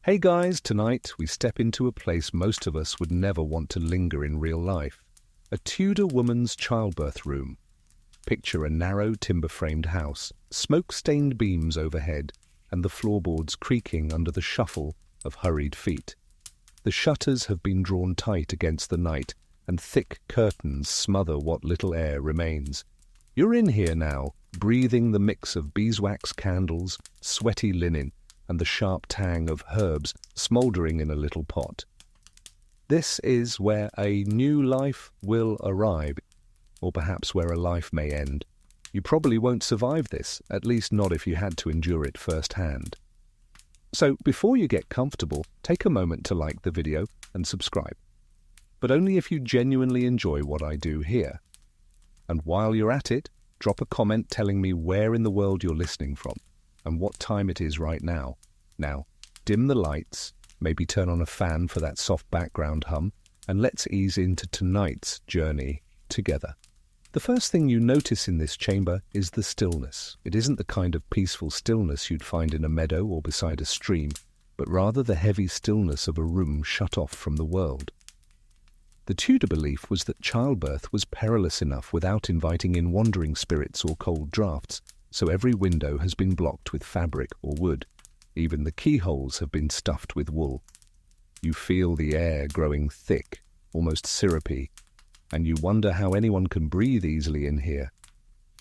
Hey guys, tonight we step into a place most of us would never want to linger in real life. A Tudor woman's childbirth room. Picture a narrow timber-framed house, smoke-stained beams overhead, and the floorboards creaking under the shuffle of hurried feet. The shutters have been drawn tight against the night, and thick curtains smother what little air remains. You're in here now, breathing the mix of beeswax candles, sweaty linen, and the sharp tang of herbs smouldering in a little pot. This is where a new life will arrive, or perhaps where a life may end. You probably won't survive this, at least not if you had to endure it firsthand. So, before you get comfortable, take a moment to like the video and subscribe. But only if you genuinely enjoy what I do here. And while you're at it, drop a comment telling me where in the world you're listening from and what time it is right now. Now, dim the lights, maybe turn on a fan for that soft background hum, and let's ease into tonight's journey together. The first thing you notice in this chamber is the stillness. It isn't the kind of peaceful stillness you'd find in a meadow or beside a stream, but rather the heavy stillness of a room shut off from the world. The Tudor belief was that childbirth was perilous enough without inviting in wandering spirits or cold draughts, so every window has been blocked with fabric or wood. Even the keyholes have been stuffed with wool. You feel the air growing thick, almost syrupy, and you wonder how anyone can breathe easily in here.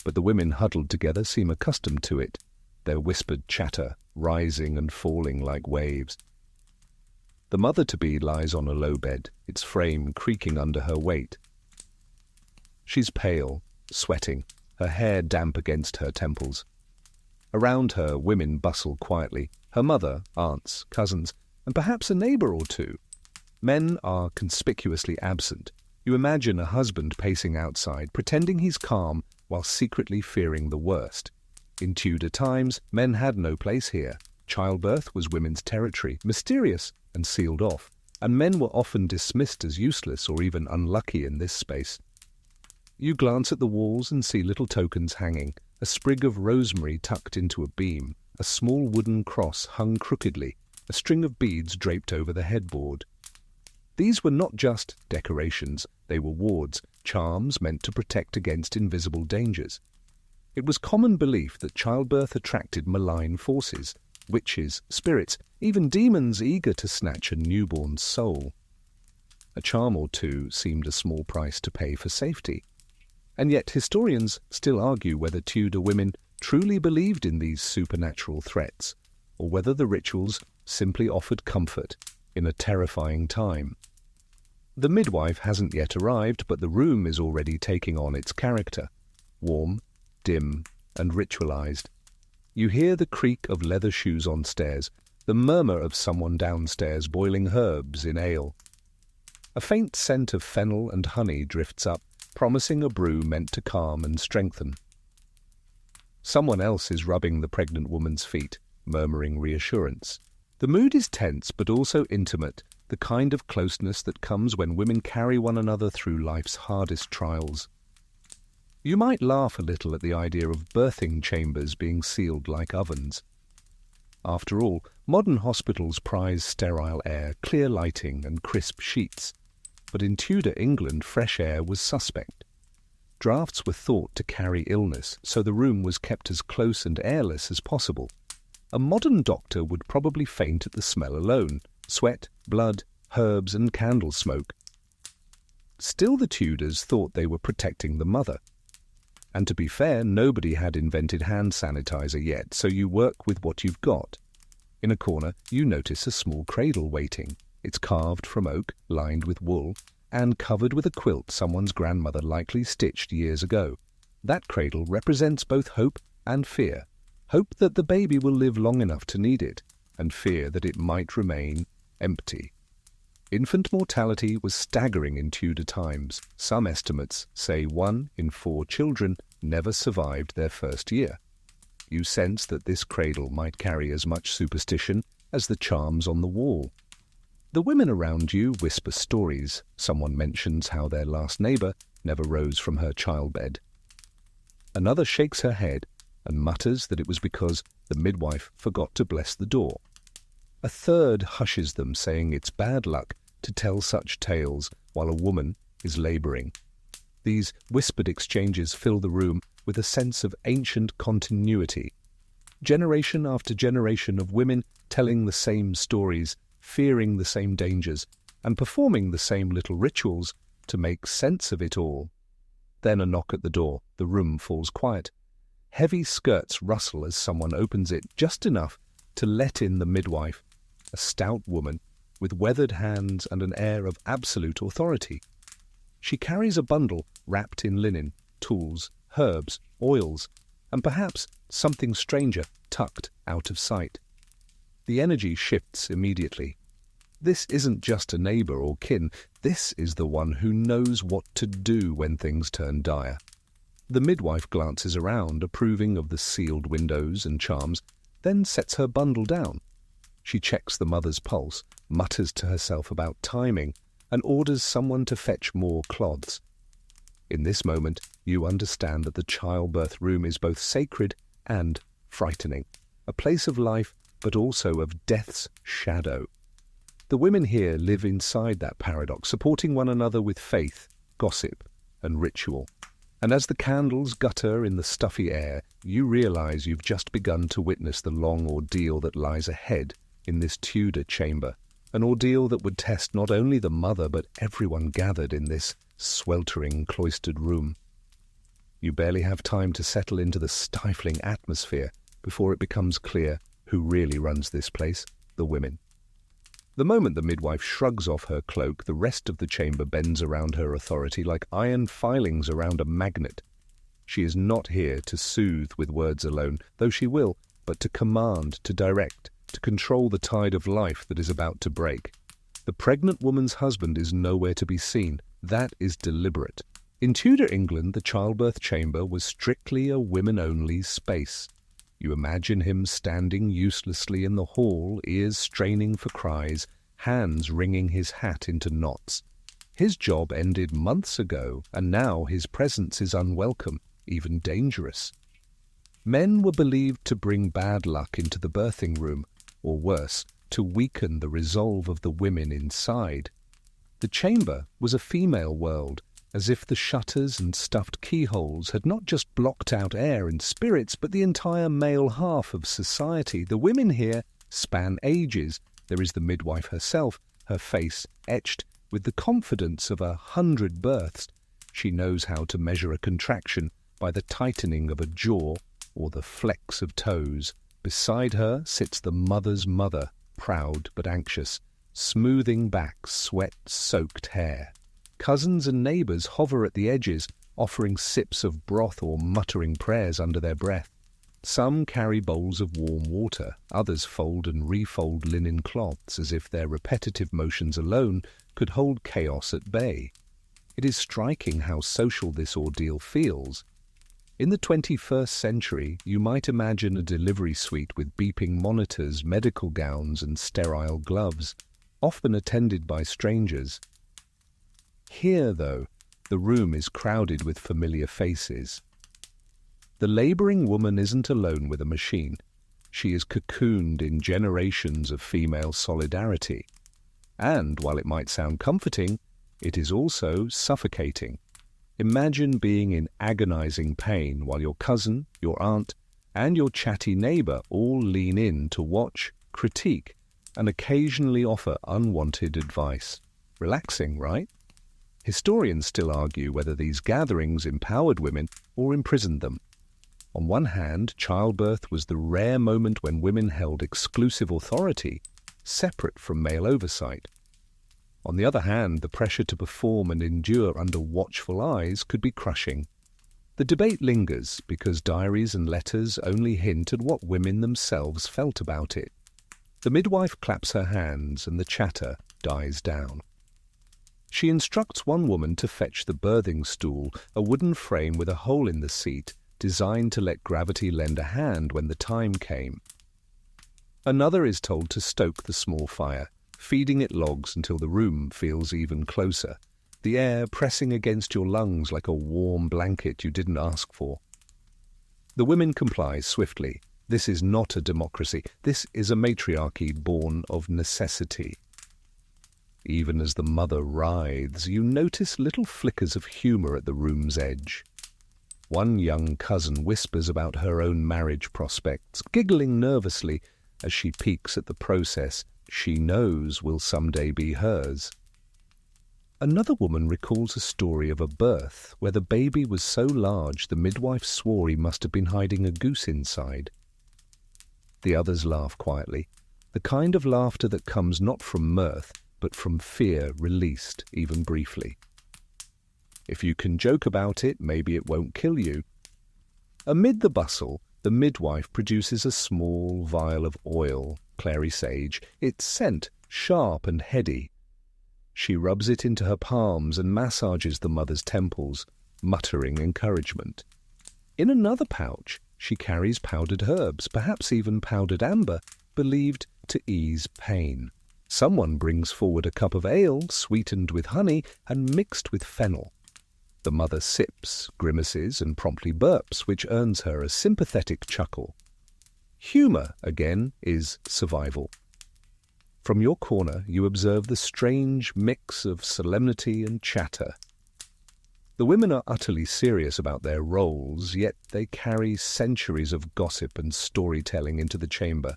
But the women huddled together seem accustomed to it, their whispered chatter rising and falling like waves. The mother-to-be lies on a low bed, its frame creaking under her weight. She's pale, sweating, her hair damp against her temples. Around her, women bustle quietly, her mother, aunts, cousins, and perhaps a neighbour or two. Men are conspicuously absent. You imagine a husband pacing outside, pretending he's calm while secretly fearing the worst. In Tudor times, men had no place here. Childbirth was women's territory, mysterious and sealed off, and men were often dismissed as useless or even unlucky in this space. You glance at the walls and see little tokens hanging, a sprig of rosemary tucked into a beam, a small wooden cross hung crookedly, a string of beads draped over the headboard. These were not just decorations, they were wards, charms meant to protect against invisible dangers. It was common belief that childbirth attracted malign forces, witches, spirits, even demons eager to snatch a newborn's soul. A charm or two seemed a small price to pay for safety. And yet historians still argue whether Tudor women truly believed in these supernatural threats, or whether the rituals simply offered comfort in a terrifying time. The midwife hasn't yet arrived, but the room is already taking on its character. Warm, dim, and ritualized. You hear the creak of leather shoes on stairs, the murmur of someone downstairs boiling herbs in ale. A faint scent of fennel and honey drifts up, promising a brew meant to calm and strengthen. Someone else is rubbing the pregnant woman's feet, murmuring reassurance. The mood is tense but also intimate, the kind of closeness that comes when women carry one another through life's hardest trials. You might laugh a little at the idea of birthing chambers being sealed like ovens. After all, modern hospitals prize sterile air, clear lighting, and crisp sheets. But in Tudor England, fresh air was suspect. Draughts were thought to carry illness, so the room was kept as close and airless as possible. A modern doctor would probably faint at the smell alone: sweat, blood, herbs, and candle smoke. Still, the Tudors thought they were protecting the mother. And to be fair, nobody had invented hand sanitizer yet, so you work with what you've got. In a corner, you notice a small cradle waiting. It's carved from oak, lined with wool, and covered with a quilt someone's grandmother likely stitched years ago. That cradle represents both hope and fear. Hope that the baby will live long enough to need it, and fear that it might remain empty. Infant mortality was staggering in Tudor times. Some estimates say 1 in 4 children never survived their first year. You sense that this cradle might carry as much superstition as the charms on the wall. The women around you whisper stories. Someone mentions how their last neighbour never rose from her childbed. Another shakes her head and mutters that it was because the midwife forgot to bless the door. A third hushes them, saying it's bad luck to tell such tales while a woman is laboring. These whispered exchanges fill the room with a sense of ancient continuity. Generation after generation of women telling the same stories, fearing the same dangers, and performing the same little rituals to make sense of it all. Then a knock at the door. The room falls quiet. Heavy skirts rustle as someone opens it, just enough to let in the midwife, a stout woman with weathered hands and an air of absolute authority. She carries a bundle wrapped in linen, tools, herbs, oils, and perhaps something stranger tucked out of sight. The energy shifts immediately. This isn't just a neighbour or kin, this is the one who knows what to do when things turn dire. The midwife glances around, approving of the sealed windows and charms, then sets her bundle down. She checks the mother's pulse, mutters to herself about timing, and orders someone to fetch more cloths. In this moment, you understand that the childbirth room is both sacred and frightening, a place of life but also of death's shadow. The women here live inside that paradox, supporting one another with faith, gossip, and ritual. And as the candles gutter in the stuffy air, you realize you've just begun to witness the long ordeal that lies ahead in this Tudor chamber, an ordeal that would test not only the mother but everyone gathered in this sweltering cloistered room. You barely have time to settle into the stifling atmosphere before it becomes clear who really runs this place: the women. The moment the midwife shrugs off her cloak, the rest of the chamber bends around her authority like iron filings around a magnet. She is not here to soothe with words alone, though she will, but to command, to direct, to control the tide of life that is about to break. The pregnant woman's husband is nowhere to be seen. That is deliberate. In Tudor England, the childbirth chamber was strictly a women-only space. You imagine him standing uselessly in the hall, ears straining for cries, hands wringing his hat into knots. His job ended months ago, and now his presence is unwelcome, even dangerous. Men were believed to bring bad luck into the birthing room, or worse, to weaken the resolve of the women inside. The chamber was a female world, as if the shutters and stuffed keyholes had not just blocked out air and spirits, but the entire male half of society. The women here span ages. There is the midwife herself, her face etched with the confidence of 100 births. She knows how to measure a contraction by the tightening of a jaw or the flex of toes. Beside her sits the mother's mother, proud but anxious, smoothing back sweat-soaked hair. Cousins and neighbours hover at the edges, offering sips of broth or muttering prayers under their breath. Some carry bowls of warm water, others fold and refold linen cloths as if their repetitive motions alone could hold chaos at bay. It is striking how social this ordeal feels. In the 21st century, you might imagine a delivery suite with beeping monitors, medical gowns, and sterile gloves, often attended by strangers. Here, though, the room is crowded with familiar faces. The labouring woman isn't alone with a machine. She is cocooned in generations of female solidarity. And, while it might sound comforting, it is also suffocating. Imagine being in agonizing pain while your cousin, your aunt, and your chatty neighbour all lean in to watch, critique, and occasionally offer unwanted advice. Relaxing, right? Historians still argue whether these gatherings empowered women or imprisoned them. On one hand, childbirth was the rare moment when women held exclusive authority, separate from male oversight. On the other hand, the pressure to perform and endure under watchful eyes could be crushing. The debate lingers because diaries and letters only hint at what women themselves felt about it. The midwife claps her hands and the chatter dies down. She instructs one woman to fetch the birthing stool, a wooden frame with a hole in the seat, designed to let gravity lend a hand when the time came. Another is told to stoke the small fire, feeding it logs until the room feels even closer, the air pressing against your lungs like a warm blanket you didn't ask for. The women comply swiftly, This is not a democracy. This is a matriarchy born of necessity. Even as the mother writhes, you notice little flickers of humour at the room's edge. One young cousin whispers about her own marriage prospects, giggling nervously as she peeks at the process she knows will someday be hers. Another woman recalls a story of a birth where the baby was so large the midwife swore he must have been hiding a goose inside. The others laugh quietly, the kind of laughter that comes not from mirth, but from fear released, even briefly. If you can joke about it, maybe it won't kill you. Amid the bustle, the midwife produces a small vial of oil, clary sage, its scent sharp and heady. She rubs it into her palms and massages the mother's temples, muttering encouragement. In another pouch, she carries powdered herbs, perhaps even powdered amber, believed to ease pain. Someone brings forward a cup of ale, sweetened with honey and mixed with fennel. The mother sips, grimaces, and promptly burps, which earns her a sympathetic chuckle. Humour, again, is survival. From your corner, you observe the strange mix of solemnity and chatter. The women are utterly serious about their roles, yet they carry centuries of gossip and storytelling into the chamber.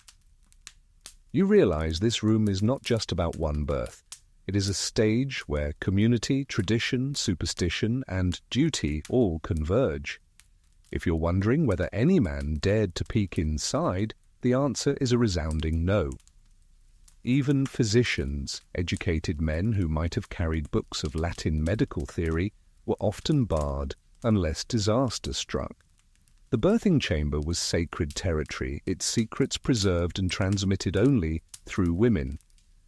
You realize this room is not just about one birth. It is a stage where community, tradition, superstition, and duty all converge. If you're wondering whether any man dared to peek inside, the answer is a resounding no. Even physicians, educated men who might have carried books of Latin medical theory, were often barred unless disaster struck. The birthing chamber was sacred territory, its secrets preserved and transmitted only through women.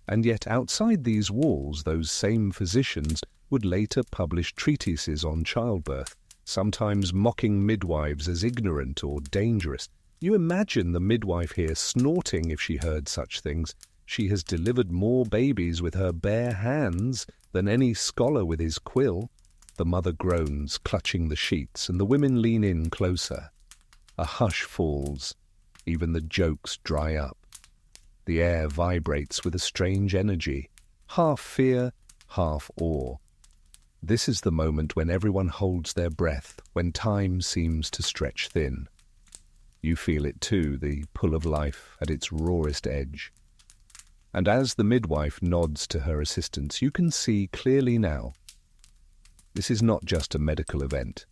And yet outside these walls, those same physicians would later publish treatises on childbirth, sometimes mocking midwives as ignorant or dangerous. You imagine the midwife here snorting if she heard such things. She has delivered more babies with her bare hands than any scholar with his quill. The mother groans, clutching the sheets, and the women lean in closer. A hush falls. Even the jokes dry up. The air vibrates with a strange energy, half fear, half awe. This is the moment when everyone holds their breath, when time seems to stretch thin. You feel it too, the pull of life at its rawest edge. And as the midwife nods to her assistants, you can see clearly now. This is not just a medical event.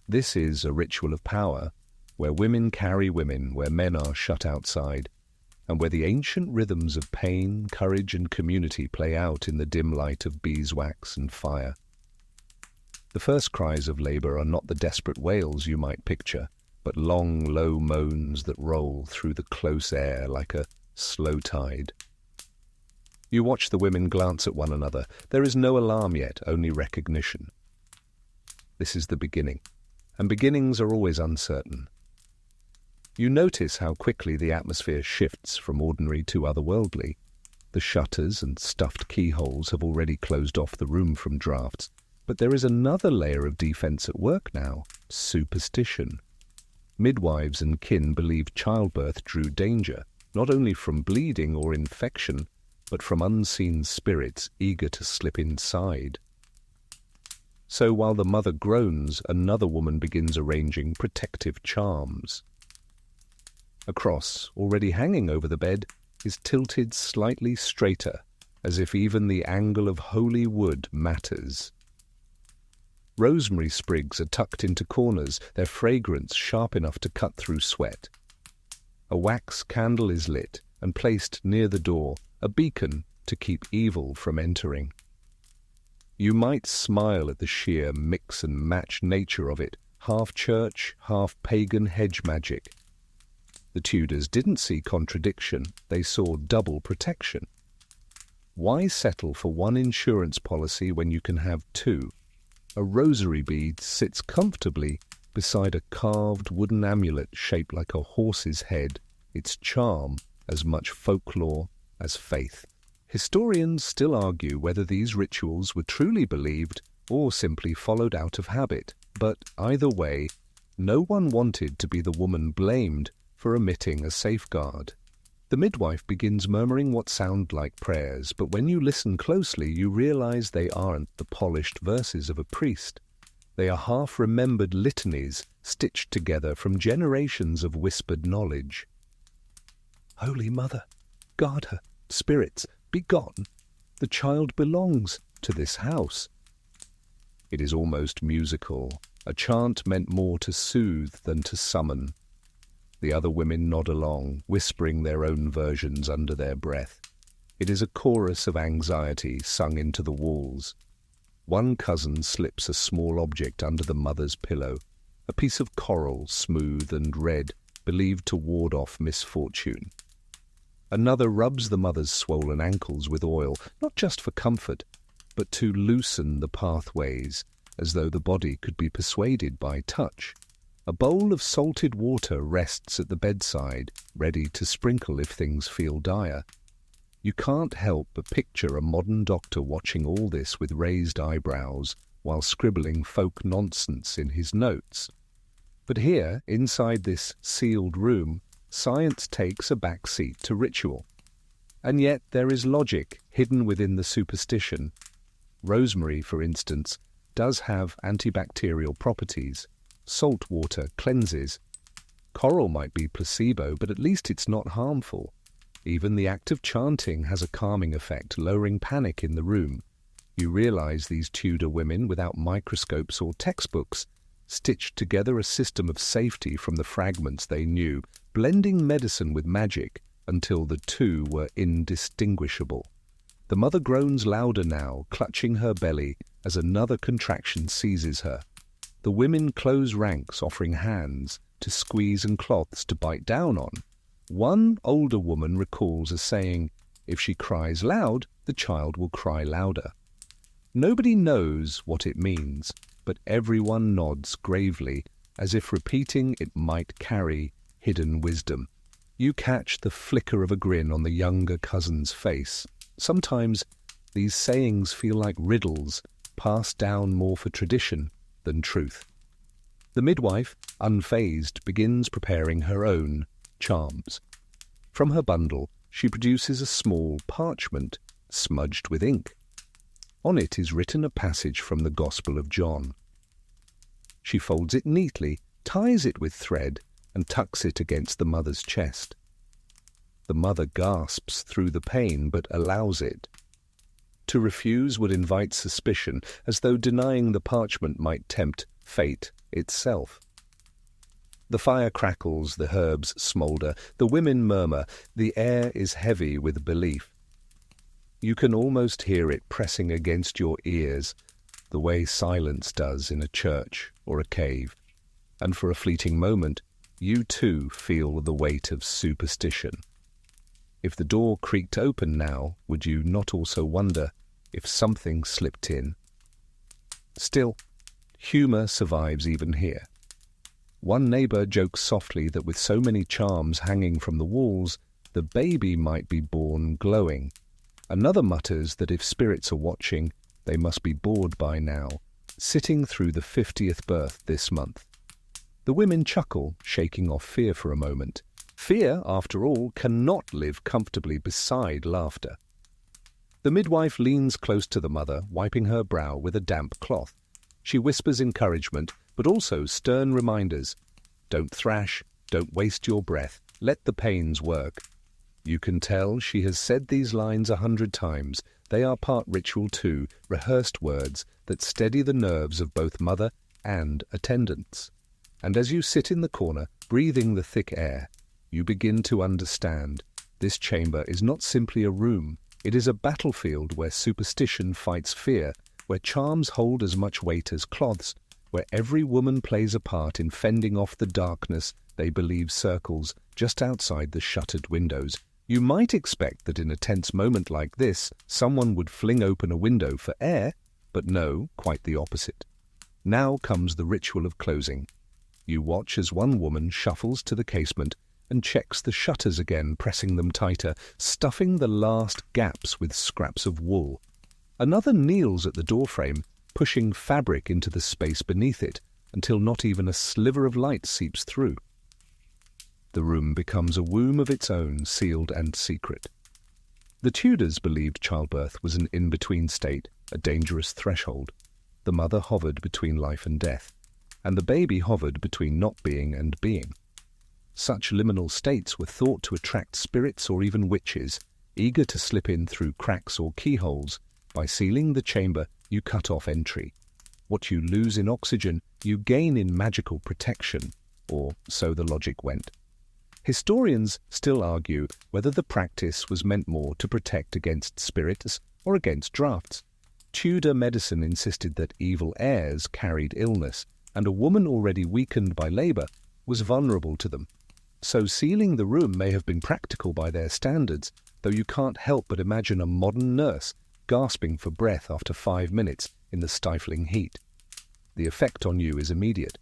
This is a ritual of power, where women carry women, where men are shut outside, and where the ancient rhythms of pain, courage, and community play out in the dim light of beeswax and fire. The first cries of labour are not the desperate wails you might picture, but long, low moans that roll through the close air like a slow tide. You watch the women glance at one another. There is no alarm yet, only recognition. This is the beginning, and beginnings are always uncertain. You notice how quickly the atmosphere shifts from ordinary to otherworldly. The shutters and stuffed keyholes have already closed off the room from drafts, but there is another layer of defense at work now: superstition. Midwives and kin believed childbirth drew danger, not only from bleeding or infection, but from unseen spirits eager to slip inside. So while the mother groans, another woman begins arranging protective charms. A cross, already hanging over the bed, is tilted slightly straighter, as if even the angle of holy wood matters. Rosemary sprigs are tucked into corners, their fragrance sharp enough to cut through sweat. A wax candle is lit and placed near the door, a beacon to keep evil from entering. You might smile at the sheer mix-and-match nature of it, half church, half pagan hedge magic. The Tudors didn't see contradiction, they saw double protection. Why settle for one insurance policy when you can have two? A rosary bead sits comfortably beside a carved wooden amulet shaped like a horse's head, its charm as much folklore as faith. Historians still argue whether these rituals were truly believed or simply followed out of habit, but either way, no one wanted to be the woman blamed for omitting a safeguard. The midwife begins murmuring what sound like prayers, but when you listen closely, you realize they aren't the polished verses of a priest. They are half-remembered litanies stitched together from generations of whispered knowledge. Holy Mother, guard her, spirits, be gone. The child belongs to this house. It is almost musical, a chant meant more to soothe than to summon. The other women nod along, whispering their own versions under their breath. It is a chorus of anxiety sung into the walls. One cousin slips a small object under the mother's pillow, a piece of coral, smooth and red, believed to ward off misfortune. Another rubs the mother's swollen ankles with oil, not just for comfort, but to loosen the pathways, as though the body could be persuaded by touch. A bowl of salted water rests at the bedside, ready to sprinkle if things feel dire. You can't help but picture a modern doctor watching all this with raised eyebrows while scribbling folk nonsense in his notes. But here, inside this sealed room, science takes a back seat to ritual. And yet there is logic hidden within the superstition. Rosemary, for instance, does have antibacterial properties. Salt water cleanses. Coral might be placebo, but at least it's not harmful. Even the act of chanting has a calming effect, lowering panic in the room. You realize these Tudor women, without microscopes or textbooks, stitched together a system of safety from the fragments they knew, blending medicine with magic until the two were indistinguishable. The mother groans louder now, clutching her belly as another contraction seizes her. The women close ranks, offering hands to squeeze and cloths to bite down on. One older woman recalls a saying, "If she cries loud, the child will cry louder." Nobody knows what it means, but everyone nods gravely, as if repeating it might carry hidden wisdom. You catch the flicker of a grin on the younger cousin's face. Sometimes these sayings feel like riddles, passed down more for tradition than truth. The midwife, unfazed, begins preparing her own charms. From her bundle, she produces a small parchment smudged with ink. On it is written a passage from the Gospel of John. She folds it neatly, ties it with thread, and tucks it against the mother's chest. The mother gasps through the pain, but allows it. To refuse would invite suspicion, as though denying the parchment might tempt fate itself. The fire crackles, the herbs smoulder, the women murmur, the air is heavy with belief. You can almost hear it pressing against your ears, the way silence does in a church or a cave, and for a fleeting moment, you too feel the weight of superstition. If the door creaked open now, would you not also wonder if something slipped in? Still, humour survives even here. One neighbour jokes softly that with so many charms hanging from the walls, the baby might be born glowing. Another mutters that if spirits are watching, they must be bored by now, sitting through the 50th birth this month. The women chuckle, shaking off fear for a moment. Fear, after all, cannot live comfortably beside laughter. The midwife leans close to the mother, wiping her brow with a damp cloth. She whispers encouragement, but also stern reminders. Don't thrash, don't waste your breath, let the pains work. You can tell she has said these lines 100 times. They are part ritual too, rehearsed words that steady the nerves of both mother and attendants. And as you sit in the corner, breathing the thick air, you begin to understand. This chamber is not simply a room. It is a battlefield where superstition fights fear, where charms hold as much weight as cloths, where every woman plays a part in fending off the darkness they believe circles just outside the shuttered windows. You might expect that in a tense moment like this, someone would fling open a window for air, but no, quite the opposite. Now comes the ritual of closing. You watch as one woman shuffles to the casement and checks the shutters again, pressing them tighter, stuffing the last gaps with scraps of wool. Another kneels at the doorframe, pushing fabric into the space beneath it, until not even a sliver of light seeps through. The room becomes a womb of its own, sealed and secret. The Tudors believed childbirth was an in-between state, a dangerous threshold. The mother hovered between life and death, and the baby hovered between not being and being. Such liminal states were thought to attract spirits or even witches, eager to slip in through cracks or keyholes. By sealing the chamber, you cut off entry. What you lose in oxygen, you gain in magical protection, or so the logic went. Historians still argue whether the practice was meant more to protect against spirits or against drafts. Tudor medicine insisted that evil airs carried illness, and a woman already weakened by labour was vulnerable to them. So sealing the room may have been practical by their standards, though you can't help but imagine a modern nurse gasping for breath after 5 minutes in the stifling heat. The effect on you is immediate.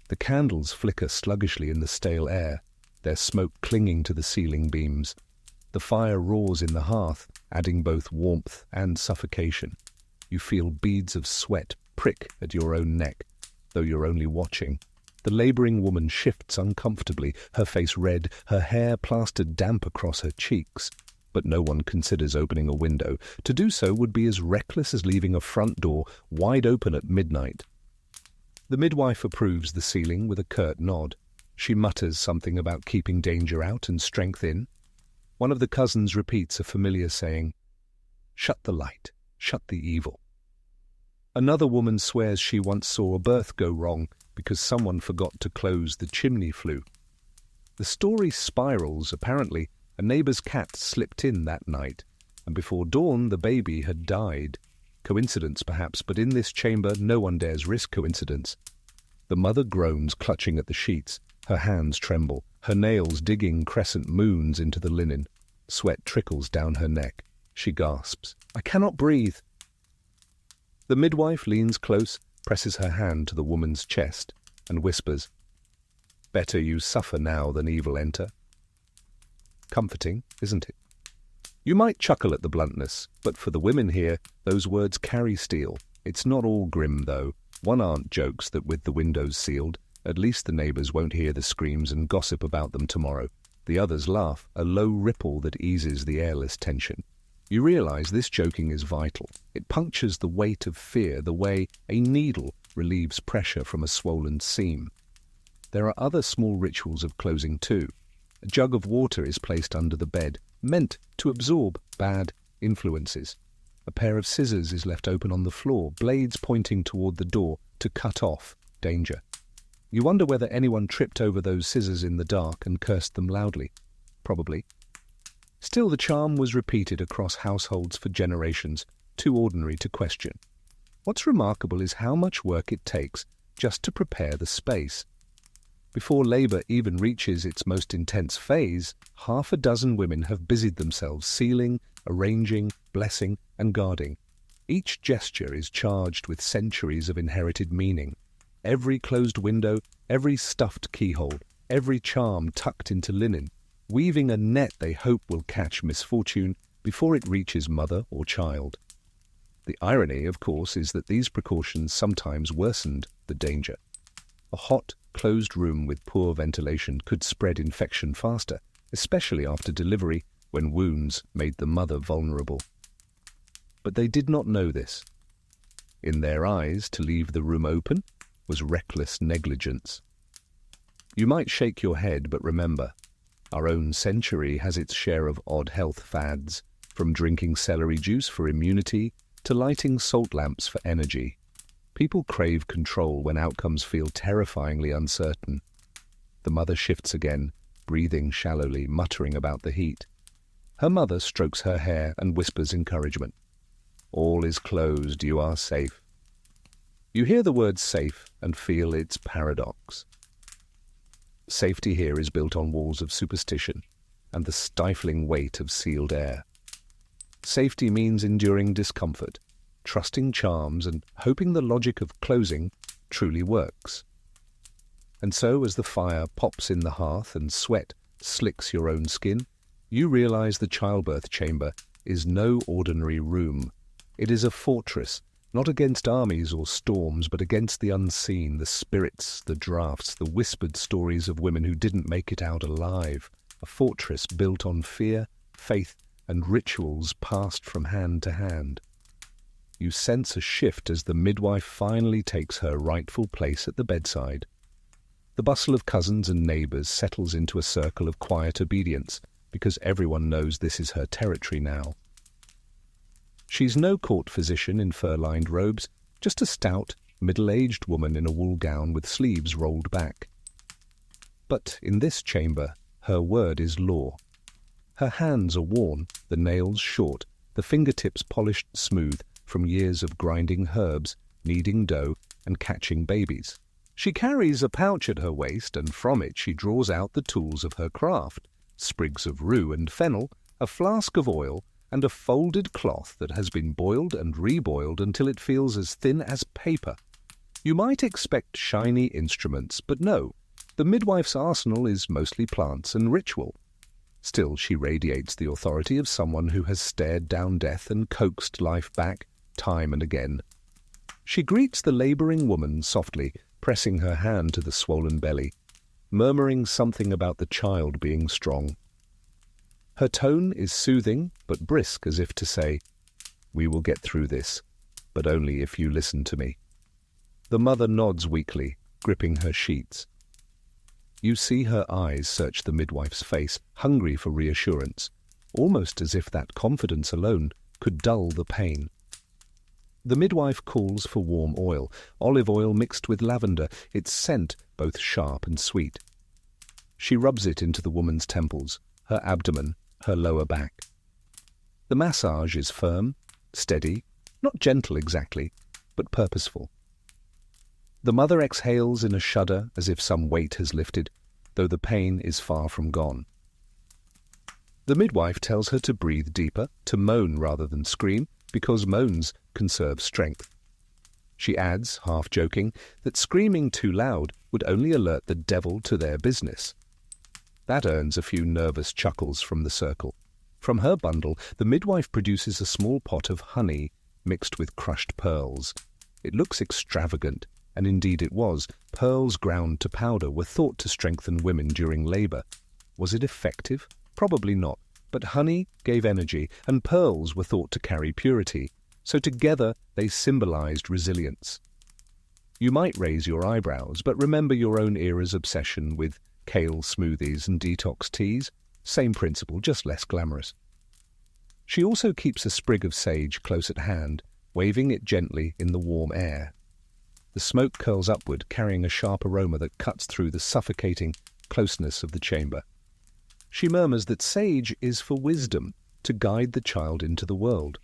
The candles flicker sluggishly in the stale air, their smoke clinging to the ceiling beams. The fire roars in the hearth, adding both warmth and suffocation. You feel beads of sweat prick at your own neck, though you're only watching. The labouring woman shifts uncomfortably, her face red, her hair plastered damp across her cheeks. But no one considers opening a window. To do so would be as reckless as leaving a front door wide open at midnight. The midwife approves the sealing with a curt nod. She mutters something about keeping danger out and strength in. One of the cousins repeats a familiar saying, "Shut the light, shut the evil." Another woman swears she once saw a birth go wrong because someone forgot to close the chimney flue. The story spirals. Apparently, a neighbour's cat slipped in that night, and before dawn the baby had died. Coincidence, perhaps, but in this chamber no one dares risk coincidence. The mother groans, clutching at the sheets. Her hands tremble, her nails digging crescent moons into the linen. Sweat trickles down her neck. She gasps, "I cannot breathe." The midwife leans close, presses her hand to the woman's chest, and whispers, "Better you suffer now than evil enter." Comforting, isn't it? You might chuckle at the bluntness, but for the women here, those words carry steel. It's not all grim, though. One aunt jokes that with the windows sealed, at least the neighbours won't hear the screams and gossip about them tomorrow. The others laugh, a low ripple that eases the airless tension. You realise this joking is vital. It punctures the weight of fear the way a needle relieves pressure from a swollen seam. There are other small rituals of closing too. A jug of water is placed under the bed, meant to absorb bad influences. A pair of scissors is left open on the floor, blades pointing toward the door to cut off danger. You wonder whether anyone tripped over those scissors in the dark and cursed them loudly. Probably. Still, the charm was repeated across households for generations, too ordinary to question. What's remarkable is how much work it takes just to prepare the space. Before labour even reaches its most intense phase, 6 women have busied themselves sealing, arranging, blessing, and guarding. Each gesture is charged with centuries of inherited meaning. Every closed window, every stuffed keyhole, every charm tucked into linen, weaving a net they hope will catch misfortune before it reaches mother or child. The irony, of course, is that these precautions sometimes worsened the danger. A hot, closed room with poor ventilation could spread infection faster, especially after delivery, when wounds made the mother vulnerable. But they did not know this. In their eyes, to leave the room open was reckless negligence. You might shake your head, but remember, our own century has its share of odd health fads, from drinking celery juice for immunity to lighting salt lamps for energy. People crave control when outcomes feel terrifyingly uncertain. The mother shifts again, breathing shallowly, muttering about the heat. Her mother strokes her hair and whispers encouragement. "All is closed, you are safe." You hear the word safe and feel its paradox. Safety here is built on walls of superstition and the stifling weight of sealed air. Safety means enduring discomfort, trusting charms, and hoping the logic of closing truly works. And so, as the fire pops in the hearth and sweat slicks your own skin, you realize the childbirth chamber is no ordinary room. It is a fortress Not against armies or storms, but against the unseen, the spirits, the drafts, the whispered stories of women who didn't make it out alive. A fortress built on fear, faith, and rituals passed from hand to hand. You sense a shift as the midwife finally takes her rightful place at the bedside. The bustle of cousins and neighbours settles into a circle of quiet obedience, because everyone knows this is her territory now. She's no court physician in fur-lined robes, just a stout, middle-aged woman in a wool gown with sleeves rolled back. But in this chamber, her word is law. Her hands are worn, the nails short, the fingertips polished smooth from years of grinding herbs, kneading dough, and catching babies. She carries a pouch at her waist, and from it she draws out the tools of her craft, sprigs of rue and fennel, a flask of oil, and a folded cloth that has been boiled and reboiled until it feels as thin as paper. You might expect shiny instruments, but no, the midwife's arsenal is mostly plants and ritual. Still, she radiates the authority of someone who has stared down death and coaxed life back time and again. She greets the labouring woman softly, pressing her hand to the swollen belly, murmuring something about the child being strong. Her tone is soothing, but brisk, as if to say, "We will get through this, but only if you listen to me." The mother nods weakly, gripping her sheets. You see her eyes search the midwife's face, hungry for reassurance, almost as if that confidence alone could dull the pain. The midwife calls for warm oil, olive oil mixed with lavender, its scent both sharp and sweet. She rubs it into the woman's temples, her abdomen, her lower back. The massage is firm, steady, not gentle exactly, but purposeful. The mother exhales in a shudder as if some weight has lifted, though the pain is far from gone. The midwife tells her to breathe deeper, to moan rather than scream, because moans conserve strength. She adds, half joking, that screaming too loud would only alert the devil to their business. That earns a few nervous chuckles from the circle. From her bundle, the midwife produces a small pot of honey mixed with crushed pearls. It looks extravagant, and indeed it was. Pearls ground to powder were thought to strengthen women during labour. Was it effective? Probably not. But honey gave energy, and pearls were thought to carry purity, so together they symbolized resilience. You might raise your eyebrows, but remember your own era's obsession with kale smoothies and detox teas. Same principle, just less glamorous. She also keeps a sprig of sage close at hand, waving it gently in the warm air. The smoke curls upward, carrying a sharp aroma that cuts through the suffocating closeness of the chamber. She murmurs that sage is for wisdom, to guide the child into the world.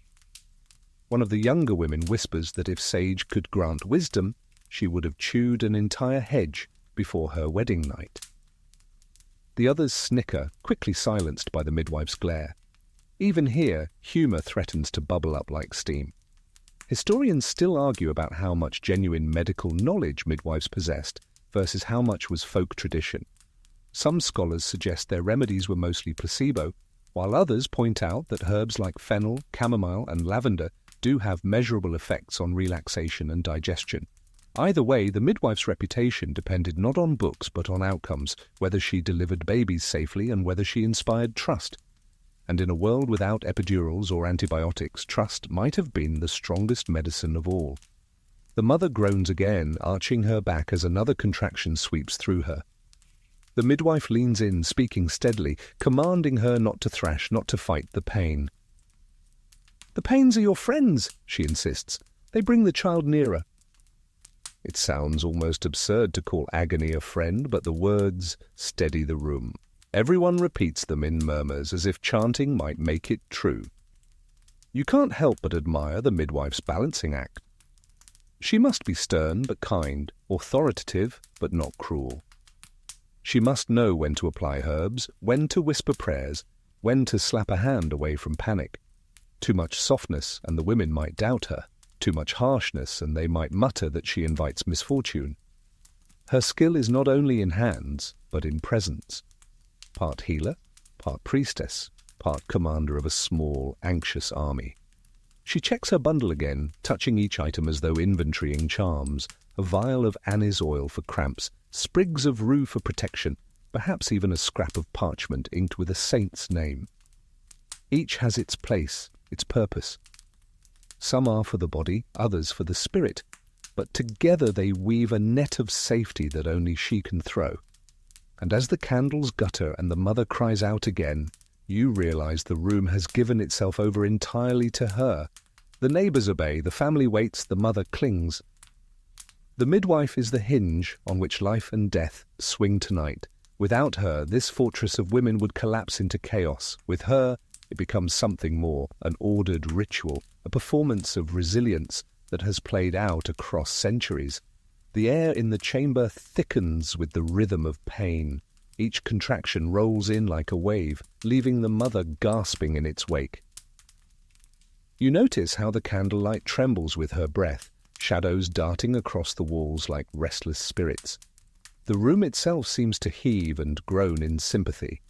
One of the younger women whispers that if sage could grant wisdom, she would have chewed an entire hedge before her wedding night. The others snicker, quickly silenced by the midwife's glare. Even here, humour threatens to bubble up like steam. Historians still argue about how much genuine medical knowledge midwives possessed versus how much was folk tradition. Some scholars suggest their remedies were mostly placebo, while others point out that herbs like fennel, chamomile, and lavender do have measurable effects on relaxation and digestion. Either way, the midwife's reputation depended not on books but on outcomes, whether she delivered babies safely and whether she inspired trust. And in a world without epidurals or antibiotics, trust might have been the strongest medicine of all. The mother groans again, arching her back as another contraction sweeps through her. The midwife leans in, speaking steadily, commanding her not to thrash, not to fight the pain. "The pains are your friends," she insists. "They bring the child nearer." It sounds almost absurd to call agony a friend, but the words steady the room. Everyone repeats them in murmurs, as if chanting might make it true. You can't help but admire the midwife's balancing act. She must be stern but kind, authoritative but not cruel. She must know when to apply herbs, when to whisper prayers, when to slap a hand away from panic. Too much softness, and the women might doubt her. Too much harshness, and they might mutter that she invites misfortune. Her skill is not only in hands, but in presence. Part healer, part priestess, part commander of a small, anxious army. She checks her bundle again, touching each item as though inventorying charms. A vial of anise oil for cramps, sprigs of rue for protection, perhaps even a scrap of parchment inked with a saint's name. Each has its place, its purpose. Some are for the body, others for the spirit, but together they weave a net of safety that only she can throw. And as the candles gutter and the mother cries out again, you realize the room has given itself over entirely to her. The neighbors obey, the family waits, the mother clings. The midwife is the hinge on which life and death swing tonight. Without her, this fortress of women would collapse into chaos. With her, it becomes something more, an ordered ritual, a performance of resilience that has played out across centuries. The air in the chamber thickens with the rhythm of pain. Each contraction rolls in like a wave, leaving the mother gasping in its wake. You notice how the candlelight trembles with her breath, shadows darting across the walls like restless spirits. The room itself seems to heave and groan in sympathy.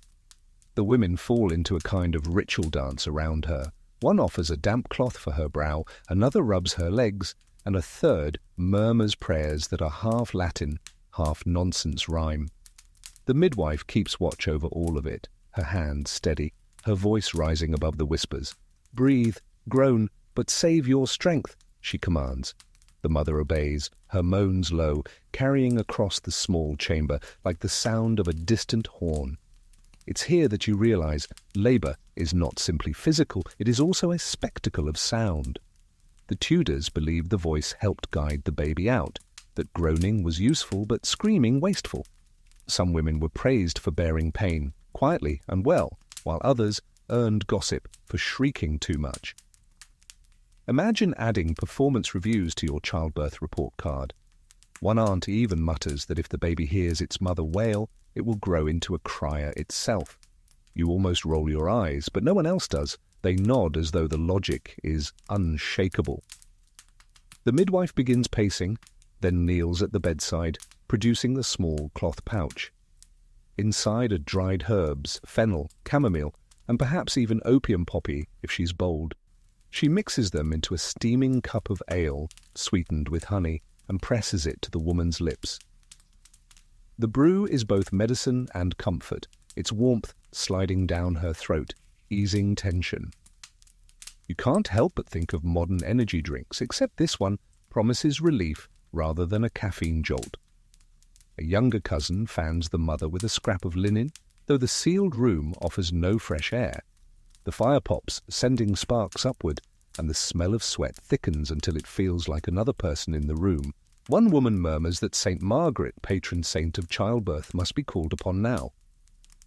The women fall into a kind of ritual dance around her. One offers a damp cloth for her brow, another rubs her legs, and a third murmurs prayers that are half Latin, half nonsense rhyme. The midwife keeps watch over all of it, her hand steady, her voice rising above the whispers. "Breathe, groan, but save your strength," she commands. The mother obeys, her moans low, carrying across the small chamber like the sound of a distant horn. It's here that you realize labor is not simply physical, it is also a spectacle of sound. The Tudors believed the voice helped guide the baby out, that groaning was useful but screaming wasteful. Some women were praised for bearing pain, quietly and well, while others earned gossip for shrieking too much. Imagine adding performance reviews to your childbirth report card. One aunt even mutters that if the baby hears its mother wail, it will grow into a crier itself. You almost roll your eyes, but no one else does. They nod as though the logic is unshakable. The midwife begins pacing, then kneels at the bedside, producing the small cloth pouch. Inside are dried herbs, fennel, chamomile, and perhaps even opium poppy if she's bold. She mixes them into a steaming cup of ale, sweetened with honey, and presses it to the woman's lips. The brew is both medicine and comfort, its warmth sliding down her throat, easing tension. You can't help but think of modern energy drinks, except this one promises relief rather than a caffeine jolt. A younger cousin fans the mother with a scrap of linen, though the sealed room offers no fresh air. The fire pops, sending sparks upward, and the smell of sweat thickens until it feels like another person in the room. One woman murmurs that St. Margaret, patron saint of childbirth, must be called upon now.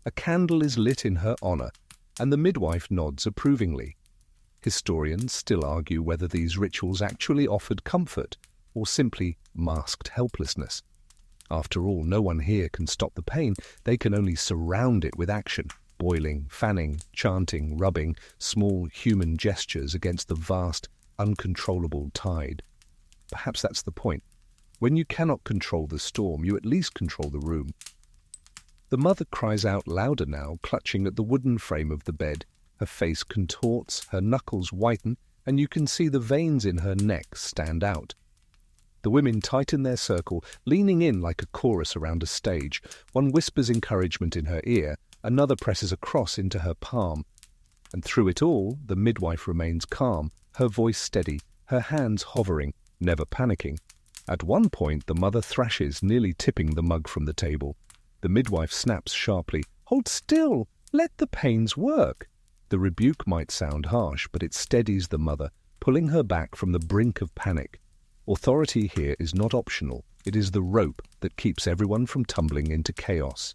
A candle is lit in her honor, and the midwife nods approvingly. Historians still argue whether these rituals actually offered comfort or simply masked helplessness. After all, no one here can stop the pain, they can only surround it with action, boiling, fanning, chanting, rubbing, small human gestures against the vast, uncontrollable tide. Perhaps that's the point. When you cannot control the storm, you at least control the room. The mother cries out louder now, clutching at the wooden frame of the bed. Her face contorts, her knuckles whiten, and you can see the veins in her neck stand out. The women tighten their circle, leaning in like a chorus around a stage. One whispers encouragement in her ear, another presses a cross into her palm. And through it all, the midwife remains calm, her voice steady, her hands hovering, never panicking. At one point, the mother thrashes, nearly tipping the mug from the table. The midwife snaps sharply, "Hold still! Let the pains work!" The rebuke might sound harsh, but it steadies the mother, pulling her back from the brink of panic. Authority here is not optional. It is the rope that keeps everyone from tumbling into chaos.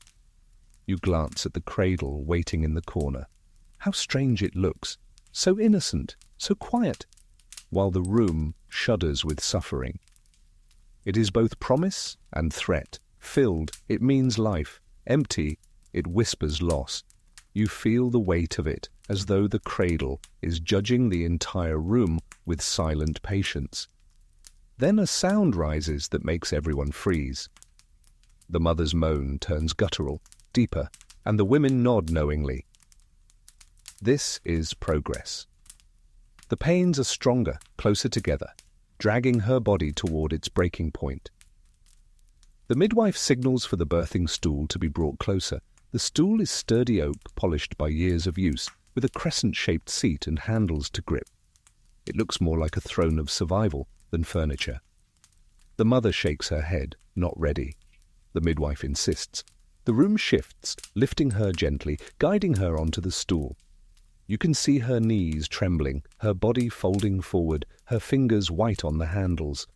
You glance at the cradle waiting in the corner. How strange it looks, so innocent, so quiet, while the room shudders with suffering. It is both promise and threat. Filled, it means life. Empty, it whispers loss. You feel the weight of it, as though the cradle is judging the entire room with silent patience. Then a sound rises that makes everyone freeze. The mother's moan turns guttural, deeper, and the women nod knowingly. This is progress. The pains are stronger, closer together, dragging her body toward its breaking point. The midwife signals for the birthing stool to be brought closer. The stool is sturdy oak, polished by years of use, with a crescent-shaped seat and handles to grip. It looks more like a throne of survival than furniture. The mother shakes her head, not ready. The midwife insists. The room shifts, lifting her gently, guiding her onto the stool. You can see her knees trembling, her body folding forward, her fingers white on the handles.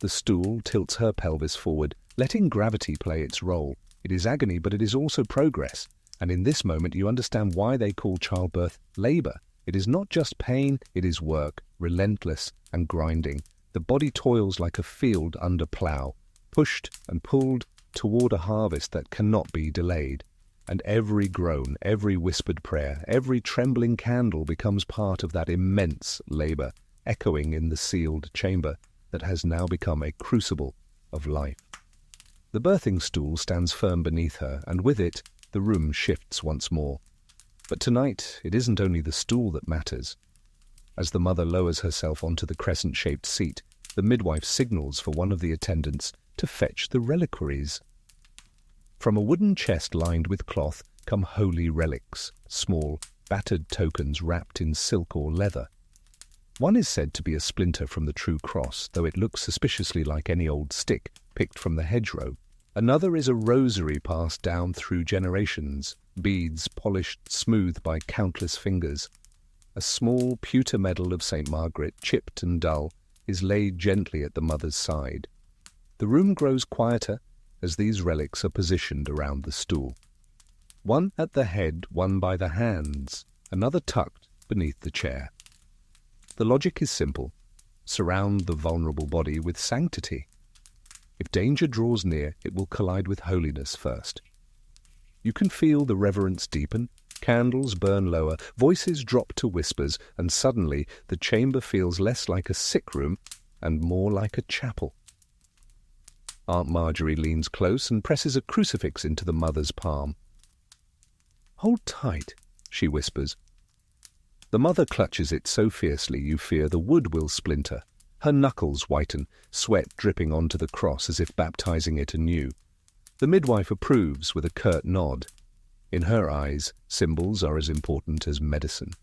The stool tilts her pelvis forward, letting gravity play its role. It is agony, but it is also progress. And in this moment you understand why they call childbirth labor. It is not just pain, it is work, relentless and grinding. The body toils like a field under plough, pushed and pulled toward a harvest that cannot be delayed. And every groan, every whispered prayer, every trembling candle becomes part of that immense labor, echoing in the sealed chamber that has now become a crucible of life. The birthing stool stands firm beneath her, and with it, the room shifts once more. But tonight, it isn't only the stool that matters. As the mother lowers herself onto the crescent-shaped seat, the midwife signals for one of the attendants to fetch the reliquaries. From a wooden chest lined with cloth come holy relics, small, battered tokens wrapped in silk or leather. One is said to be a splinter from the true cross, though it looks suspiciously like any old stick picked from the hedgerow. Another is a rosary passed down through generations, beads polished smooth by countless fingers. A small pewter medal of St. Margaret, chipped and dull, is laid gently at the mother's side. The room grows quieter as these relics are positioned around the stool. One at the head, one by the hands, another tucked beneath the chair. The logic is simple. Surround the vulnerable body with sanctity. If danger draws near, it will collide with holiness first. You can feel the reverence deepen, candles burn lower, voices drop to whispers, and suddenly the chamber feels less like a sick room and more like a chapel. Aunt Marjorie leans close and presses a crucifix into the mother's palm. "Hold tight," she whispers. The mother clutches it so fiercely you fear the wood will splinter. Her knuckles whiten, sweat dripping onto the cross as if baptizing it anew. The midwife approves with a curt nod. In her eyes, symbols are as important as medicine.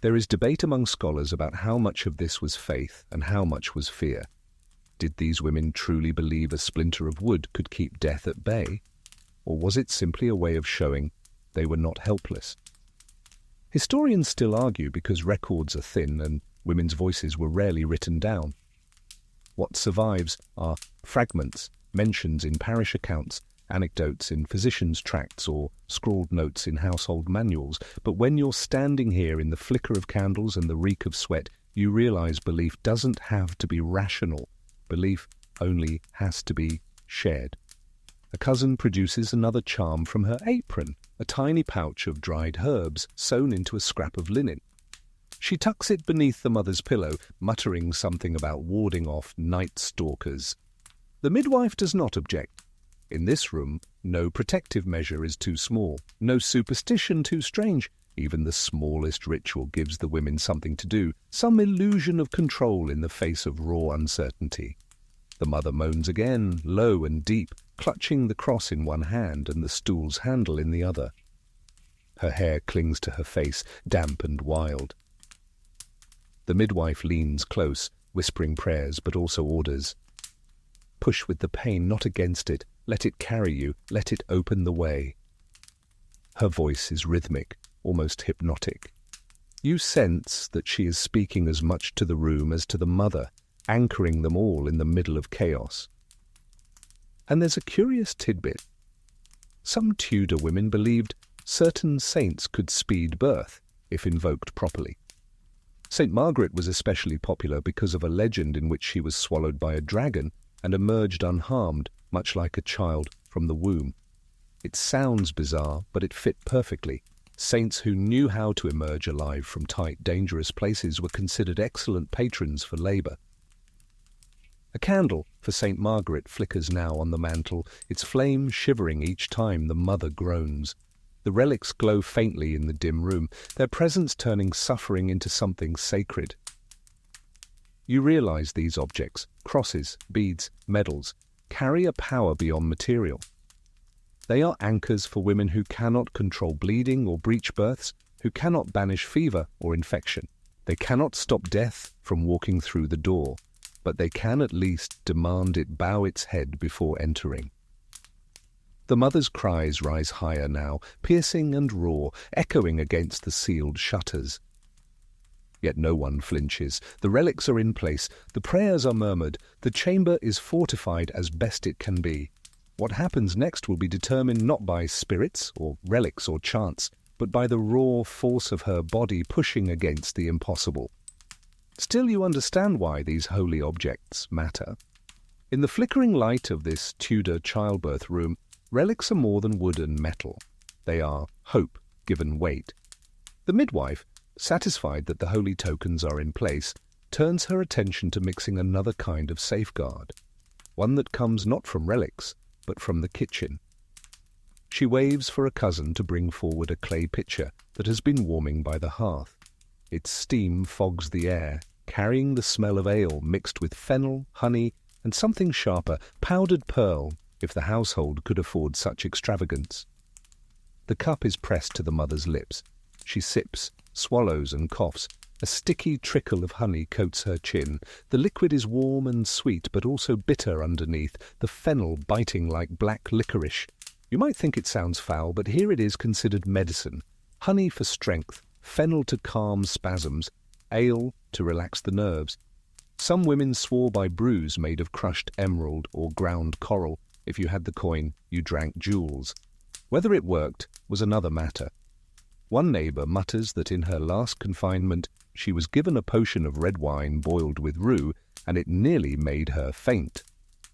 There is debate among scholars about how much of this was faith and how much was fear. Did these women truly believe a splinter of wood could keep death at bay? Or was it simply a way of showing they were not helpless? Historians still argue because records are thin and women's voices were rarely written down. What survives are fragments, mentions in parish accounts, anecdotes in physicians' tracts or scrawled notes in household manuals. But when you're standing here in the flicker of candles and the reek of sweat, you realize belief doesn't have to be rational. Belief only has to be shared. A cousin produces another charm from her apron, a tiny pouch of dried herbs sewn into a scrap of linen. She tucks it beneath the mother's pillow, muttering something about warding off night stalkers. The midwife does not object. In this room, no protective measure is too small, no superstition too strange. Even the smallest ritual gives the women something to do, some illusion of control in the face of raw uncertainty. The mother moans again, low and deep, clutching the cross in one hand and the stool's handle in the other. Her hair clings to her face, damp and wild. The midwife leans close, whispering prayers but also orders. Push with the pain, not against it. Let it carry you. Let it open the way. Her voice is rhythmic, almost hypnotic. You sense that she is speaking as much to the room as to the mother, anchoring them all in the middle of chaos. And there's a curious tidbit. Some Tudor women believed certain saints could speed birth if invoked properly. St. Margaret was especially popular because of a legend in which she was swallowed by a dragon and emerged unharmed, much like a child from the womb. It sounds bizarre, but it fit perfectly. Saints who knew how to emerge alive from tight, dangerous places were considered excellent patrons for labour. A candle for St. Margaret flickers now on the mantel, its flame shivering each time the mother groans. The relics glow faintly in the dim room, their presence turning suffering into something sacred. You realize these objects, crosses, beads, medals, carry a power beyond material. They are anchors for women who cannot control bleeding or breech births, who cannot banish fever or infection. They cannot stop death from walking through the door, but they can at least demand it bow its head before entering. The mother's cries rise higher now, piercing and raw, echoing against the sealed shutters. Yet no one flinches. The relics are in place, the prayers are murmured, the chamber is fortified as best it can be. What happens next will be determined not by spirits or relics or chance, but by the raw force of her body pushing against the impossible. Still, you understand why these holy objects matter. In the flickering light of this Tudor childbirth room, relics are more than wood and metal. They are hope given weight. The midwife, satisfied that the holy tokens are in place, turns her attention to mixing another kind of safeguard, one that comes not from relics, but from the kitchen. She waves for a cousin to bring forward a clay pitcher that has been warming by the hearth. Its steam fogs the air, carrying the smell of ale mixed with fennel, honey, and something sharper, powdered pearl, if the household could afford such extravagance. The cup is pressed to the mother's lips. She sips, swallows and coughs. A sticky trickle of honey coats her chin. The liquid is warm and sweet, but also bitter underneath, the fennel biting like black licorice. You might think it sounds foul, but here it is considered medicine. Honey for strength, fennel to calm spasms, ale to relax the nerves. Some women swore by brews made of crushed emerald or ground coral. If you had the coin, you drank jewels. Whether it worked was another matter. One neighbour mutters that in her last confinement she was given a potion of red wine boiled with rue, and it nearly made her faint.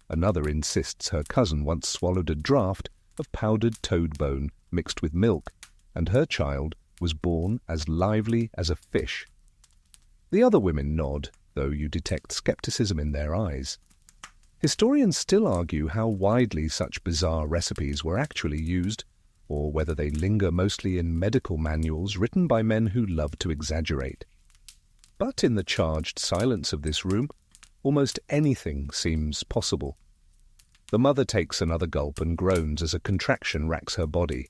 Another insists her cousin once swallowed a draught of powdered toad bone mixed with milk, and her child was born as lively as a fish. The other women nod, though you detect scepticism in their eyes. Historians still argue how widely such bizarre recipes were actually used, or whether they linger mostly in medical manuals written by men who love to exaggerate. But in the charged silence of this room, almost anything seems possible. The mother takes another gulp and groans as a contraction racks her body.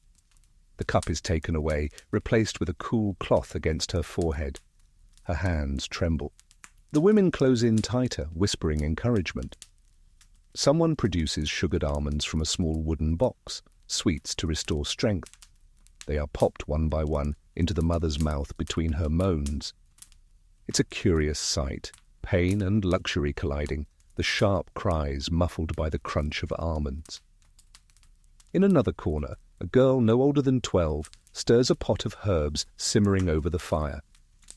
The cup is taken away, replaced with a cool cloth against her forehead. Her hands tremble. The women close in tighter, whispering encouragement. Someone produces sugared almonds from a small wooden box, sweets to restore strength. They are popped one by one into the mother's mouth between her moans. It's a curious sight, pain and luxury colliding, the sharp cries muffled by the crunch of almonds. In another corner, a girl no older than 12 stirs a pot of herbs simmering over the fire.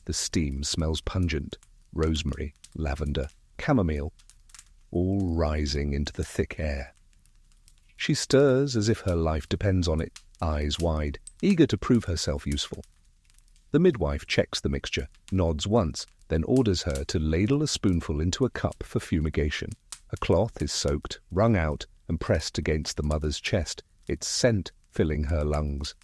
The steam smells pungent, rosemary, lavender, chamomile, all rising into the thick air. She stirs as if her life depends on it, eyes wide, eager to prove herself useful. The midwife checks the mixture, nods once, then orders her to ladle a spoonful into a cup for fumigation. A cloth is soaked, wrung out, and pressed against the mother's chest, its scent filling her lungs.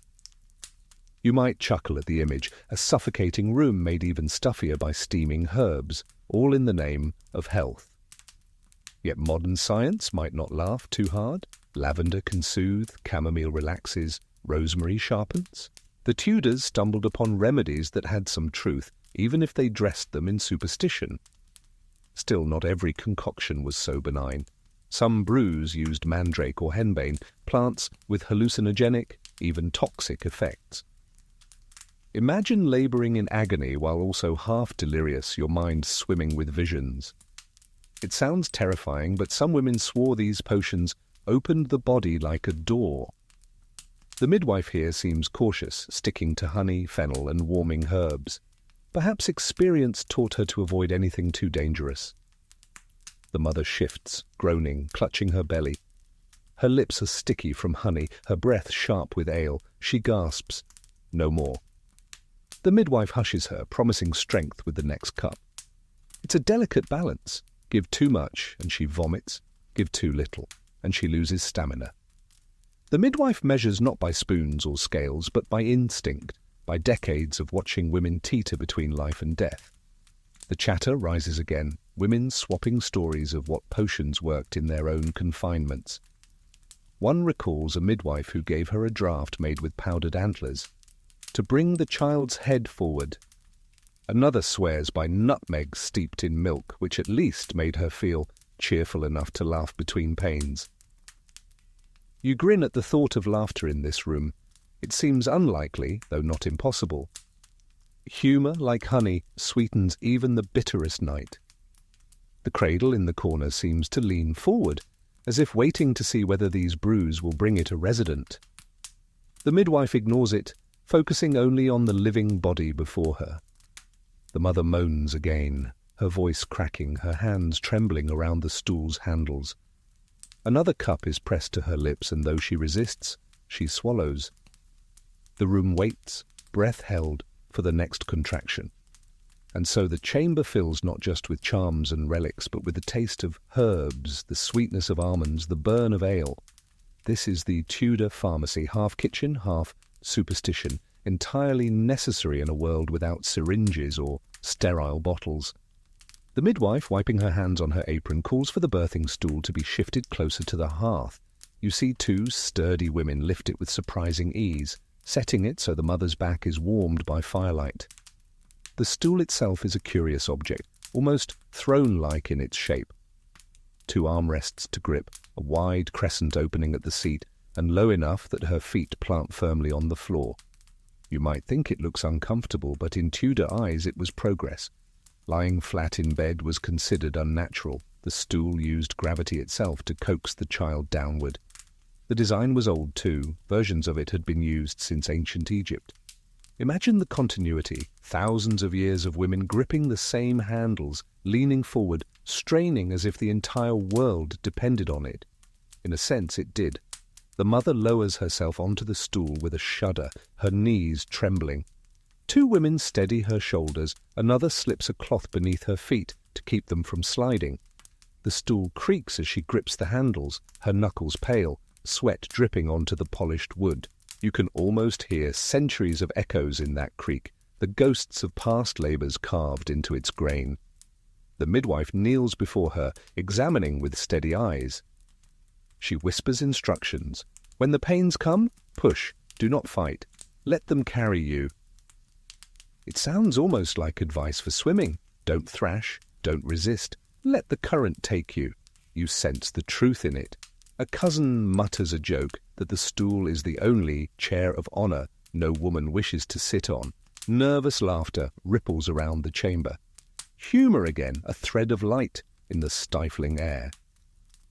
You might chuckle at the image, a suffocating room made even stuffier by steaming herbs, all in the name of health. Yet modern science might not laugh too hard. Lavender can soothe, chamomile relaxes, rosemary sharpens. The Tudors stumbled upon remedies that had some truth, even if they dressed them in superstition. Still, not every concoction was so benign. Some brews used mandrake or henbane, plants with hallucinogenic, even toxic effects. Imagine labouring in agony while also half delirious, your mind swimming with visions. It sounds terrifying, but some women swore these potions opened the body like a door. The midwife here seems cautious, sticking to honey, fennel, and warming herbs. Perhaps experience taught her to avoid anything too dangerous. The mother shifts, groaning, clutching her belly. Her lips are sticky from honey, her breath sharp with ale. She gasps, "No more." The midwife hushes her, promising strength with the next cup. It's a delicate balance. Give too much, and she vomits. Give too little, and she loses stamina. The midwife measures not by spoons or scales, but by instinct, by decades of watching women teeter between life and death. The chatter rises again, women swapping stories of what potions worked in their own confinements. One recalls a midwife who gave her a draught made with powdered antlers to bring the child's head forward. Another swears by nutmeg steeped in milk, which at least made her feel cheerful enough to laugh between pains. You grin at the thought of laughter in this room. It seems unlikely, though not impossible. Humour, like honey, sweetens even the bitterest night. The cradle in the corner seems to lean forward, as if waiting to see whether these brews will bring it a resident. The midwife ignores it, focusing only on the living body before her. The mother moans again, her voice cracking, her hands trembling around the stool's handles. Another cup is pressed to her lips, and though she resists, she swallows. The room waits, breath held, for the next contraction. And so the chamber fills not just with charms and relics, but with the taste of herbs, the sweetness of almonds, the burn of ale. This is the Tudor pharmacy, half kitchen, half superstition, entirely necessary in a world without syringes or sterile bottles. The midwife, wiping her hands on her apron, calls for the birthing stool to be shifted closer to the hearth. You see two sturdy women lift it with surprising ease, setting it so the mother's back is warmed by firelight. The stool itself is a curious object, almost throne-like in its shape. Two armrests to grip, a wide crescent opening at the seat, and low enough that her feet plant firmly on the floor. You might think it looks uncomfortable, but in Tudor eyes it was progress. Lying flat in bed was considered unnatural. The stool used gravity itself to coax the child downward. The design was old too. Versions of it had been used since ancient Egypt. Imagine the continuity, thousands of years of women gripping the same handles, leaning forward, straining as if the entire world depended on it. In a sense, it did. The mother lowers herself onto the stool with a shudder, her knees trembling. Two women steady her shoulders, another slips a cloth beneath her feet to keep them from sliding. The stool creaks as she grips the handles, her knuckles pale, sweat dripping onto the polished wood. You can almost hear centuries of echoes in that creak, the ghosts of past labours carved into its grain. The midwife kneels before her, examining with steady eyes. She whispers instructions. When the pains come, push, do not fight. Let them carry you. It sounds almost like advice for swimming. Don't thrash, don't resist. Let the current take you. You sense the truth in it. A cousin mutters a joke that the stool is the only chair of honour no woman wishes to sit on. Nervous laughter ripples around the chamber. Humour again, a thread of light in the stifling air.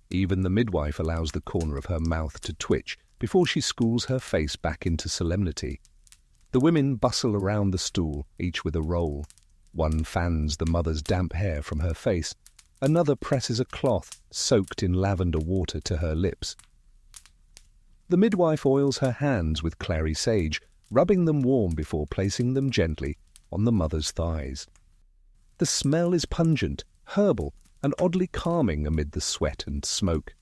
Even the midwife allows the corner of her mouth to twitch before she schools her face back into solemnity. The women bustle around the stool, each with a roll. One fans the mother's damp hair from her face. Another presses a cloth soaked in lavender water to her lips. The midwife oils her hands with clary sage, rubbing them warm before placing them gently on the mother's thighs. The smell is pungent, herbal, and oddly calming amid the sweat and smoke.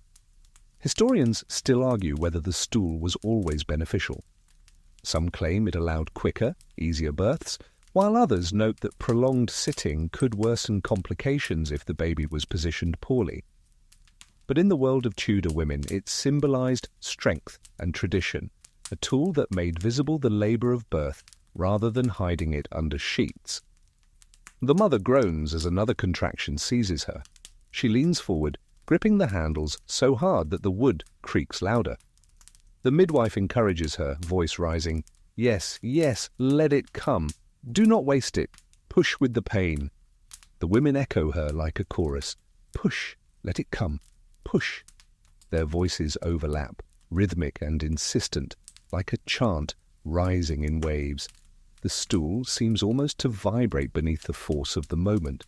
Historians still argue whether the stool was always beneficial. Some claim it allowed quicker, easier births, while others note that prolonged sitting could worsen complications if the baby was positioned poorly. But in the world of Tudor women, it symbolized strength and tradition, a tool that made visible the labor of birth rather than hiding it under sheets. The mother groans as another contraction seizes her. She leans forward, gripping the handles so hard that the wood creaks louder. The midwife encourages her, voice rising. Yes, yes, let it come. Do not waste it. Push with the pain. The women echo her like a chorus. Push, let it come. Push. Their voices overlap, rhythmic and insistent, like a chant rising in waves. The stool seems almost to vibrate beneath the force of the moment.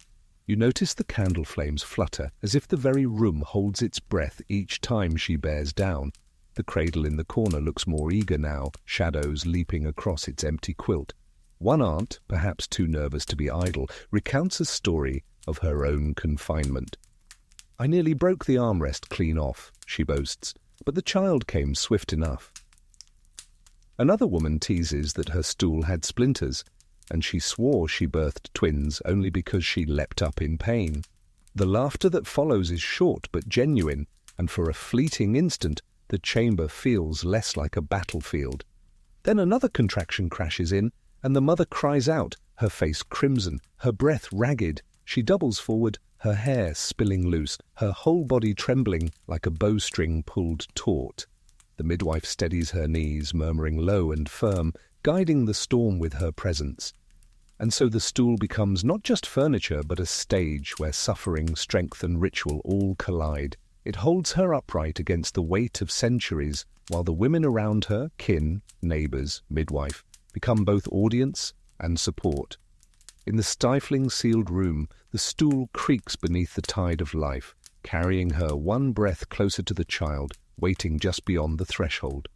You notice the candle flames flutter, as if the very room holds its breath each time she bears down. The cradle in the corner looks more eager now, shadows leaping across its empty quilt. One aunt, perhaps too nervous to be idle, recounts a story of her own confinement. I nearly broke the armrest clean off, she boasts, but the child came swift enough. Another woman teases that her stool had splinters, and she swore she birthed twins only because she leapt up in pain. The laughter that follows is short but genuine, and for a fleeting instant, the chamber feels less like a battlefield. Then another contraction crashes in, and the mother cries out, her face crimson, her breath ragged. She doubles forward, her hair spilling loose, her whole body trembling like a bowstring pulled taut. The midwife steadies her knees, murmuring low and firm, guiding the storm with her presence. And so the stool becomes not just furniture, but a stage where suffering, strength, and ritual all collide. It holds her upright against the weight of centuries, while the women around her, kin, neighbours, midwife, become both audience and support. In the stifling sealed room, the stool creaks beneath the tide of life, carrying her one breath closer to the child, waiting just beyond the threshold.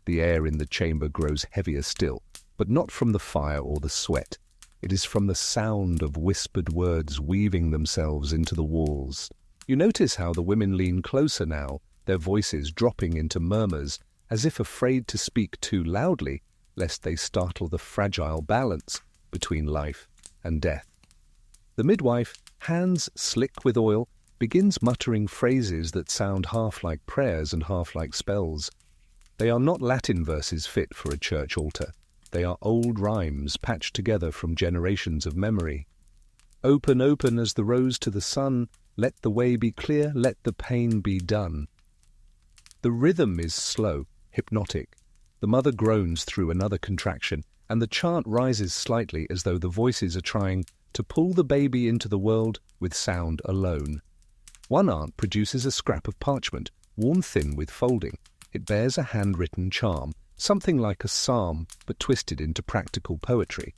The air in the chamber grows heavier still, but not from the fire or the sweat. It is from the sound of whispered words weaving themselves into the walls. You notice how the women lean closer now, their voices dropping into murmurs, as if afraid to speak too loudly, lest they startle the fragile balance between life and death. The midwife, hands slick with oil, begins muttering phrases that sound half like prayers and half like spells. They are not Latin verses fit for a church altar. They are old rhymes patched together from generations of memory. Open, open as the rose to the sun, let the way be clear, let the pain be done. The rhythm is slow, hypnotic. The mother groans through another contraction, and the chant rises slightly as though the voices are trying to pull the baby into the world with sound alone. One aunt produces a scrap of parchment, worn thin with folding. It bears a handwritten charm, something like a psalm, but twisted into practical poetry.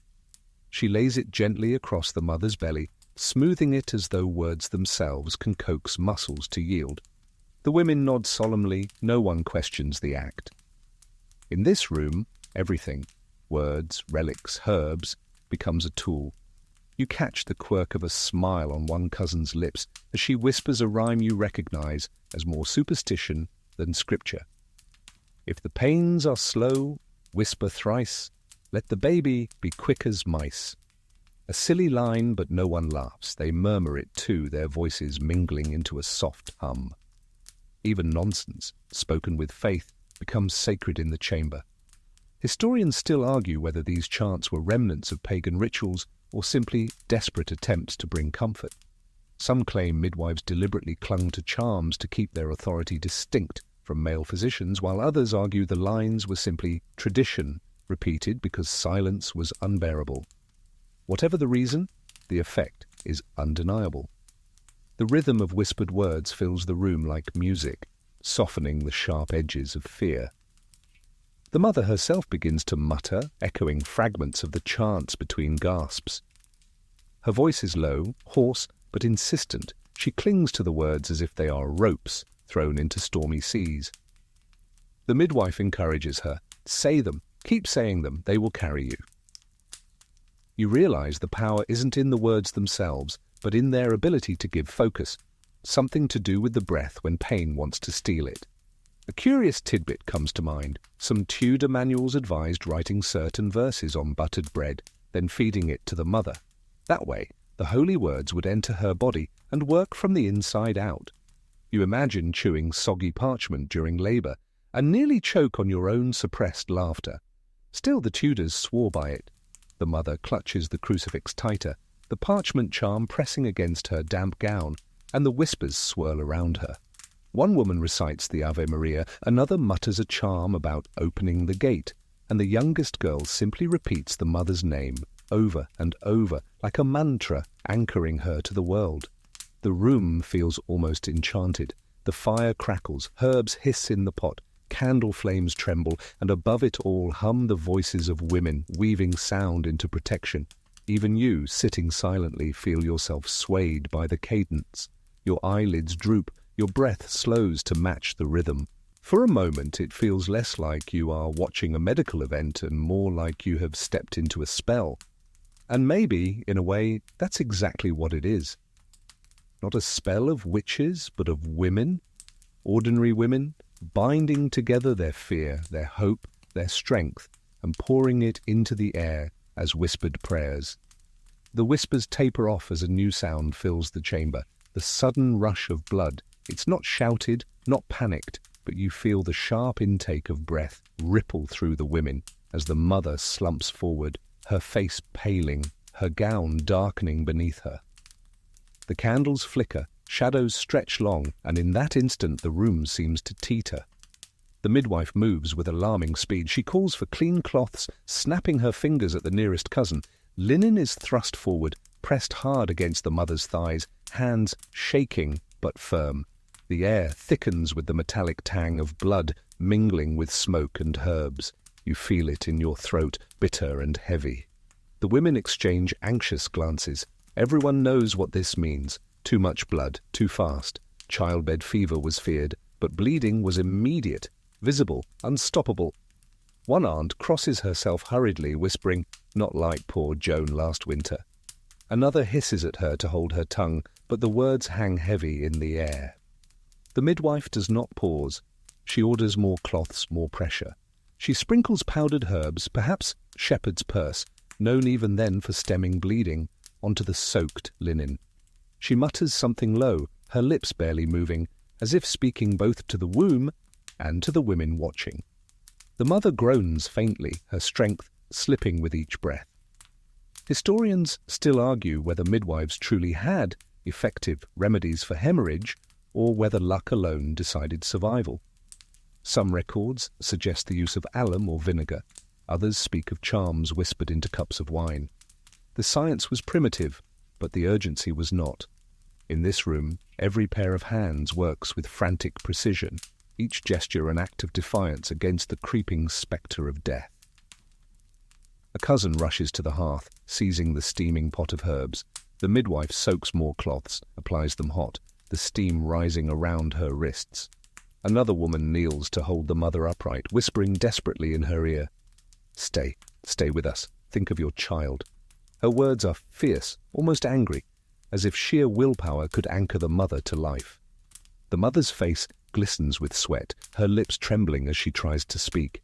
She lays it gently across the mother's belly, smoothing it as though words themselves can coax muscles to yield. The women nod solemnly, no one questions the act. In this room, everything, words, relics, herbs, becomes a tool. You catch the quirk of a smile on one cousin's lips as she whispers a rhyme you recognize as more superstition than scripture. If the pains are slow, whisper thrice, let the baby be quick as mice. A silly line, but no one laughs. They murmur it too, their voices mingling into a soft hum. Even nonsense, spoken with faith, becomes sacred in the chamber. Historians still argue whether these chants were remnants of pagan rituals or simply desperate attempts to bring comfort. Some claim midwives deliberately clung to charms to keep their authority distinct from male physicians, while others argue the lines were simply tradition, repeated because silence was unbearable. Whatever the reason, the effect is undeniable. The rhythm of whispered words fills the room like music, softening the sharp edges of fear. The mother herself begins to mutter, echoing fragments of the chants between gasps. Her voice is low, hoarse, but insistent. She clings to the words as if they are ropes thrown into stormy seas. The midwife encourages her. Say them, keep saying them, they will carry you. You realize the power isn't in the words themselves, but in their ability to give focus, something to do with the breath when pain wants to steal it. A curious tidbit comes to mind. Some Tudor manuals advised writing certain verses on buttered bread, then feeding it to the mother. That way, the holy words would enter her body and work from the inside out. You imagine chewing soggy parchment during labour and nearly choke on your own suppressed laughter. Still, the Tudors swore by it. The mother clutches the crucifix tighter, the parchment charm pressing against her damp gown, and the whispers swirl around her. One woman recites the Ave Maria, another mutters a charm about opening the gate, and the youngest girl simply repeats the mother's name over and over, like a mantra anchoring her to the world. The room feels almost enchanted. The fire crackles, herbs hiss in the pot, candle flames tremble, and above it all hum the voices of women, weaving sound into protection. Even you, sitting silently, feel yourself swayed by the cadence. Your eyelids droop, your breath slows to match the rhythm. For a moment, it feels less like you are watching a medical event and more like you have stepped into a spell. And maybe, in a way, that's exactly what it is. Not a spell of witches, but of women, ordinary women, binding together their fear, their hope, their strength, and pouring it into the air as whispered prayers. The whispers taper off as a new sound fills the chamber, the sudden rush of blood. It's not shouted, not panicked, but you feel the sharp intake of breath ripple through the women as the mother slumps forward, her face paling, her gown darkening beneath her. The candles flicker, shadows stretch long, and in that instant the room seems to teeter. The midwife moves with alarming speed. She calls for clean cloths, snapping her fingers at the nearest cousin. Linen is thrust forward, pressed hard against the mother's thighs, hands shaking but firm. The air thickens with the metallic tang of blood mingling with smoke and herbs. You feel it in your throat, bitter and heavy. The women exchange anxious glances. Everyone knows what this means. Too much blood, too fast. Childbed fever was feared, but bleeding was immediate, visible, unstoppable. One aunt crosses herself hurriedly, whispering, "Not like poor Joan last winter." Another hisses at her to hold her tongue, but the words hang heavy in the air. The midwife does not pause. She orders more cloths, more pressure. She sprinkles powdered herbs, perhaps shepherd's purse, known even then for stemming bleeding, onto the soaked linen. She mutters something low, her lips barely moving, as if speaking both to the womb and to the women watching. The mother groans faintly, her strength slipping with each breath. Historians still argue whether midwives truly had effective remedies for hemorrhage or whether luck alone decided survival. Some records suggest the use of alum or vinegar. Others speak of charms whispered into cups of wine. The science was primitive, but the urgency was not. In this room, every pair of hands works with frantic precision, each gesture an act of defiance against the creeping spectre of death. A cousin rushes to the hearth, seizing the steaming pot of herbs. The midwife soaks more cloths, applies them hot, the steam rising around her wrists. Another woman kneels to hold the mother upright, whispering desperately in her ear, "Stay, stay with us. Think of your child." Her words are fierce, almost angry, as if sheer willpower could anchor the mother to life. The mother's face glistens with sweat, her lips trembling as she tries to speak.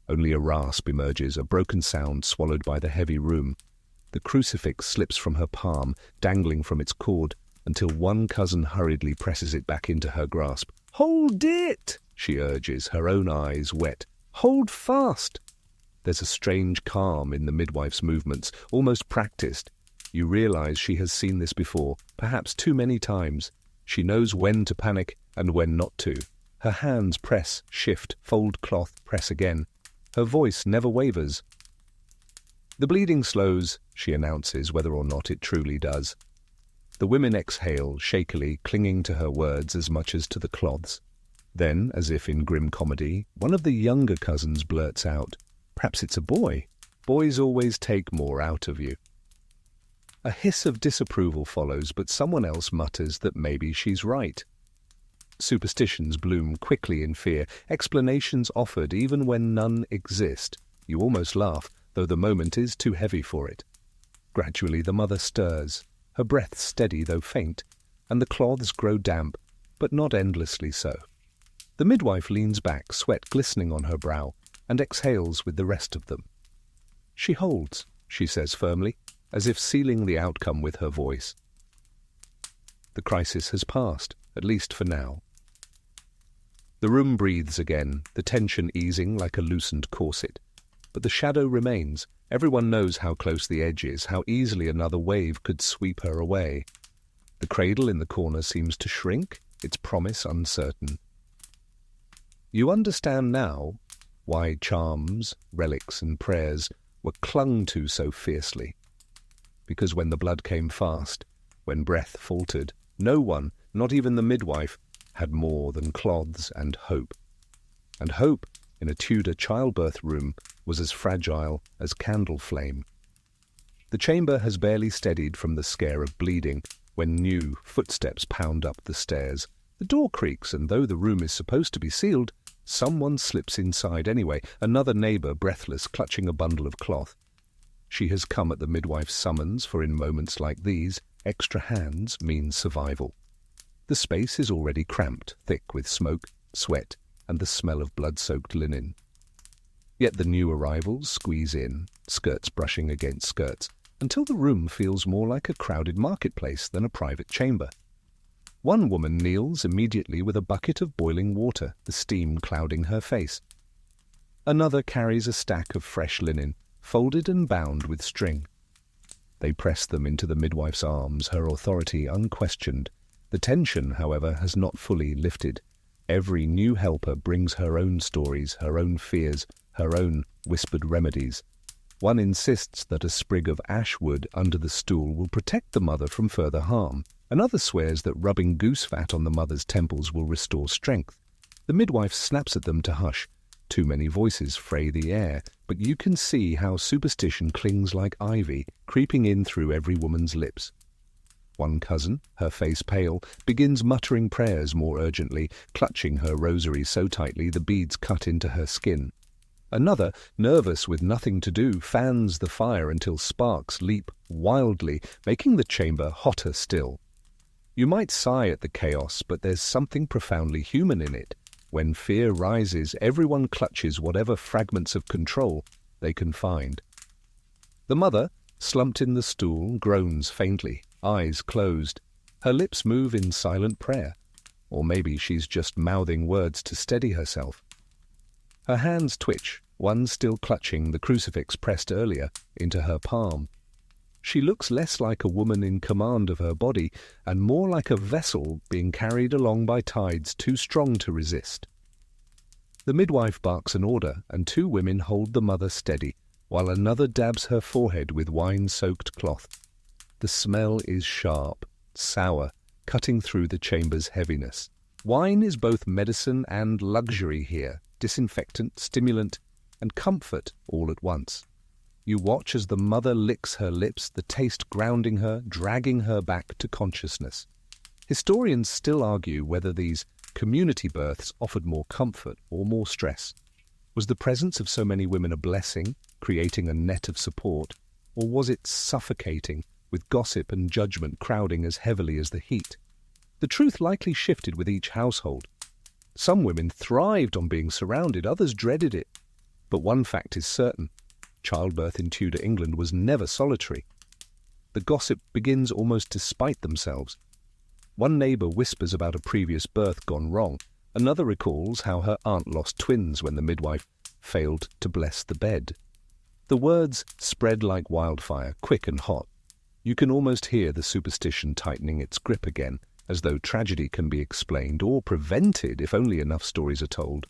Only a rasp emerges, a broken sound swallowed by the heavy room. The crucifix slips from her palm, dangling from its cord, until one cousin hurriedly presses it back into her grasp. "Hold it!" she urges, her own eyes wet. "Hold fast!" There's a strange calm in the midwife's movements, almost practiced. You realize she has seen this before, perhaps too many times. She knows when to panic and when not to. Her hands press, shift, fold cloth, press again. Her voice never wavers. "The bleeding slows," she announces, whether or not it truly does. The women exhale, shakily, clinging to her words as much as to the cloths. Then, as if in grim comedy, one of the younger cousins blurts out, "Perhaps it's a boy. Boys always take more out of you." A hiss of disapproval follows, but someone else mutters that maybe she's right. Superstitions bloom quickly in fear, explanations offered even when none exist. You almost laugh, though the moment is too heavy for it. Gradually the mother stirs, her breath steady though faint, and the cloths grow damp, but not endlessly so. The midwife leans back, sweat glistening on her brow, and exhales with the rest of them. "She holds," she says firmly, as if sealing the outcome with her voice. The crisis has passed, at least for now. The room breathes again, the tension easing like a loosened corset. But the shadow remains. Everyone knows how close the edge is, how easily another wave could sweep her away. The cradle in the corner seems to shrink, its promise uncertain. You understand now why charms, relics and prayers were clung to so fiercely. Because when the blood came fast, when breath faltered, no one, not even the midwife, had more than cloths and hope. And hope, in a Tudor childbirth room, was as fragile as candle flame. The chamber has barely steadied from the scare of bleeding when new footsteps pound up the stairs. The door creaks, and though the room is supposed to be sealed, someone slips inside anyway, another neighbour, breathless, clutching a bundle of cloth. She has come at the midwife's summons, for in moments like these, extra hands mean survival. The space is already cramped, thick with smoke, sweat, and the smell of blood-soaked linen. Yet the new arrivals squeeze in, skirts brushing against skirts, until the room feels more like a crowded marketplace than a private chamber. One woman kneels immediately with a bucket of boiling water, the steam clouding her face. Another carries a stack of fresh linen, folded and bound with string. They press them into the midwife's arms, her authority unquestioned. The tension, however, has not fully lifted. Every new helper brings her own stories, her own fears, her own whispered remedies. One insists that a sprig of ash wood under the stool will protect the mother from further harm. Another swears that rubbing goose fat on the mother's temples will restore strength. The midwife snaps at them to hush. Too many voices fray the air, but you can see how superstition clings like ivy, creeping in through every woman's lips. One cousin, her face pale, begins muttering prayers more urgently, clutching her rosary so tightly the beads cut into her skin. Another, nervous with nothing to do, fans the fire until sparks leap wildly, making the chamber hotter still. You might sigh at the chaos, but there's something profoundly human in it. When fear rises, everyone clutches whatever fragments of control they can find. The mother, slumped in the stool, groans faintly, eyes closed. Her lips move in silent prayer. Or maybe she's just mouthing words to steady herself. Her hands twitch, one still clutching the crucifix pressed earlier into her palm. She looks less like a woman in command of her body and more like a vessel being carried along by tides too strong to resist. The midwife barks an order, and two women hold the mother steady, while another dabs her forehead with wine-soaked cloth. The smell is sharp, sour, cutting through the chamber's heaviness. Wine is both medicine and luxury here, disinfectant, stimulant, and comfort all at once. You watch as the mother licks her lips, the taste grounding her, dragging her back to consciousness. Historians still argue whether these community births offered more comfort or more stress. Was the presence of so many women a blessing, creating a net of support, or was it suffocating, with gossip and judgment crowding as heavily as the heat? The truth likely shifted with each household. Some women thrived on being surrounded, others dreaded it. But one fact is certain. Childbirth in Tudor England was never solitary. The gossip begins almost despite themselves. One neighbour whispers about a previous birth gone wrong. Another recalls how her aunt lost twins when the midwife failed to bless the bed. The words spread like wildfire, quick and hot. You can almost hear the superstition tightening its grip again, as though tragedy can be explained or prevented if only enough stories are told.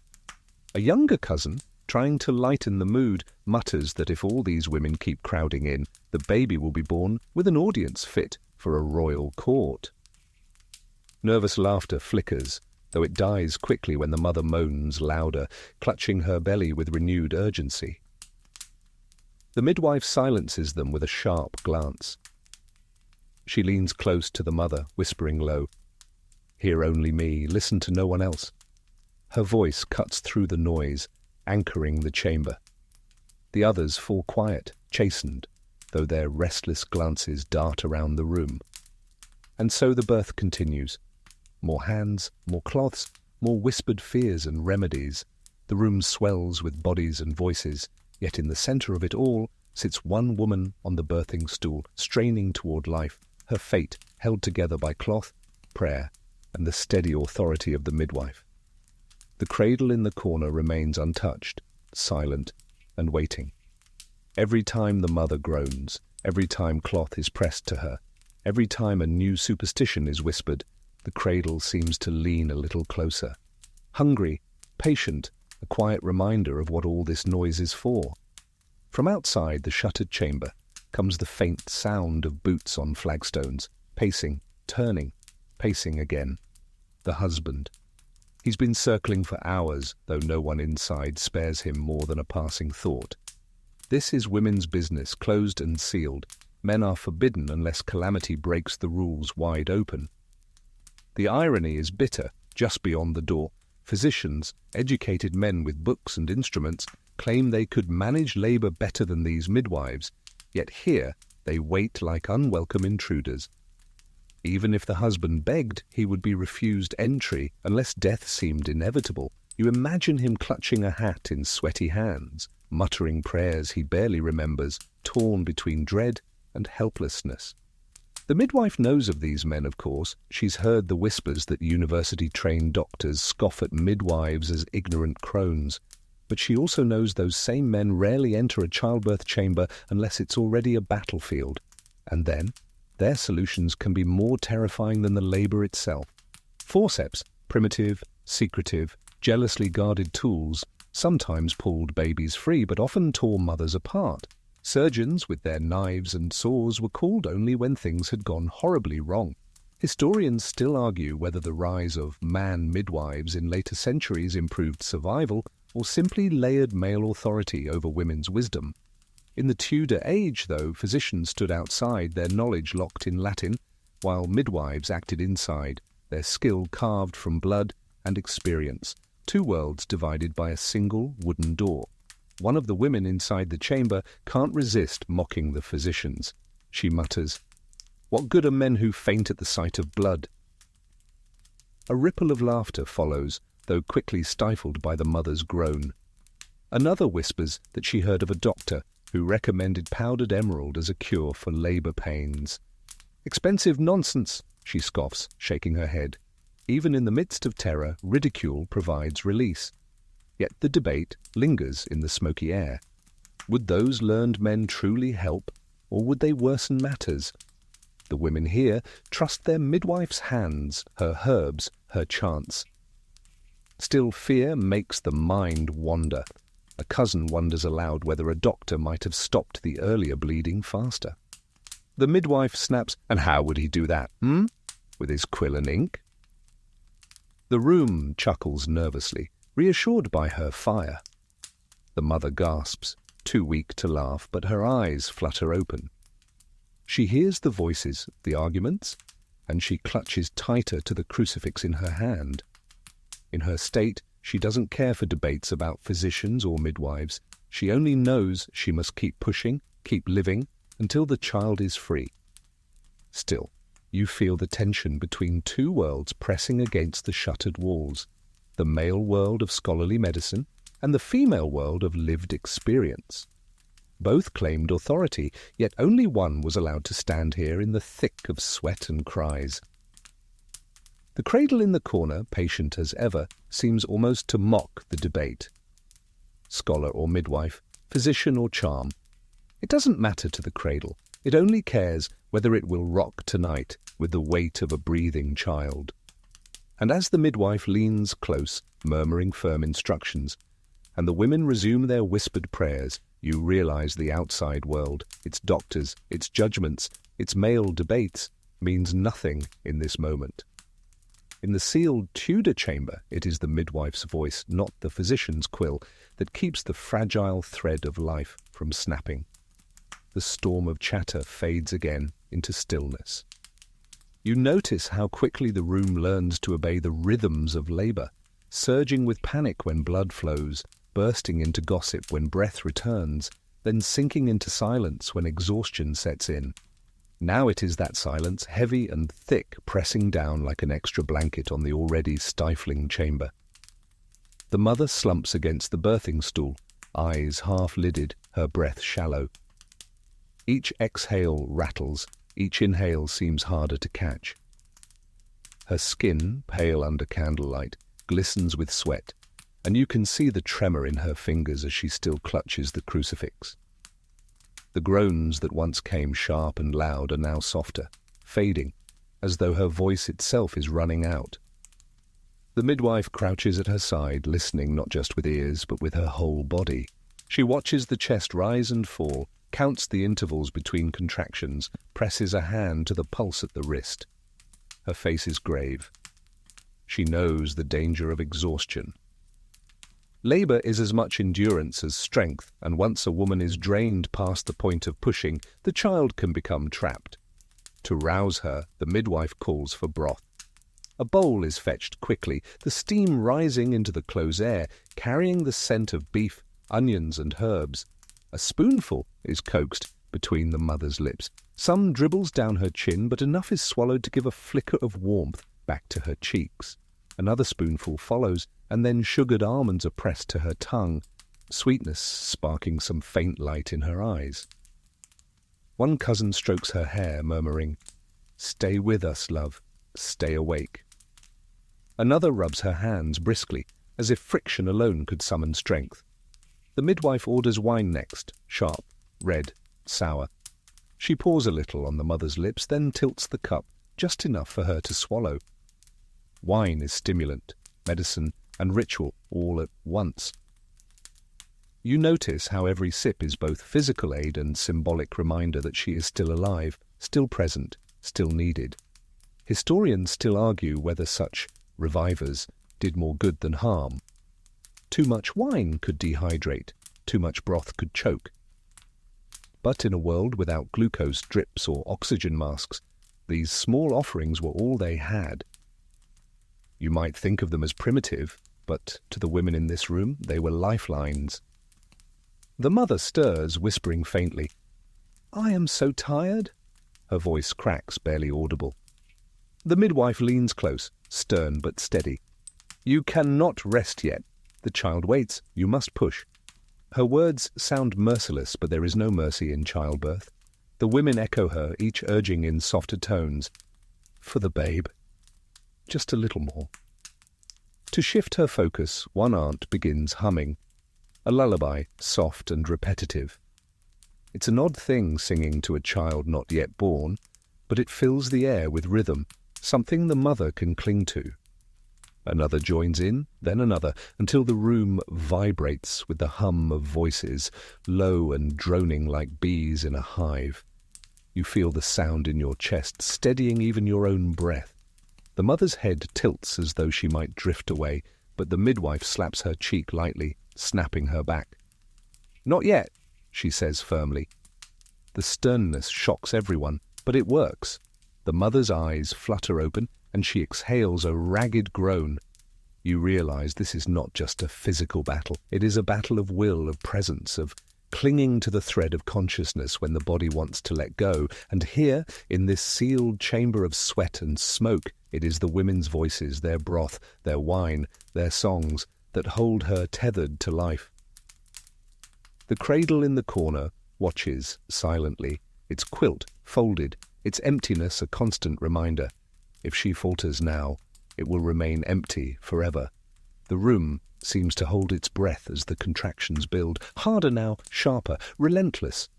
A younger cousin, trying to lighten the mood, mutters that if all these women keep crowding in, the baby will be born with an audience fit for a royal court. Nervous laughter flickers, though it dies quickly when the mother moans louder, clutching her belly with renewed urgency. The midwife silences them with a sharp glance. She leans close to the mother, whispering low, "Hear only me, listen to no one else." Her voice cuts through the noise, anchoring the chamber. The others fall quiet, chastened, though their restless glances dart around the room. And so the birth continues. More hands, more cloths, more whispered fears and remedies. The room swells with bodies and voices, yet in the centre of it all sits one woman on the birthing stool, straining toward life, her fate held together by cloth, prayer, and the steady authority of the midwife. The cradle in the corner remains untouched, silent, and waiting. Every time the mother groans, every time cloth is pressed to her, every time a new superstition is whispered, the cradle seems to lean a little closer. Hungry, patient, a quiet reminder of what all this noise is for. From outside the shuttered chamber comes the faint sound of boots on flagstones, pacing, turning, pacing again. The husband. He's been circling for hours, though no one inside spares him more than a passing thought. This is women's business, closed and sealed. Men are forbidden unless calamity breaks the rules wide open. The irony is bitter, just beyond the door. Physicians, educated men with books and instruments, claim they could manage labour better than these midwives, yet here they wait like unwelcome intruders. Even if the husband begged, he would be refused entry unless death seemed inevitable. You imagine him clutching a hat in sweaty hands, muttering prayers he barely remembers, torn between dread and helplessness. The midwife knows of these men, of course. She's heard the whispers that university-trained doctors scoff at midwives as ignorant crones. But she also knows those same men rarely enter a childbirth chamber unless it's already a battlefield. And then, their solutions can be more terrifying than the labor itself. Forceps, primitive, secretive, jealously guarded tools, sometimes pulled babies free but often tore mothers apart. Surgeons with their knives and saws were called only when things had gone horribly wrong. Historians still argue whether the rise of man midwives in later centuries improved survival or simply layered male authority over women's wisdom. In the Tudor age, though, physicians stood outside, their knowledge locked in Latin, while midwives acted inside, their skill carved from blood and experience, two worlds divided by a single wooden door. One of the women inside the chamber can't resist mocking the physicians. She mutters, "What good are men who faint at the sight of blood?" A ripple of laughter follows, though quickly stifled by the mother's groan. Another whispers that she heard of a doctor who recommended powdered emerald as a cure for labor pains. "Expensive nonsense," she scoffs, shaking her head. Even in the midst of terror, ridicule provides release. Yet the debate lingers in the smoky air. Would those learned men truly help, or would they worsen matters? The women here trust their midwife's hands, her herbs, her chants. Still, fear makes the mind wander. A cousin wonders aloud whether a doctor might have stopped the earlier bleeding faster. The midwife snaps, "And how would he do that, with his quill and ink?" The room chuckles nervously, reassured by her fire. The mother gasps, too weak to laugh, but her eyes flutter open. She hears the voices, the arguments, and she clutches tighter to the crucifix in her hand. In her state, she doesn't care for debates about physicians or midwives. She only knows she must keep pushing, keep living, until the child is free. Still, you feel the tension between two worlds pressing against the shuttered walls, the male world of scholarly medicine and the female world of lived experience. Both claimed authority, yet only one was allowed to stand here in the thick of sweat and cries. The cradle in the corner, patient as ever, seems almost to mock the debate. Scholar or midwife, physician or charm, it doesn't matter to the cradle. It only cares whether it will rock tonight with the weight of a breathing child. And as the midwife leans close, murmuring firm instructions, and the women resume their whispered prayers, you realize the outside world, its doctors, its judgments, its male debates, means nothing in this moment. In the sealed Tudor chamber, it is the midwife's voice, not the physician's quill, that keeps the fragile thread of life from snapping. The storm of chatter fades again into stillness. You notice how quickly the room learns to obey the rhythms of labor, surging with panic when blood flows, bursting into gossip when breath returns, then sinking into silence when exhaustion sets in. Now it is that silence, heavy and thick, pressing down like an extra blanket on the already stifling chamber. The mother slumps against the birthing stool, eyes half-lidded, her breath shallow. Each exhale rattles, each inhale seems harder to catch. Her skin, pale under candlelight, glistens with sweat, and you can see the tremor in her fingers as she still clutches the crucifix. The groans that once came sharp and loud are now softer, fading, as though her voice itself is running out. The midwife crouches at her side, listening not just with ears, but with her whole body. She watches the chest rise and fall, counts the intervals between contractions, presses a hand to the pulse at the wrist. Her face is grave. She knows the danger of exhaustion. Labor is as much endurance as strength, and once a woman is drained past the point of pushing, the child can become trapped. To rouse her, the midwife calls for broth. A bowl is fetched quickly, the steam rising into the close air, carrying the scent of beef, onions and herbs. A spoonful is coaxed between the mother's lips. Some dribbles down her chin, but enough is swallowed to give a flicker of warmth back to her cheeks. Another spoonful follows, and then sugared almonds are pressed to her tongue, sweetness sparking some faint light in her eyes. One cousin strokes her hair, murmuring, Stay with us, love. Stay awake. Another rubs her hands briskly, as if friction alone could summon strength. The midwife orders wine next, sharp, red, sour. She pours a little on the mother's lips, then tilts the cup, just enough for her to swallow. Wine is stimulant, medicine, and ritual all at once. You notice how every sip is both physical aid and symbolic reminder that she is still alive, still present, still needed. Historians still argue whether such revivers did more good than harm. Too much wine could dehydrate, too much broth could choke. But in a world without glucose drips or oxygen masks, these small offerings were all they had. You might think of them as primitive, but to the women in this room, they were lifelines. The mother stirs, whispering faintly, "I am so tired." Her voice cracks, barely audible. The midwife leans close, stern but steady. "You cannot rest yet. The child waits. You must push." Her words sound merciless, but there is no mercy in childbirth. The women echo her, each urging in softer tones, "For the babe. Just a little more." To shift her focus, one aunt begins humming, a lullaby, soft and repetitive. It's an odd thing singing to a child not yet born, but it fills the air with rhythm, something the mother can cling to. Another joins in, then another, until the room vibrates with the hum of voices, low and droning like bees in a hive. You feel the sound in your chest, steadying even your own breath. The mother's head tilts as though she might drift away, but the midwife slaps her cheek lightly, snapping her back. "Not yet," she says firmly. The sternness shocks everyone, but it works. The mother's eyes flutter open, and she exhales a ragged groan. You realize this is not just a physical battle. It is a battle of will, of presence, of clinging to the thread of consciousness when the body wants to let go. And here, in this sealed chamber of sweat and smoke, it is the women's voices, their broth, their wine, their songs, that hold her tethered to life. The cradle in the corner watches silently, its quilt folded, its emptiness a constant reminder. If she falters now, it will remain empty forever. The room seems to hold its breath as the contractions build, harder now, sharper, relentless.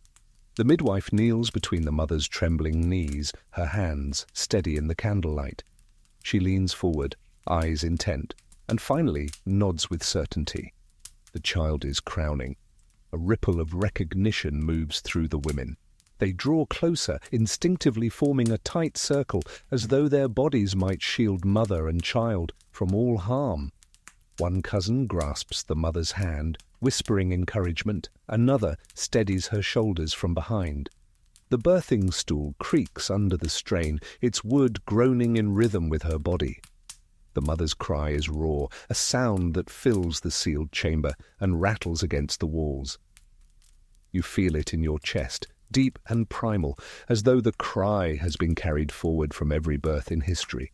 The midwife kneels between the mother's trembling knees, her hands steady in the candlelight. She leans forward, eyes intent, and finally nods with certainty. The child is crowning. A ripple of recognition moves through the women. They draw closer, instinctively forming a tight circle, as though their bodies might shield mother and child from all harm. One cousin grasps the mother's hand, whispering encouragement. Another steadies her shoulders from behind. The birthing stool creaks under the strain, its wood groaning in rhythm with her body. The mother's cry is raw, a sound that fills the sealed chamber and rattles against the walls. You feel it in your chest, deep and primal, as though the cry has been carried forward from every birth in history.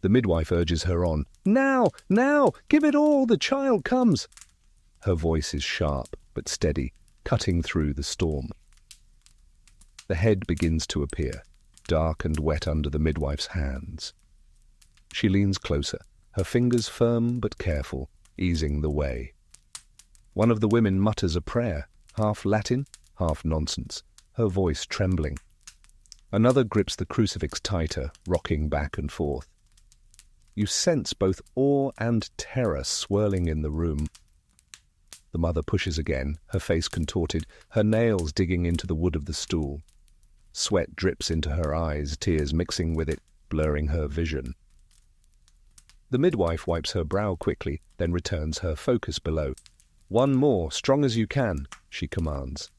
The midwife urges her on. "Now! Now! Give it all! The child comes!" Her voice is sharp but steady, cutting through the storm. The head begins to appear, dark and wet under the midwife's hands. She leans closer, her fingers firm but careful, easing the way. One of the women mutters a prayer, half Latin, half nonsense, her voice trembling. Another grips the crucifix tighter, rocking back and forth. You sense both awe and terror swirling in the room. The mother pushes again, her face contorted, her nails digging into the wood of the stool. Sweat drips into her eyes, tears mixing with it, blurring her vision. The midwife wipes her brow quickly, then returns her focus below. "One more, strong as you can," she commands.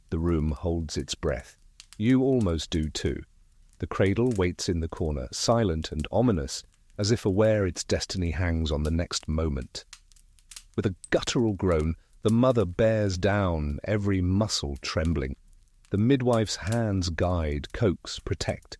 The room holds its breath. You almost do too. The cradle waits in the corner, silent and ominous, as if aware its destiny hangs on the next moment. With a guttural groan, the mother bears down, every muscle trembling. The midwife's hands guide, coax, protect.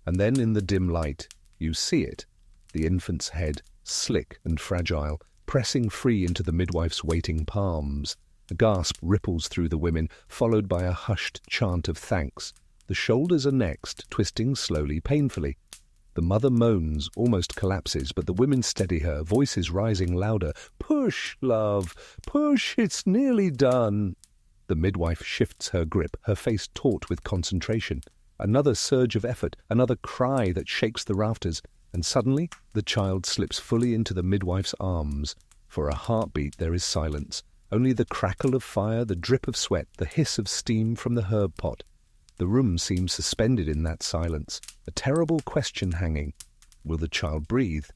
And then in the dim light, you see it, the infant's head, slick and fragile, pressing free into the midwife's waiting palms. A gasp ripples through the women, followed by a hushed chant of thanks. The shoulders are next, twisting slowly, painfully. The mother moans, almost collapses, but the women steady her, voices rising louder. "Push, love, push, it's nearly done." The midwife shifts her grip, her face taut with concentration. Another surge of effort, another cry that shakes the rafters, and suddenly the child slips fully into the midwife's arms. For a heartbeat there is silence. Only the crackle of fire, the drip of sweat, the hiss of steam from the herb pot. The room seems suspended in that silence, a terrible question hanging. Will the child breathe?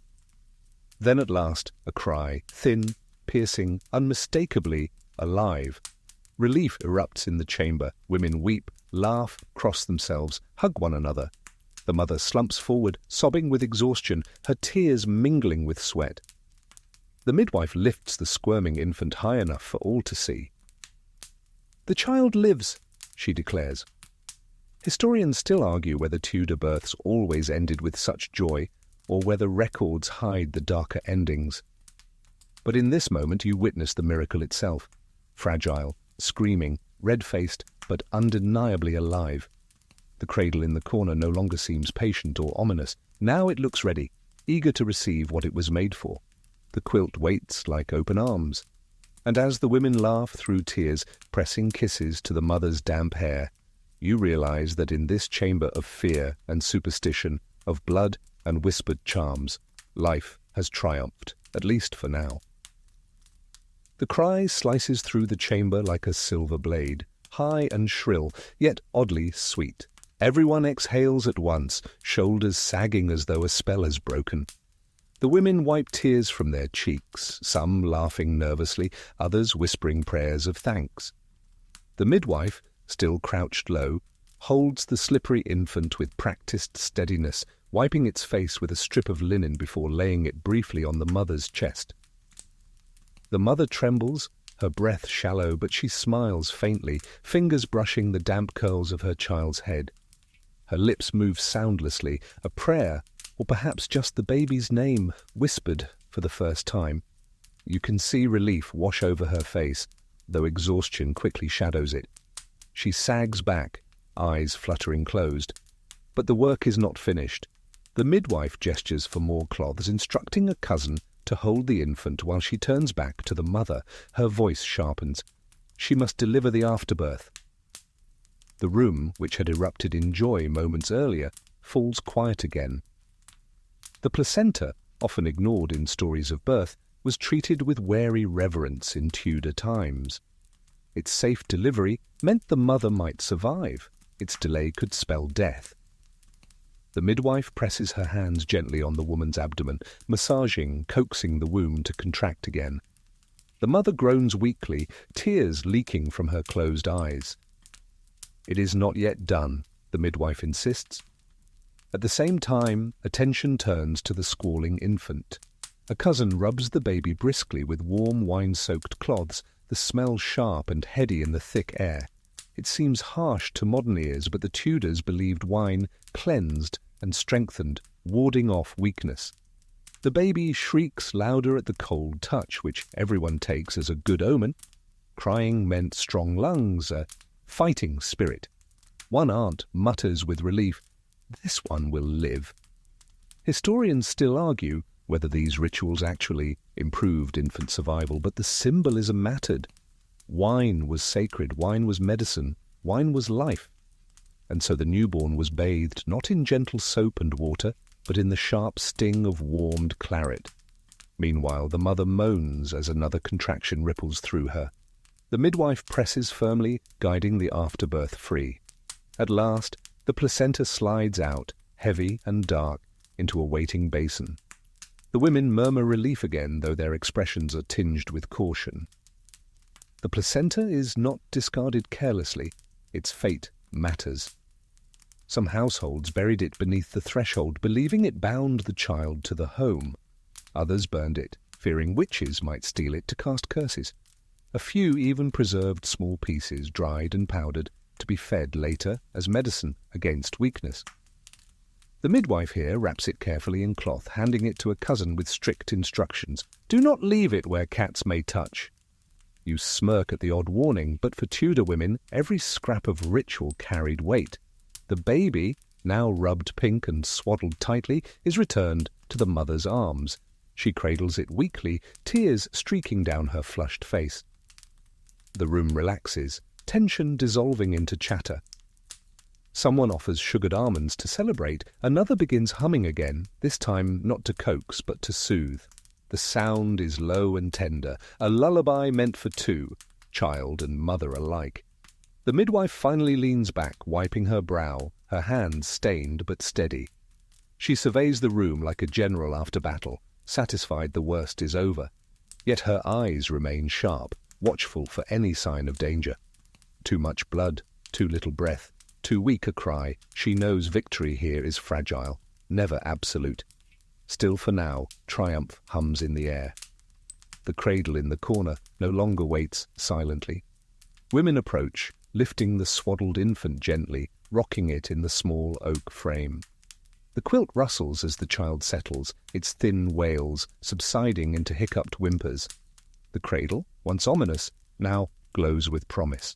Then at last, a cry, thin, piercing, unmistakably alive. Relief erupts in the chamber. Women weep, laugh, cross themselves, hug one another. The mother slumps forward, sobbing with exhaustion, her tears mingling with sweat. The midwife lifts the squirming infant high enough for all to see. "The child lives," she declares. Historians still argue whether Tudor births always ended with such joy, or whether records hide the darker endings. But in this moment you witness the miracle itself. Fragile, screaming, red-faced, but undeniably alive. The cradle in the corner no longer seems patient or ominous. Now it looks ready, eager to receive what it was made for. The quilt waits like open arms. And as the women laugh through tears, pressing kisses to the mother's damp hair, you realize that in this chamber of fear and superstition, of blood and whispered charms, life has triumphed, at least for now. The cry slices through the chamber like a silver blade, high and shrill, yet oddly sweet. Everyone exhales at once, shoulders sagging as though a spell has broken. The women wipe tears from their cheeks, some laughing nervously, others whispering prayers of thanks. The midwife, still crouched low, holds the slippery infant with practiced steadiness, wiping its face with a strip of linen before laying it briefly on the mother's chest. The mother trembles, her breath shallow, but she smiles faintly, fingers brushing the damp curls of her child's head. Her lips move soundlessly, a prayer, or perhaps just the baby's name, whispered for the first time. You can see relief wash over her face, though exhaustion quickly shadows it. She sags back, eyes fluttering closed. But the work is not finished. The midwife gestures for more cloths, instructing a cousin to hold the infant while she turns back to the mother. Her voice sharpens. She must deliver the afterbirth. The room, which had erupted in joy moments earlier, falls quiet again. The placenta, often ignored in stories of birth, was treated with wary reverence in Tudor times. Its safe delivery meant the mother might survive. Its delay could spell death. The midwife presses her hands gently on the woman's abdomen, massaging, coaxing the womb to contract again. The mother groans weakly, tears leaking from her closed eyes. "It is not yet done," the midwife insists. At the same time, attention turns to the squalling infant. A cousin rubs the baby briskly with warm wine-soaked cloths, the smell sharp and heady in the thick air. It seems harsh to modern ears, but the Tudors believed wine cleansed and strengthened, warding off weakness. The baby shrieks louder at the cold touch, which everyone takes as a good omen. Crying meant strong lungs, a fighting spirit. One aunt mutters with relief, "This one will live." Historians still argue whether these rituals actually improved infant survival, but the symbolism mattered. Wine was sacred, wine was medicine, wine was life. And so the newborn was bathed not in gentle soap and water, but in the sharp sting of warmed claret. Meanwhile, the mother moans as another contraction ripples through her. The midwife presses firmly, guiding the afterbirth free. At last, the placenta slides out, heavy and dark, into a waiting basin. The women murmur relief again, though their expressions are tinged with caution. The placenta is not discarded carelessly. Its fate matters. Some households buried it beneath the threshold, believing it bound the child to the home. Others burned it, fearing witches might steal it to cast curses. A few even preserved small pieces, dried and powdered, to be fed later as medicine against weakness. The midwife here wraps it carefully in cloth, handing it to a cousin with strict instructions. "Do not leave it where cats may touch." You smirk at the odd warning, but for Tudor women, every scrap of ritual carried weight. The baby, now rubbed pink and swaddled tightly, is returned to the mother's arms. She cradles it weakly, tears streaking down her flushed face. The room relaxes, tension dissolving into chatter. Someone offers sugared almonds to celebrate. Another begins humming again, this time not to coax but to soothe. The sound is low and tender, a lullaby meant for two, child and mother alike. The midwife finally leans back, wiping her brow, her hands stained but steady. She surveys the room like a general after battle, satisfied the worst is over. Yet her eyes remain sharp, watchful for any sign of danger. Too much blood, too little breath, too weak a cry. She knows victory here is fragile, never absolute. Still for now, triumph hums in the air. The cradle in the corner no longer waits silently. Women approach, lifting the swaddled infant gently, rocking it in the small oak frame. The quilt rustles as the child settles, its thin wails subsiding into hiccuped whimpers. The cradle, once ominous, now glows with promise.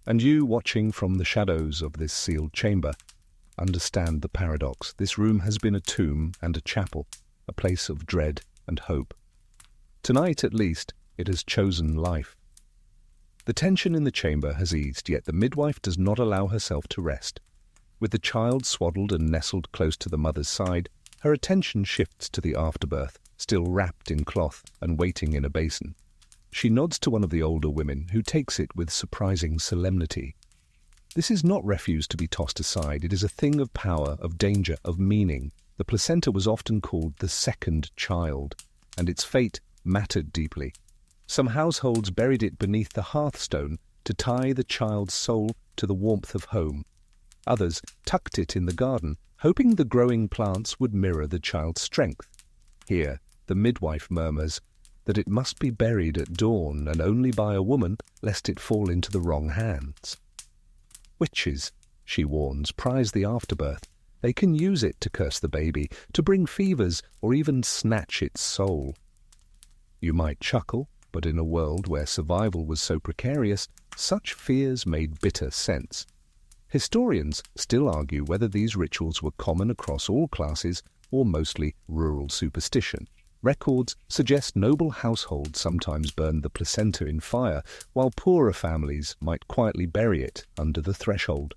And you, watching from the shadows of this sealed chamber, understand the paradox. This room has been a tomb and a chapel, a place of dread and hope. Tonight, at least, it has chosen life. The tension in the chamber has eased, yet the midwife does not allow herself to rest. With the child swaddled and nestled close to the mother's side, her attention shifts to the afterbirth, still wrapped in cloth and waiting in a basin. She nods to one of the older women, who takes it with surprising solemnity. This is not refuse to be tossed aside. It is a thing of power, of danger, of meaning. The placenta was often called the second child, and its fate mattered deeply. Some households buried it beneath the hearthstone to tie the child's soul to the warmth of home. Others tucked it in the garden, hoping the growing plants would mirror the child's strength. Here, the midwife murmurs that it must be buried at dawn, and only by a woman, lest it fall into the wrong hands. Witches, she warns, prize the afterbirth. They can use it to curse the baby, to bring fevers, or even snatch its soul. You might chuckle, but in a world where survival was so precarious, such fears made bitter sense. Historians still argue whether these rituals were common across all classes or mostly rural superstition. Records suggest noble households sometimes burned the placenta in fire, while poorer families might quietly bury it under the threshold.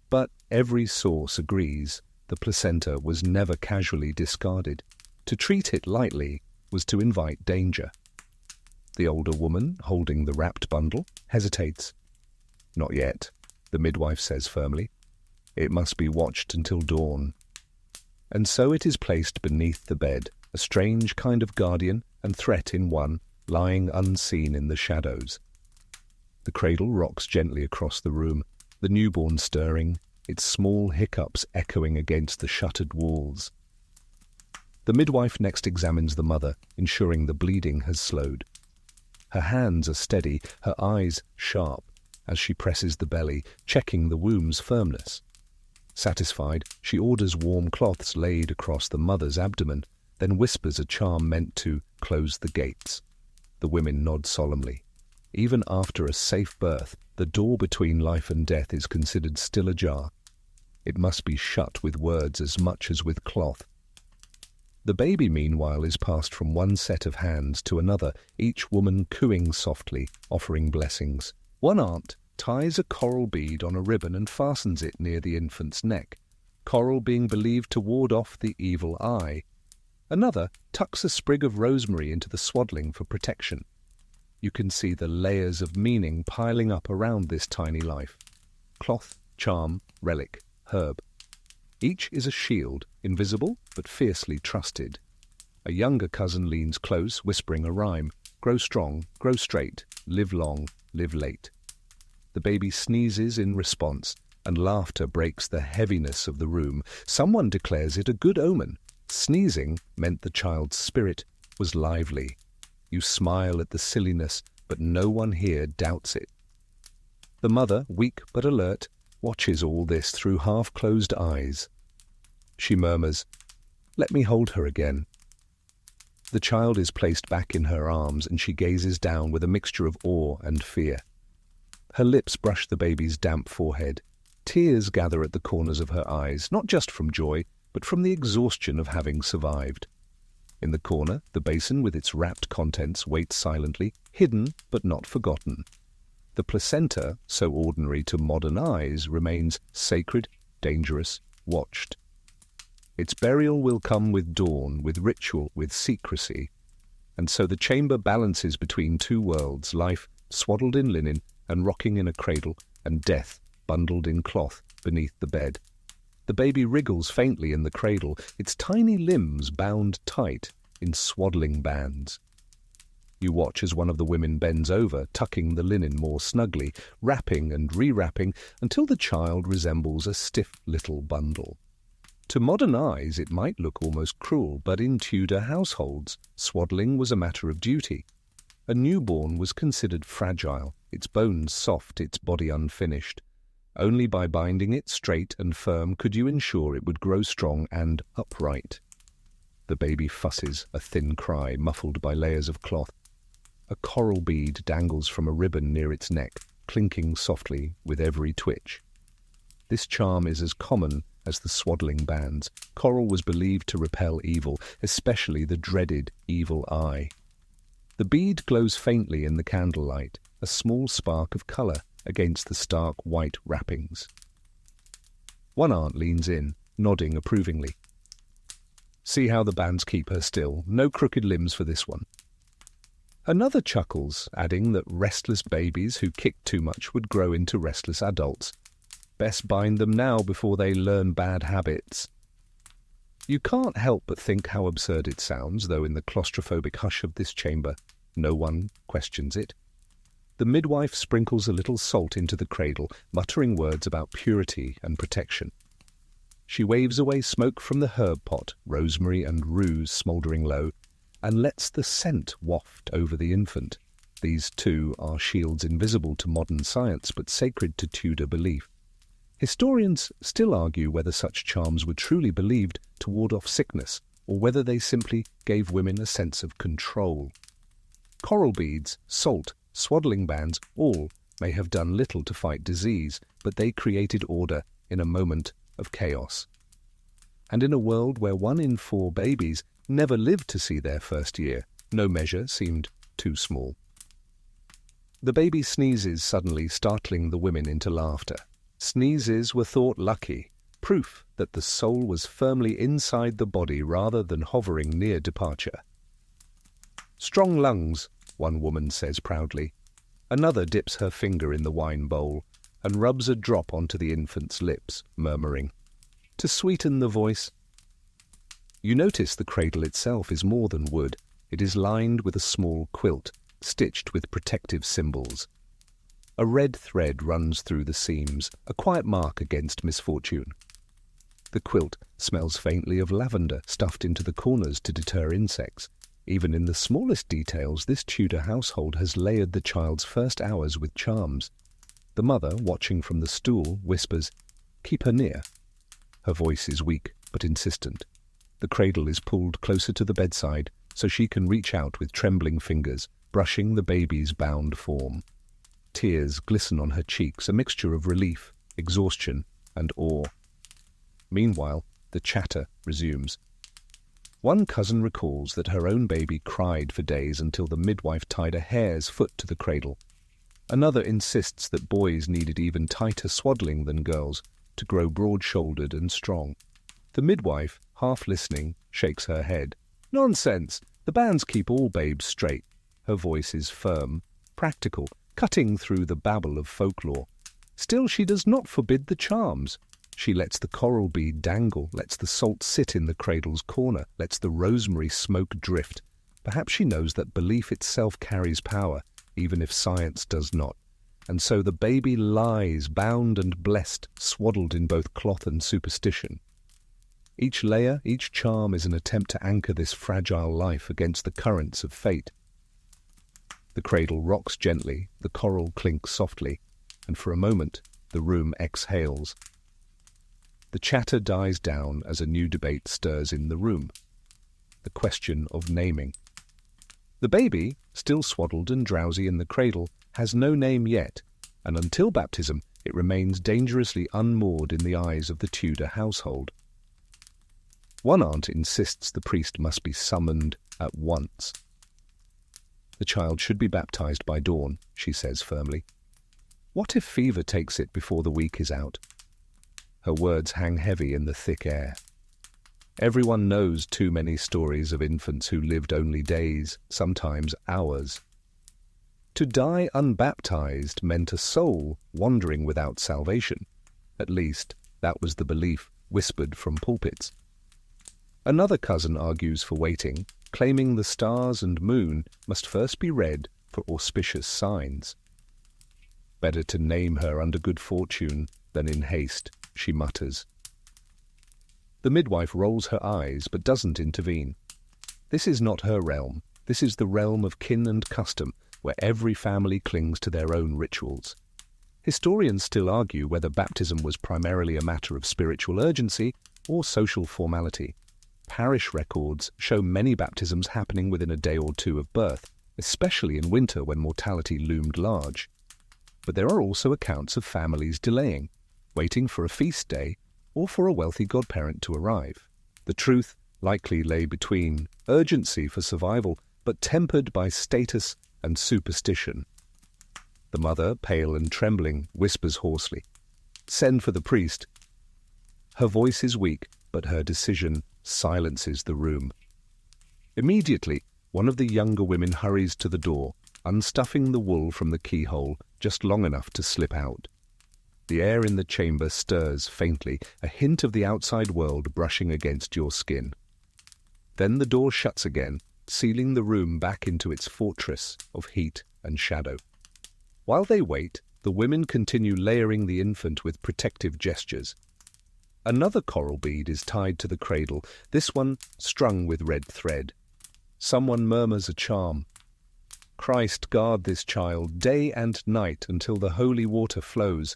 But every source agrees the placenta was never casually discarded. To treat it lightly was to invite danger. The older woman, holding the wrapped bundle, hesitates. "Not yet," the midwife says firmly. "It must be watched until dawn." And so it is placed beneath the bed, a strange kind of guardian and threat in one, lying unseen in the shadows. The cradle rocks gently across the room, the newborn stirring, its small hiccups echoing against the shuttered walls. The midwife next examines the mother, ensuring the bleeding has slowed. Her hands are steady, her eyes sharp, as she presses the belly, checking the womb's firmness. Satisfied, she orders warm cloths laid across the mother's abdomen, then whispers a charm meant to close the gates. The women nod solemnly. Even after a safe birth, the door between life and death is considered still ajar. It must be shut with words as much as with cloth. The baby, meanwhile, is passed from one set of hands to another, each woman cooing softly, offering blessings. One aunt ties a coral bead on a ribbon and fastens it near the infant's neck, coral being believed to ward off the evil eye. Another tucks a sprig of rosemary into the swaddling for protection. You can see the layers of meaning piling up around this tiny life. Cloth, charm, relic, herb. Each is a shield, invisible but fiercely trusted. A younger cousin leans close, whispering a rhyme. Grow strong, grow straight, live long, live late. The baby sneezes in response, and laughter breaks the heaviness of the room. Someone declares it a good omen. Sneezing meant the child's spirit was lively. You smile at the silliness, but no one here doubts it. The mother, weak but alert, watches all this through half-closed eyes. She murmurs, "Let me hold her again." The child is placed back in her arms, and she gazes down with a mixture of awe and fear. Her lips brush the baby's damp forehead. Tears gather at the corners of her eyes, not just from joy, but from the exhaustion of having survived. In the corner, the basin with its wrapped contents waits silently, hidden but not forgotten. The placenta, so ordinary to modern eyes, remains sacred, dangerous, watched. Its burial will come with dawn, with ritual, with secrecy. And so the chamber balances between two worlds, life swaddled in linen and rocking in a cradle, and death bundled in cloth beneath the bed. The baby wriggles faintly in the cradle, its tiny limbs bound tight in swaddling bands. You watch as one of the women bends over, tucking the linen more snugly, wrapping and re-wrapping until the child resembles a stiff little bundle. To modern eyes it might look almost cruel, but in Tudor households, swaddling was a matter of duty. A newborn was considered fragile, its bones soft, its body unfinished. Only by binding it straight and firm could you ensure it would grow strong and upright. The baby fusses, a thin cry muffled by layers of cloth. A coral bead dangles from a ribbon near its neck, clinking softly with every twitch. This charm is as common as the swaddling bands. Coral was believed to repel evil, especially the dreaded evil eye. The bead glows faintly in the candlelight, a small spark of colour against the stark white wrappings. One aunt leans in, nodding approvingly. See how the bands keep her still. No crooked limbs for this one. Another chuckles, adding that restless babies who kicked too much would grow into restless adults. Best bind them now before they learn bad habits. You can't help but think how absurd it sounds, though in the claustrophobic hush of this chamber, no one questions it. The midwife sprinkles a little salt into the cradle, muttering words about purity and protection. She waves away smoke from the herb pot, rosemary and rue smouldering low, and lets the scent waft over the infant. These, too, are shields invisible to modern science, but sacred to Tudor belief. Historians still argue whether such charms were truly believed to ward off sickness, or whether they simply gave women a sense of control. Coral beads, salt, swaddling bands, all may have done little to fight disease, but they created order in a moment of chaos. And in a world where 1 in 4 babies never lived to see their first year, no measure seemed too small. The baby sneezes suddenly, startling the women into laughter. Sneezes were thought lucky, proof that the soul was firmly inside the body rather than hovering near departure. Strong lungs, one woman says proudly. Another dips her finger in the wine bowl and rubs a drop onto the infant's lips, murmuring, to sweeten the voice. You notice the cradle itself is more than wood. It is lined with a small quilt, stitched with protective symbols. A red thread runs through the seams, a quiet mark against misfortune. The quilt smells faintly of lavender, stuffed into the corners to deter insects. Even in the smallest details, this Tudor household has layered the child's first hours with charms. The mother, watching from the stool, whispers, "Keep her near." Her voice is weak but insistent. The cradle is pulled closer to the bedside so she can reach out with trembling fingers, brushing the baby's bound form. Tears glisten on her cheeks, a mixture of relief, exhaustion, and awe. Meanwhile, the chatter resumes. One cousin recalls that her own baby cried for days until the midwife tied a hare's foot to the cradle. Another insists that boys needed even tighter swaddling than girls to grow broad-shouldered and strong. The midwife, half listening, shakes her head. Nonsense! The bands keep all babes straight. Her voice is firm, practical, cutting through the babble of folklore. Still, she does not forbid the charms. She lets the coral bead dangle, lets the salt sit in the cradle's corner, lets the rosemary smoke drift. Perhaps she knows that belief itself carries power, even if science does not. And so the baby lies, bound and blessed, swaddled in both cloth and superstition. Each layer, each charm is an attempt to anchor this fragile life against the currents of fate. The cradle rocks gently, the coral clinks softly, and for a moment the room exhales. The chatter dies down as a new debate stirs in the room. The question of naming. The baby, still swaddled and drowsy in the cradle, has no name yet, and until baptism it remains dangerously unmoored in the eyes of the Tudor household. One aunt insists the priest must be summoned at once. The child should be baptized by dawn, she says firmly. What if fever takes it before the week is out? Her words hang heavy in the thick air. Everyone knows too many stories of infants who lived only days, sometimes hours. To die unbaptized meant a soul wandering without salvation. At least, that was the belief whispered from pulpits. Another cousin argues for waiting, claiming the stars and moon must first be read for auspicious signs. Better to name her under good fortune than in haste, she mutters. The midwife rolls her eyes but doesn't intervene. This is not her realm. This is the realm of kin and custom, where every family clings to their own rituals. Historians still argue whether baptism was primarily a matter of spiritual urgency or social formality. Parish records show many baptisms happening within a day or two of birth, especially in winter when mortality loomed large. But there are also accounts of families delaying, waiting for a feast day or for a wealthy godparent to arrive. The truth likely lay between urgency for survival, but tempered by status and superstition. The mother, pale and trembling, whispers hoarsely, "Send for the priest." Her voice is weak, but her decision silences the room. Immediately, one of the younger women hurries to the door, unstuffing the wool from the keyhole just long enough to slip out. The air in the chamber stirs faintly, a hint of the outside world brushing against your skin. Then the door shuts again, sealing the room back into its fortress of heat and shadow. While they wait, the women continue layering the infant with protective gestures. Another coral bead is tied to the cradle, this one strung with red thread. Someone murmurs a charm. "Christ guard this child day and night until the holy water flows."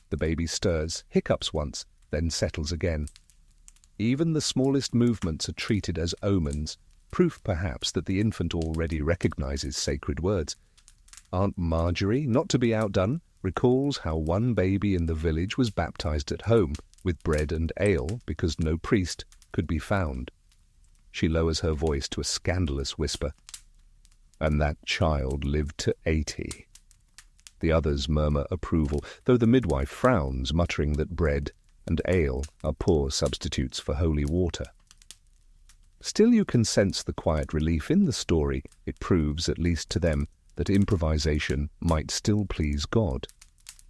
The baby stirs, hiccups once, then settles again. Even the smallest movements are treated as omens, proof perhaps that the infant already recognizes sacred words. Aunt Marjorie, not to be outdone, recalls how one baby in the village was baptized at home with bread and ale because no priest could be found. She lowers her voice to a scandalous whisper. "And that child lived to 80. The others murmur approval, though the midwife frowns, muttering that bread and ale are poor substitutes for holy water. Still, you can sense the quiet relief in the story. It proves, at least to them, that improvisation might still please God.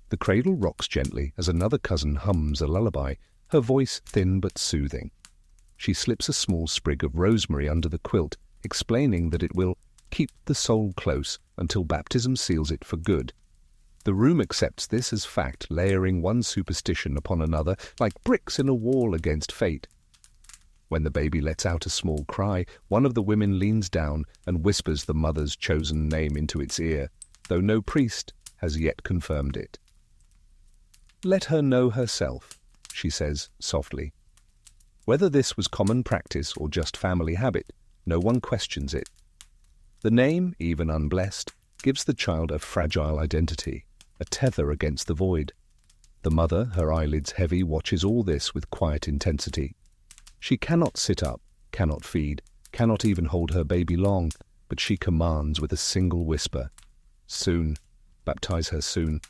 The cradle rocks gently as another cousin hums a lullaby, her voice thin but soothing. She slips a small sprig of rosemary under the quilt, explaining that it will keep the soul close until baptism seals it for good. The room accepts this as fact, layering one superstition upon another like bricks in a wall against fate. When the baby lets out a small cry, one of the women leans down and whispers the mother's chosen name into its ear, though no priest has yet confirmed it. "Let her know herself," she says softly. Whether this was common practice or just family habit, no one questions it. The name, even unblessed, gives the child a fragile identity, a tether against the void. The mother, her eyelids heavy, watches all this with quiet intensity. She cannot sit up, cannot feed, cannot even hold her baby long, but she commands with a single whisper, "Soon, baptize her soon."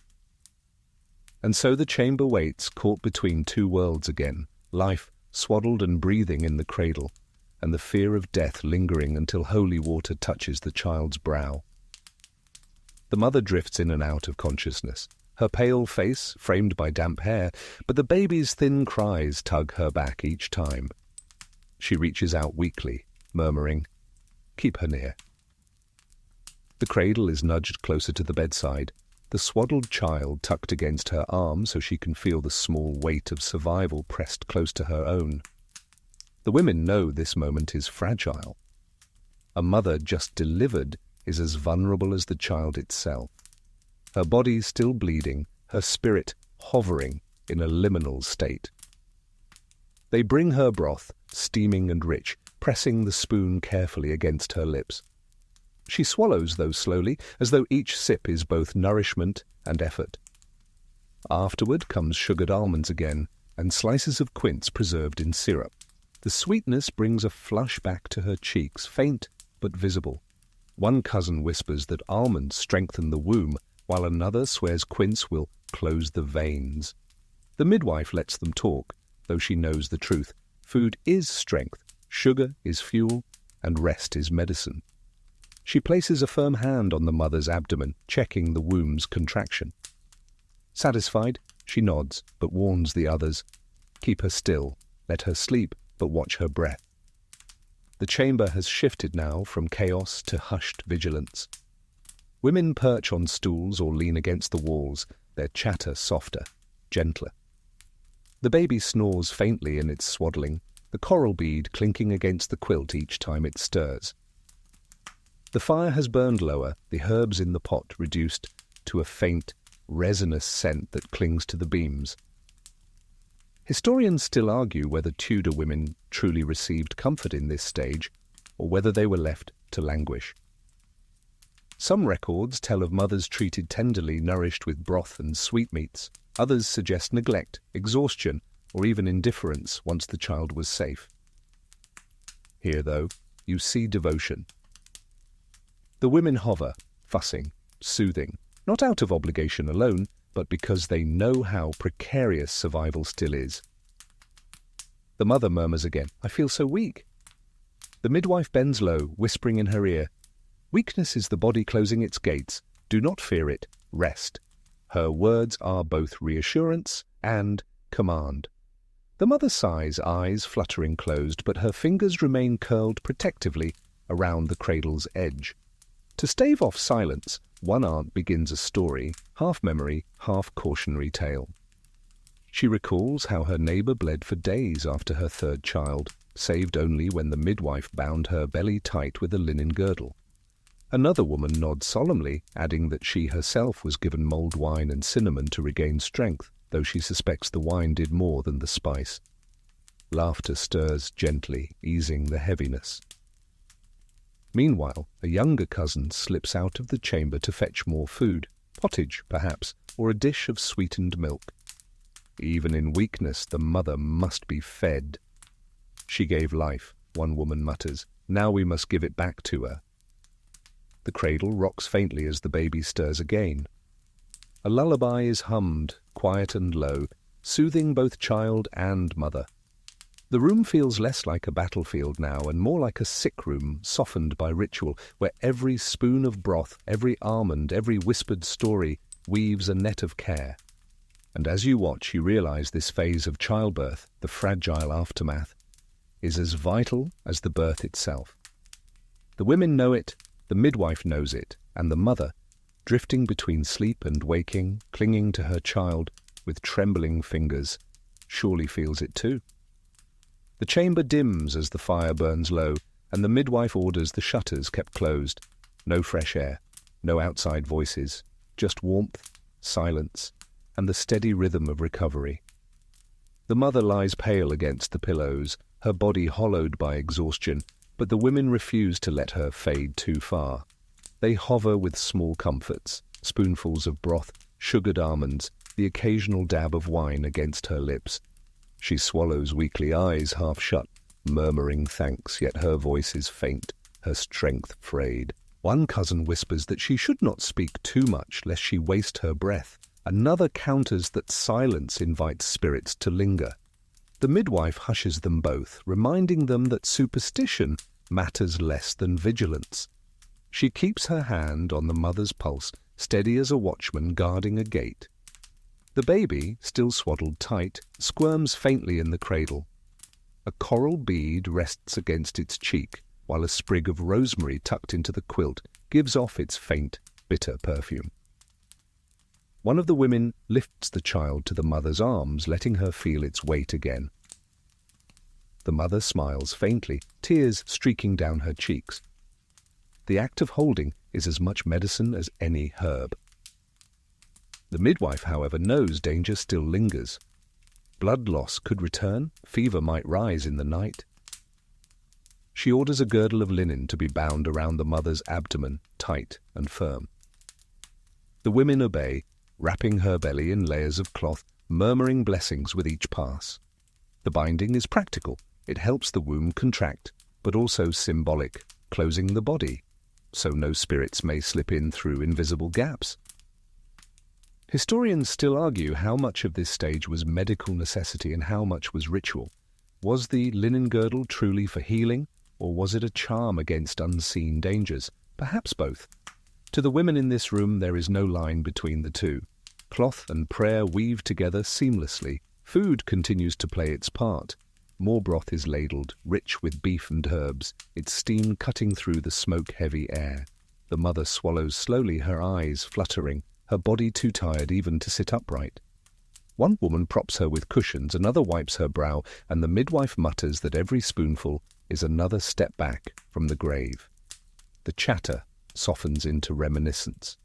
And so the chamber waits, caught between two worlds again, life swaddled and breathing in the cradle, and the fear of death lingering until holy water touches the child's brow. The mother drifts in and out of consciousness, her pale face framed by damp hair, but the baby's thin cries tug her back each time. She reaches out weakly, murmuring, "Keep her near." The cradle is nudged closer to the bedside, the swaddled child tucked against her arm so she can feel the small weight of survival pressed close to her own. The women know this moment is fragile. A mother just delivered is as vulnerable as the child itself. Her body still bleeding, her spirit hovering in a liminal state. They bring her broth, steaming and rich, pressing the spoon carefully against her lips. She swallows, though slowly, as though each sip is both nourishment and effort. Afterward comes sugared almonds again, and slices of quince preserved in syrup. The sweetness brings a flush back to her cheeks, faint but visible. One cousin whispers that almonds strengthen the womb, while another swears quince will close the veins. The midwife lets them talk, though she knows the truth. Food is strength, sugar is fuel, and rest is medicine. She places a firm hand on the mother's abdomen, checking the womb's contraction. Satisfied, she nods, but warns the others. Keep her still, let her sleep, but watch her breath. The chamber has shifted now from chaos to hushed vigilance. Women perch on stools or lean against the walls, their chatter softer, gentler. The baby snores faintly in its swaddling, the coral bead clinking against the quilt each time it stirs. The fire has burned lower, the herbs in the pot reduced to a faint, resinous scent that clings to the beams. Historians still argue whether Tudor women truly received comfort in this stage, or whether they were left to languish. Some records tell of mothers treated tenderly, nourished with broth and sweetmeats. Others suggest neglect, exhaustion, or even indifference once the child was safe. Here, though, you see devotion. The women hover, fussing, soothing, not out of obligation alone, but because they know how precarious survival still is. The mother murmurs again, "I feel so weak." The midwife bends low, whispering in her ear, "Weakness is the body closing its gates. Do not fear it. Rest." Her words are both reassurance and command. The mother sighs, eyes fluttering closed, but her fingers remain curled protectively around the cradle's edge. To stave off silence, one aunt begins a story, half memory, half cautionary tale. She recalls how her neighbor bled for days after her third child, saved only when the midwife bound her belly tight with a linen girdle. Another woman nods solemnly, adding that she herself was given mulled wine and cinnamon to regain strength, though she suspects the wine did more than the spice. Laughter stirs gently, easing the heaviness. Meanwhile, a younger cousin slips out of the chamber to fetch more food, pottage, perhaps, or a dish of sweetened milk. Even in weakness, the mother must be fed. "She gave life," one woman mutters. "Now we must give it back to her." The cradle rocks faintly as the baby stirs again. A lullaby is hummed, quiet and low, soothing both child and mother. The room feels less like a battlefield now and more like a sick room softened by ritual, where every spoon of broth, every almond, every whispered story weaves a net of care. And as you watch, you realize this phase of childbirth, the fragile aftermath, is as vital as the birth itself. The women know it, the midwife knows it, and the mother, drifting between sleep and waking, clinging to her child with trembling fingers, surely feels it too. The chamber dims as the fire burns low, and the midwife orders the shutters kept closed. No fresh air, no outside voices, just warmth, silence, and the steady rhythm of recovery. The mother lies pale against the pillows, her body hollowed by exhaustion, but the women refuse to let her fade too far. They hover with small comforts, spoonfuls of broth, sugared almonds, the occasional dab of wine against her lips. She swallows weakly, eyes half shut, murmuring thanks, yet her voice is faint, her strength frayed. One cousin whispers that she should not speak too much lest she waste her breath. Another counters that silence invites spirits to linger. The midwife hushes them both, reminding them that superstition matters less than vigilance. She keeps her hand on the mother's pulse, steady as a watchman guarding a gate. The baby, still swaddled tight, squirms faintly in the cradle. A coral bead rests against its cheek, while a sprig of rosemary tucked into the quilt gives off its faint, bitter perfume. One of the women lifts the child to the mother's arms, letting her feel its weight again. The mother smiles faintly, tears streaking down her cheeks. The act of holding is as much medicine as any herb. The midwife, however, knows danger still lingers. Blood loss could return, fever might rise in the night. She orders a girdle of linen to be bound around the mother's abdomen, tight and firm. The women obey, wrapping her belly in layers of cloth, murmuring blessings with each pass. The binding is practical. It helps the womb contract, but also symbolic, closing the body, so no spirits may slip in through invisible gaps. Historians still argue how much of this stage was medical necessity and how much was ritual. Was the linen girdle truly for healing, or was it a charm against unseen dangers? Perhaps both. To the women in this room, there is no line between the two. Cloth and prayer weave together seamlessly. Food continues to play its part. More broth is ladled, rich with beef and herbs, its steam cutting through the smoke-heavy air. The mother swallows slowly, her eyes fluttering, her body too tired even to sit upright. One woman props her with cushions, another wipes her brow, and the midwife mutters that every spoonful is another step back from the grave. The chatter softens into reminiscence.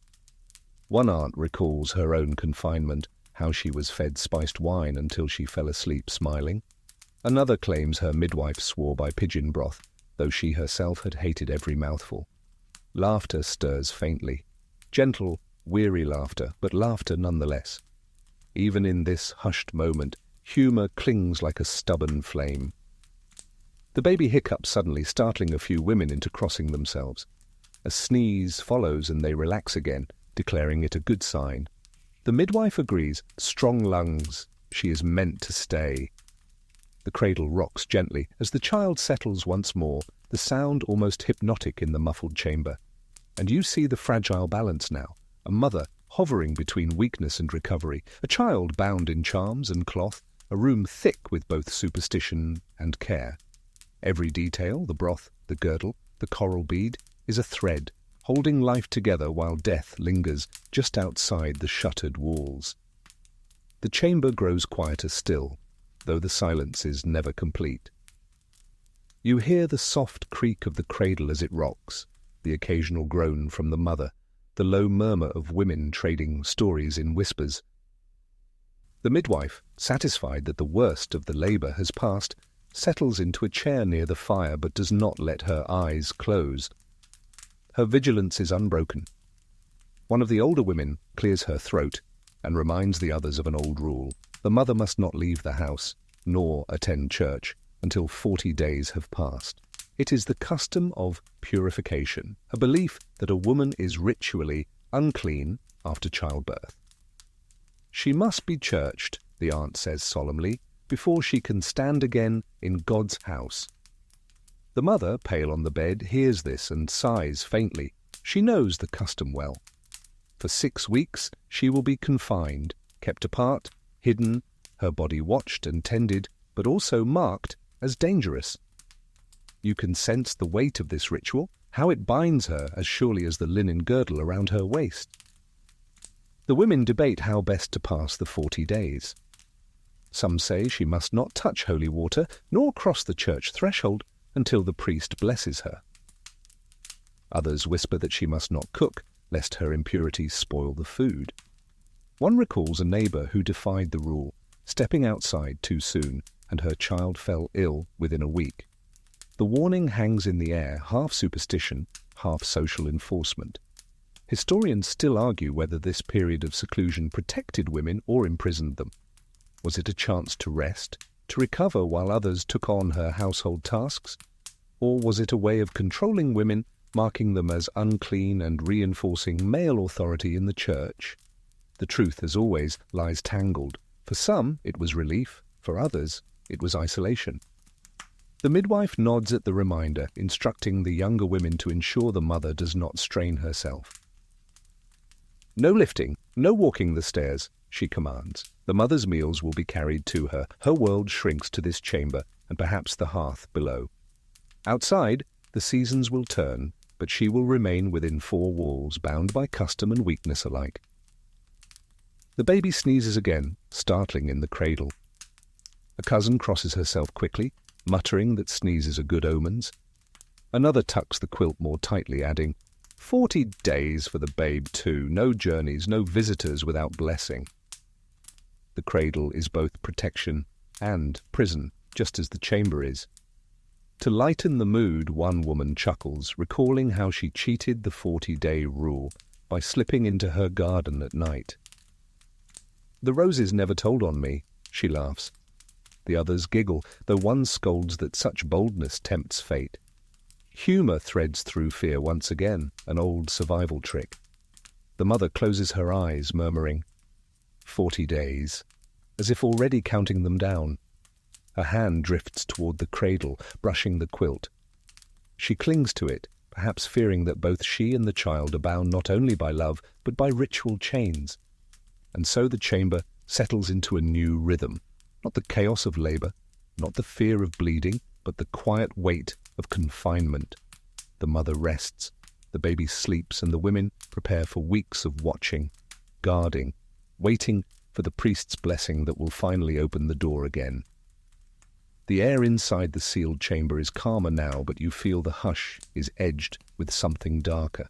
One aunt recalls her own confinement, how she was fed spiced wine until she fell asleep smiling. Another claims her midwife swore by pigeon broth, though she herself had hated every mouthful. Laughter stirs faintly. Gentle, weary laughter, but laughter nonetheless. Even in this hushed moment, humour clings like a stubborn flame. The baby hiccups suddenly, startling a few women into crossing themselves. A sneeze follows and they relax again, declaring it a good sign. The midwife agrees. Strong lungs. She is meant to stay. The cradle rocks gently. As the child settles once more, the sound almost hypnotic in the muffled chamber. And you see the fragile balance now. A mother hovering between weakness and recovery. A child bound in charms and cloth. A room thick with both superstition and care. Every detail, the broth, the girdle, the coral bead, is a thread, holding life together while death lingers just outside the shuttered walls. The chamber grows quieter still, though the silence is never complete. You hear the soft creak of the cradle as it rocks, the occasional groan from the mother, the low murmur of women trading stories in whispers. The midwife, satisfied that the worst of the labour has passed, settles into a chair near the fire but does not let her eyes close. Her vigilance is unbroken. One of the older women clears her throat and reminds the others of an old rule. The mother must not leave the house, nor attend church, until 40 days have passed. It is the custom of purification, a belief that a woman is ritually unclean after childbirth. She must be churched, the aunt says solemnly, before she can stand again in God's house. The mother, pale on the bed, hears this and sighs faintly. She knows the custom well. For 6 weeks she will be confined, kept apart, hidden, her body watched and tended, but also marked as dangerous. You can sense the weight of this ritual, how it binds her as surely as the linen girdle around her waist. The women debate how best to pass the 40 days. Some say she must not touch holy water, nor cross the church threshold until the priest blesses her. Others whisper that she must not cook, lest her impurities spoil the food. One recalls a neighbour who defied the rule, stepping outside too soon, and her child fell ill within a week. The warning hangs in the air, half superstition, half social enforcement. Historians still argue whether this period of seclusion protected women or imprisoned them. Was it a chance to rest, to recover while others took on her household tasks? Or was it a way of controlling women, marking them as unclean and reinforcing male authority in the church? The truth, as always, lies tangled. For some, it was relief. For others, it was isolation. The midwife nods at the reminder, instructing the younger women to ensure the mother does not strain herself. No lifting, no walking the stairs, she commands. The mother's meals will be carried to her. Her world shrinks to this chamber and perhaps the hearth below. Outside, the seasons will turn, but she will remain within 4 walls, bound by custom and weakness alike. The baby sneezes again, startling in the cradle. A cousin crosses herself quickly, muttering that sneezes are good omens. Another tucks the quilt more tightly, adding, 40 days for the babe too, no journeys, no visitors without blessing. The cradle is both protection and prison, just as the chamber is. To lighten the mood, one woman chuckles, recalling how she cheated the 40-day rule by slipping into her garden at night. "The roses never told on me," she laughs. The others giggle, though one scolds that such boldness tempts fate. Humour threads through fear once again, an old survival trick. The mother closes her eyes, murmuring, 40 days, as if already counting them down. Her hand drifts toward the cradle, brushing the quilt. She clings to it, perhaps fearing that both she and the child are bound not only by love, but by ritual chains. And so the chamber settles into a new rhythm, not the chaos of labour, not the fear of bleeding, but the quiet weight of confinement. The mother rests, the baby sleeps, and the women prepare for weeks of watching, guarding, waiting for the priest's blessing that will finally open the door again. The air inside the sealed chamber is calmer now, but you feel the hush is edged with something darker.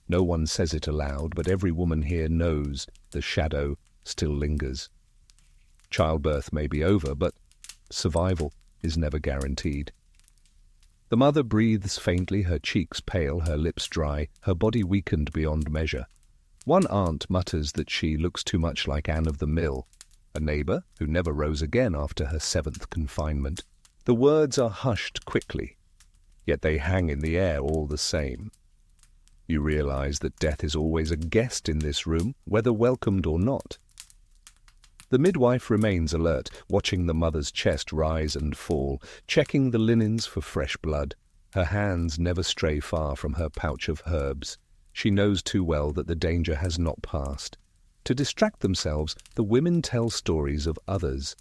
No one says it aloud, but every woman here knows the shadow still lingers. Childbirth may be over, but survival is never guaranteed. The mother breathes faintly, her cheeks pale, her lips dry, her body weakened beyond measure. One aunt mutters that she looks too much like Anne of the Mill, a neighbour who never rose again after her 7th confinement. The words are hushed quickly, yet they hang in the air all the same. You realise that death is always a guest in this room, whether welcomed or not. The midwife remains alert, watching the mother's chest rise and fall, checking the linens for fresh blood. Her hands never stray far from her pouch of herbs. She knows too well that the danger has not passed. To distract themselves, the women tell stories of others.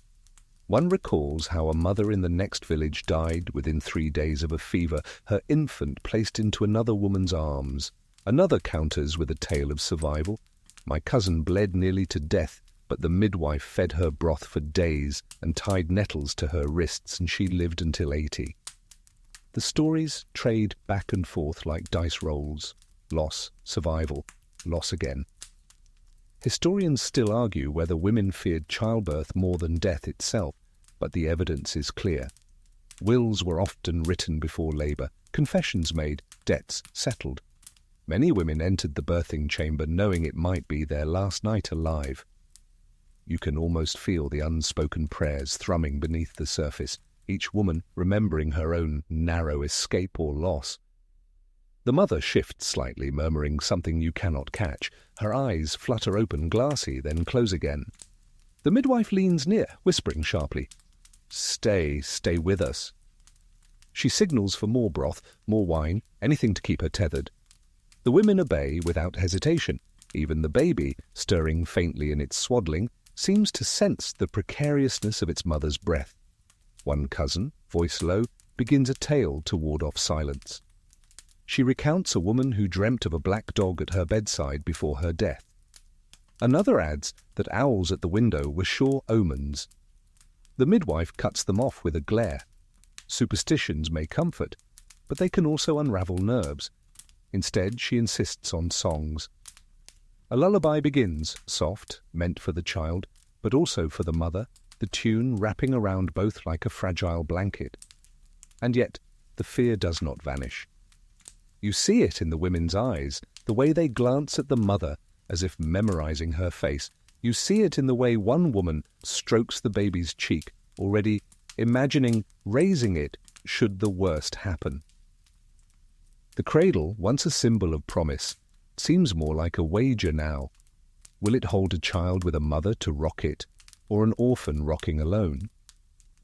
One recalls how a mother in the next village died within 3 days of a fever, her infant placed into another woman's arms. Another counters with a tale of survival. My cousin bled nearly to death, but the midwife fed her broth for days and tied nettles to her wrists, and she lived until 80. The stories trade back and forth like dice rolls. Loss, survival, loss again. Historians still argue whether women feared childbirth more than death itself, but the evidence is clear. Wills were often written before labour, confessions made, debts settled. Many women entered the birthing chamber knowing it might be their last night alive. You can almost feel the unspoken prayers thrumming beneath the surface, each woman remembering her own narrow escape or loss. The mother shifts slightly, murmuring something you cannot catch. Her eyes flutter open, glassy, then close again. The midwife leans near, whispering sharply, stay with us." She signals for more broth, more wine, anything to keep her tethered. The women obey without hesitation. Even the baby, stirring faintly in its swaddling, seems to sense the precariousness of its mother's breath. One cousin, voice low, begins a tale to ward off silence. She recounts a woman who dreamt of a black dog at her bedside before her death. Another adds that owls at the window were sure omens. The midwife cuts them off with a glare. Superstitions may comfort, but they can also unravel nerves. Instead, she insists on songs. A lullaby begins, soft, meant for the child, but also for the mother, the tune wrapping around both like a fragile blanket. And yet, the fear does not vanish. You see it in the women's eyes, the way they glance at the mother, as if memorizing her face. You see it in the way one woman strokes the baby's cheek, already imagining raising it should the worst happen. The cradle, once a symbol of promise, seems more like a wager now. Will it hold a child with a mother to rock it, or an orphan rocking alone?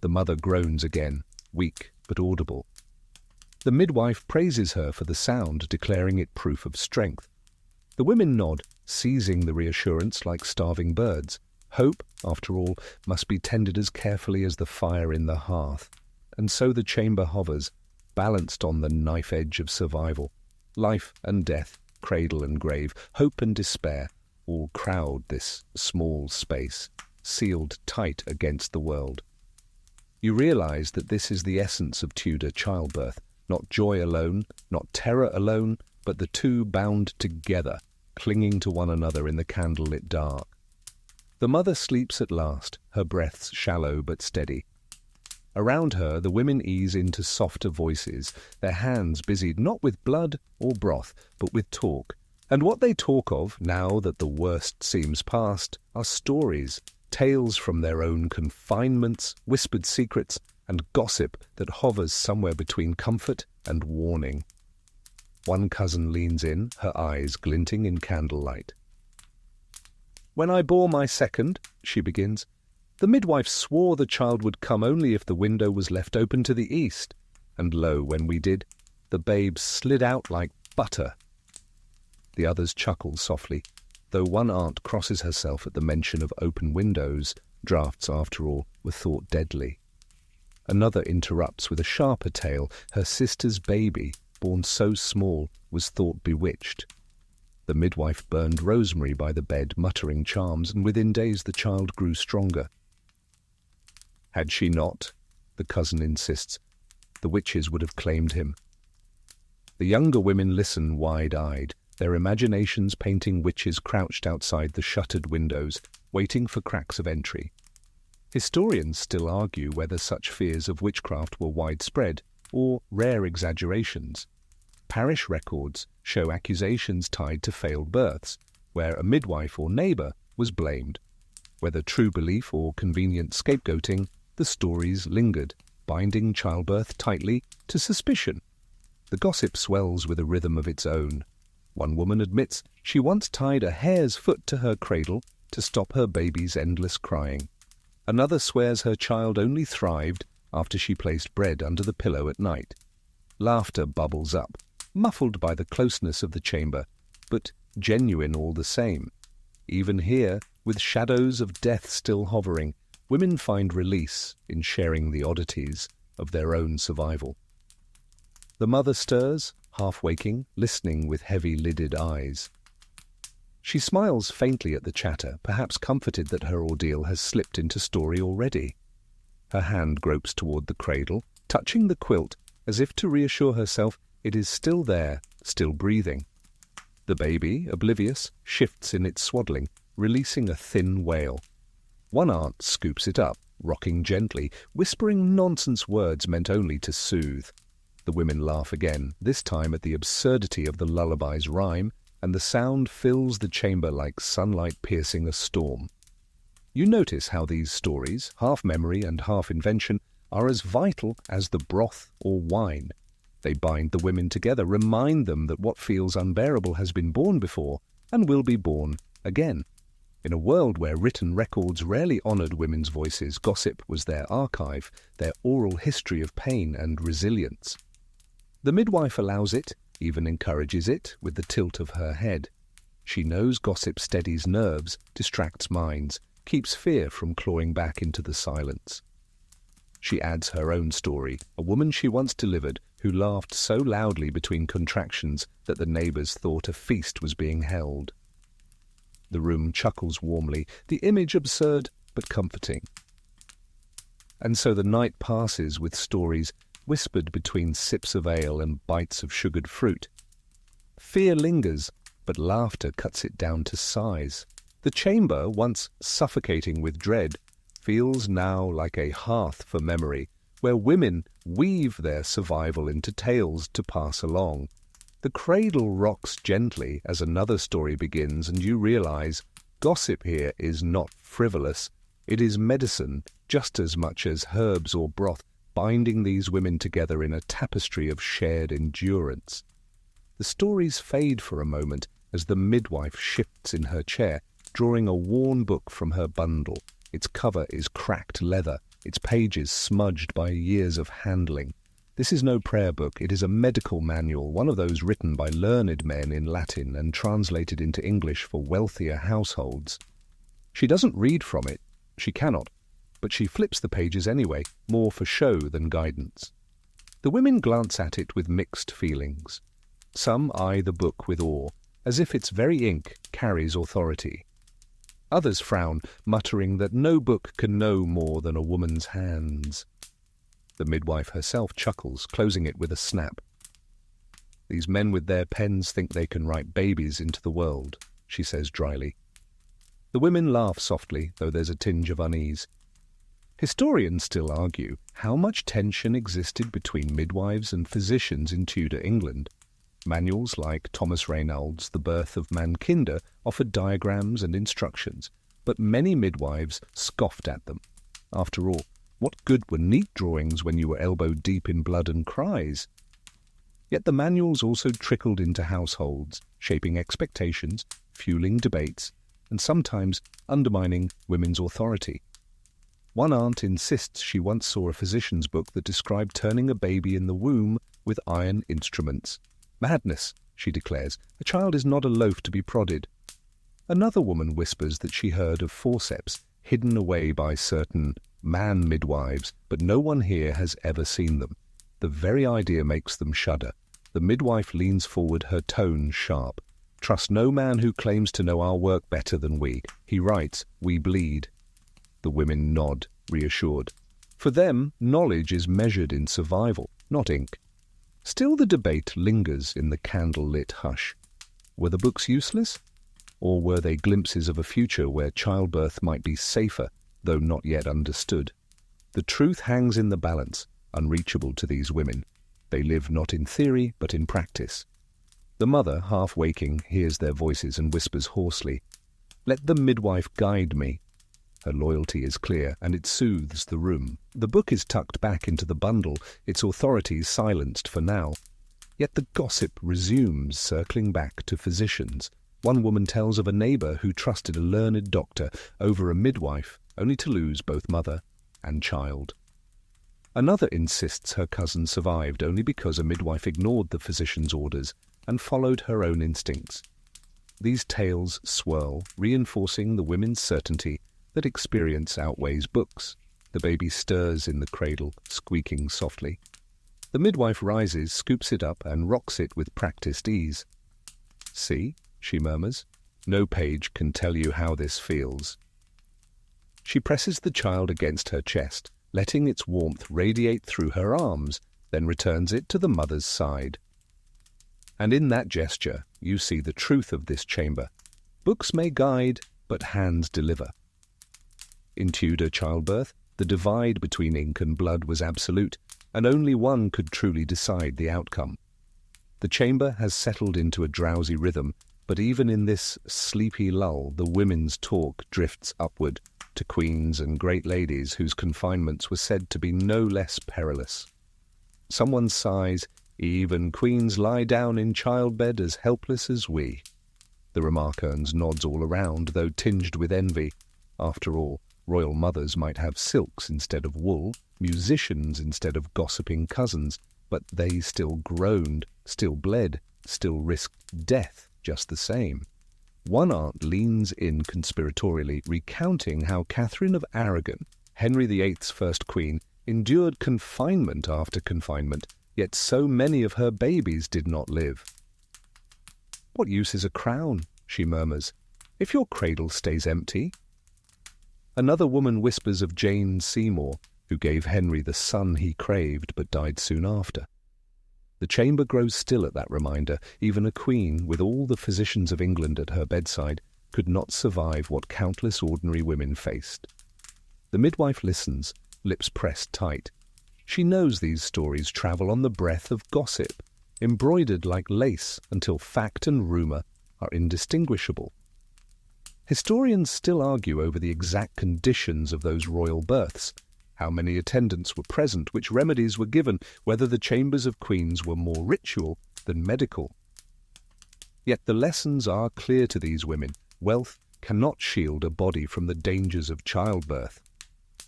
The mother groans again, weak but audible. The midwife praises her for the sound, declaring it proof of strength. The women nod, seizing the reassurance like starving birds. Hope, after all, must be tended as carefully as the fire in the hearth. And so the chamber hovers, balanced on the knife edge of survival. Life and death, cradle and grave, hope and despair, all crowd this small space, sealed tight against the world. You realize that this is the essence of Tudor childbirth, not joy alone, not terror alone, but the two bound together, clinging to one another in the candlelit dark. The mother sleeps at last, her breaths shallow but steady. Around her, the women ease into softer voices, their hands busied not with blood or broth, but with talk, And what they talk of, now that the worst seems past, are stories, tales from their own confinements, whispered secrets, and gossip that hovers somewhere between comfort and warning. One cousin leans in, her eyes glinting in candlelight. "When I bore my second," she begins, "the midwife swore the child would come only if the window was left open to the east, and lo, when we did, the babe slid out like butter." The others chuckle softly, though one aunt crosses herself at the mention of open windows. Draughts, after all, were thought deadly. Another interrupts with a sharper tale. Her sister's baby, born so small, was thought bewitched. The midwife burned rosemary by the bed, muttering charms, and within days the child grew stronger. Had she not, the cousin insists, the witches would have claimed him. The younger women listen wide-eyed, their imaginations painting witches crouched outside the shuttered windows, waiting for cracks of entry. Historians still argue whether such fears of witchcraft were widespread or rare exaggerations. Parish records show accusations tied to failed births, where a midwife or neighbour was blamed. Whether true belief or convenient scapegoating, the stories lingered, binding childbirth tightly to suspicion. The gossip swells with a rhythm of its own. One woman admits she once tied a hare's foot to her cradle to stop her baby's endless crying. Another swears her child only thrived after she placed bread under the pillow at night. Laughter bubbles up, muffled by the closeness of the chamber, but genuine all the same. Even here, with shadows of death still hovering, women find release in sharing the oddities of their own survival. The mother stirs, half-waking, listening with heavy-lidded eyes. She smiles faintly at the chatter, perhaps comforted that her ordeal has slipped into story already. Her hand gropes toward the cradle, touching the quilt, as if to reassure herself it is still there, still breathing. The baby, oblivious, shifts in its swaddling, releasing a thin wail. One aunt scoops it up, rocking gently, whispering nonsense words meant only to soothe. The women laugh again, this time at the absurdity of the lullaby's rhyme, and the sound fills the chamber like sunlight piercing a storm. You notice how these stories, half memory and half invention, are as vital as the broth or wine. They bind the women together, remind them that what feels unbearable has been born before and will be born again. In a world where written records rarely honoured women's voices, gossip was their archive, their oral history of pain and resilience. The midwife allows it, even encourages it, with the tilt of her head. She knows gossip steadies nerves, distracts minds, keeps fear from clawing back into the silence. She adds her own story, a woman she once delivered who laughed so loudly between contractions that the neighbours thought a feast was being held. The room chuckles warmly, the image absurd but comforting. And so the night passes with stories whispered between sips of ale and bites of sugared fruit. Fear lingers, but laughter cuts it down to sighs. The chamber, once suffocating with dread, feels now like a hearth for memory, where women weave their survival into tales to pass along. The cradle rocks gently as another story begins, and you realize gossip here is not frivolous. It is medicine just as much as herbs or broth, binding these women together in a tapestry of shared endurance. The stories fade for a moment as the midwife shifts in her chair, drawing a worn book from her bundle. Its cover is cracked leather, its pages smudged by years of handling. This is no prayer book, it is a medical manual, one of those written by learned men in Latin and translated into English for wealthier households. She doesn't read from it, she cannot, but she flips the pages anyway, more for show than guidance. The women glance at it with mixed feelings. Some eye the book with awe, as if its very ink carries authority. Others frown, muttering that no book can know more than a woman's hands. The midwife herself chuckles, closing it with a snap. These men with their pens think they can write babies into the world, she says dryly. The women laugh softly, though there's a tinge of unease. Historians still argue how much tension existed between midwives and physicians in Tudor England. Manuals like Thomas Reynolds' The Birth of Mankinder offered diagrams and instructions, but many midwives scoffed at them. After all, what good were neat drawings when you were elbow-deep in blood and cries? Yet the manuals also trickled into households, shaping expectations, fueling debates, and sometimes undermining women's authority. One aunt insists she once saw a physician's book that described turning a baby in the womb with iron instruments. Madness, she declares. A child is not a loaf to be prodded. Another woman whispers that she heard of forceps hidden away by certain man midwives, but no one here has ever seen them. The very idea makes them shudder. The midwife leans forward, her tone sharp. Trust no man who claims to know our work better than we. He writes, we bleed. The women nod, reassured. For them, knowledge is measured in survival, not ink. Still the debate lingers in the candle-lit hush. Were the books useless? Or were they glimpses of a future where childbirth might be safer, though not yet understood? The truth hangs in the balance, unreachable to these women. They live not in theory, but in practice. The mother, half waking, hears their voices and whispers hoarsely, "Let the midwife guide me." Her loyalty is clear, and it soothes the room. The book is tucked back into the bundle, its authority silenced for now. Yet the gossip resumes, circling back to physicians. One woman tells of a neighbour who trusted a learned doctor over a midwife, only to lose both mother and child. Another insists her cousin survived only because a midwife ignored the physician's orders and followed her own instincts. These tales swirl, reinforcing the women's certainty that experience outweighs books. The baby stirs in the cradle, squeaking softly. The midwife rises, scoops it up, and rocks it with practiced ease. "See," she murmurs, "no page can tell you how this feels." She presses the child against her chest, letting its warmth radiate through her arms, then returns it to the mother's side. And in that gesture, you see the truth of this chamber. Books may guide, but hands deliver. In Tudor childbirth, the divide between ink and blood was absolute, and only one could truly decide the outcome. The chamber has settled into a drowsy rhythm, but even in this sleepy lull, the women's talk drifts upward to queens and great ladies whose confinements were said to be no less perilous. Someone sighs, "Even queens lie down in childbed as helpless as we." The remark earns nods all around, though tinged with envy. After all, royal mothers might have silks instead of wool, musicians instead of gossiping cousins, but they still groaned, still bled, still risked death just the same. One aunt leans in conspiratorially, recounting how Catherine of Aragon, Henry VIII's first queen, endured confinement after confinement, yet so many of her babies did not live. "What use is a crown," she murmurs, "if your cradle stays empty?" Another woman whispers of Jane Seymour, who gave Henry the son he craved but died soon after. The chamber grows still at that reminder. Even a queen, with all the physicians of England at her bedside, could not survive what countless ordinary women faced. The midwife listens, lips pressed tight. She knows these stories travel on the breath of gossip, embroidered like lace until fact and rumour are indistinguishable. Historians still argue over the exact conditions of those royal births, how many attendants were present, which remedies were given, whether the chambers of queens were more ritual than medical. Yet the lessons are clear to these women. Wealth cannot shield a body from the dangers of childbirth.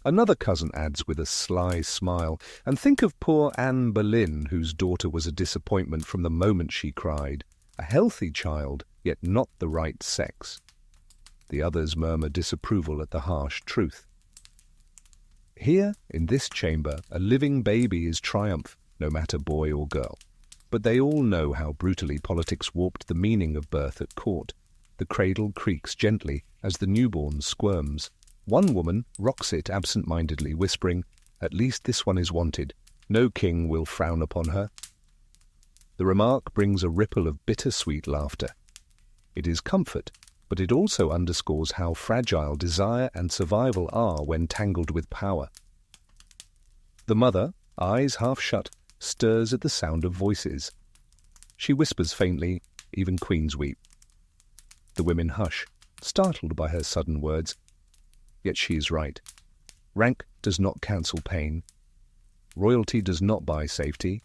Another cousin adds with a sly smile, "And think of poor Anne Boleyn, whose daughter was a disappointment from the moment she cried. A healthy child, yet not the right sex." The others murmur disapproval at the harsh truth. Here, in this chamber, a living baby is triumph, no matter boy or girl. But they all know how brutally politics warped the meaning of birth at court. The cradle creaks gently as the newborn squirms. One woman rocks it absent-mindedly, whispering, "At least this one is wanted. No king will frown upon her." The remark brings a ripple of bitter-sweet laughter. It is comfort, but it also underscores how fragile desire and survival are when tangled with power. The mother, eyes half shut, stirs at the sound of voices. She whispers faintly, "Even queens weep." The women hush, startled by her sudden words. Yet she is right. Rank does not cancel pain. Royalty does not buy safety.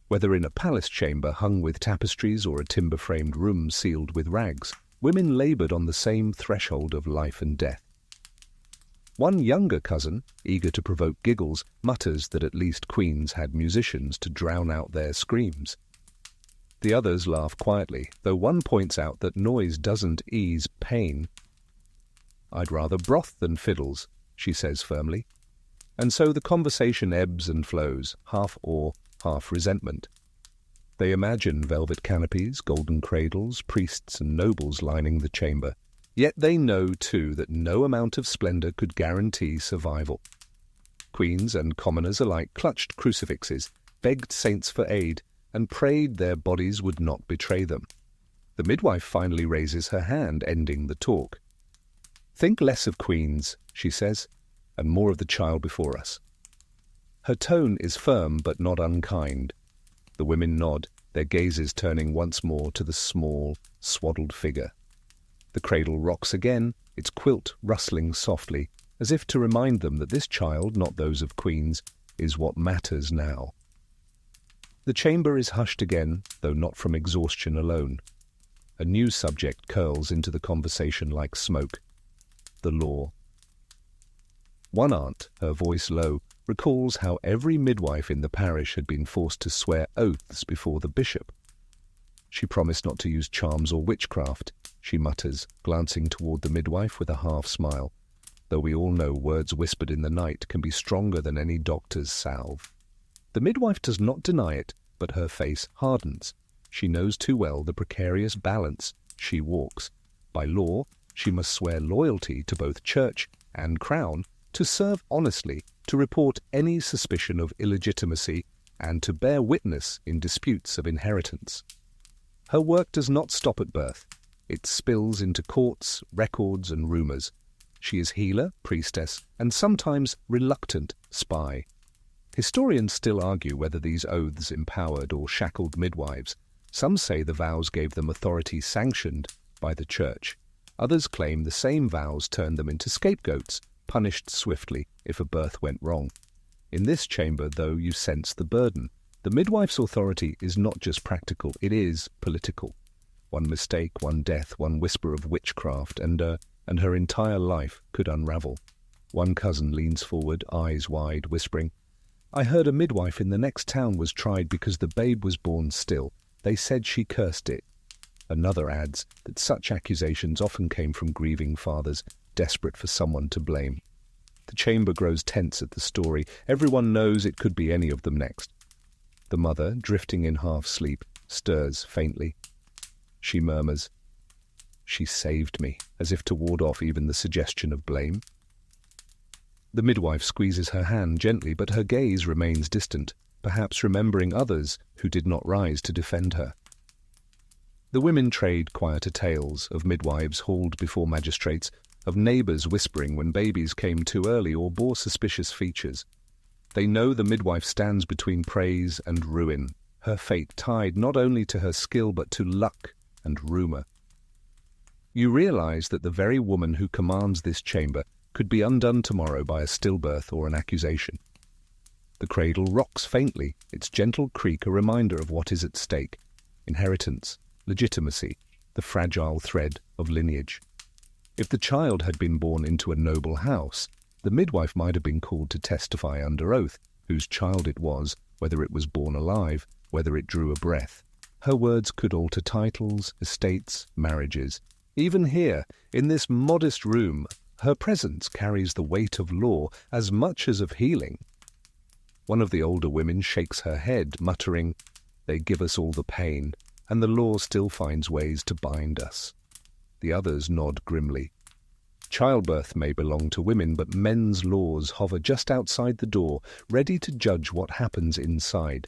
Whether in a palace chamber hung with tapestries or a timber-framed room sealed with rags, women laboured on the same threshold of life and death. One younger cousin, eager to provoke giggles, mutters that at least queens had musicians to drown out their screams. The others laugh quietly, though one points out that noise doesn't ease pain. "I'd rather broth than fiddles," she says firmly. And so the conversation ebbs and flows, half awe, half resentment. They imagine velvet canopies, golden cradles, priests and nobles lining the chamber. Yet they know, too, that no amount of splendour could guarantee survival. Queens and commoners alike clutched crucifixes, begged saints for aid, and prayed their bodies would not betray them. The midwife finally raises her hand, ending the talk. "Think less of queens," she says, "and more of the child before us." Her tone is firm but not unkind. The women nod, their gazes turning once more to the small, swaddled figure. The cradle rocks again, its quilt rustling softly, as if to remind them that this child, not those of queens, is what matters now. The chamber is hushed again, though not from exhaustion alone. A new subject curls into the conversation like smoke: the law. One aunt, her voice low, recalls how every midwife in the parish had been forced to swear oaths before the bishop. "She promised not to use charms or witchcraft," she mutters, glancing toward the midwife with a half-smile, though we all know words whispered in the night can be stronger than any doctor's salve. The midwife does not deny it, but her face hardens. She knows too well the precarious balance she walks. By law, she must swear loyalty to both church and crown, to serve honestly, to report any suspicion of illegitimacy, and to bear witness in disputes of inheritance. Her work does not stop at birth. It spills into courts, records, and rumours. She is healer, priestess, and sometimes reluctant spy. Historians still argue whether these oaths empowered or shackled midwives. Some say the vows gave them authority sanctioned by the church. Others claim the same vows turned them into scapegoats, punished swiftly if a birth went wrong. In this chamber, though, you sense the burden. The midwife's authority is not just practical, it is political. One mistake, one death, one whisper of witchcraft, and her entire life could unravel. One cousin leans forward, eyes wide, whispering, "I heard a midwife in the next town was tried because the babe was born still. They said she cursed it." Another adds that such accusations often came from grieving fathers, desperate for someone to blame. The chamber grows tense at the story. Everyone knows it could be any of them next. The mother, drifting in half-sleep, stirs faintly. She murmurs, "She saved me," as if to ward off even the suggestion of blame. The midwife squeezes her hand gently, but her gaze remains distant, perhaps remembering others who did not rise to defend her. The women trade quieter tales of midwives hauled before magistrates, of neighbours whispering when babies came too early or bore suspicious features. They know the midwife stands between praise and ruin, her fate tied not only to her skill but to luck and rumour. You realise that the very woman who commands this chamber could be undone tomorrow by a stillbirth or an accusation. The cradle rocks faintly, its gentle creak a reminder of what is at stake: inheritance, legitimacy, the fragile thread of lineage. If the child had been born into a noble house, the midwife might have been called to testify under oath whose child it was, whether it was born alive, whether it drew a breath. Her words could alter titles, estates, marriages. Even here, in this modest room, her presence carries the weight of law as much as of healing. One of the older women shakes her head, muttering, "They give us all the pain, and the law still finds ways to bind us." The others nod grimly. Childbirth may belong to women, but men's laws hover just outside the door, ready to judge what happens inside.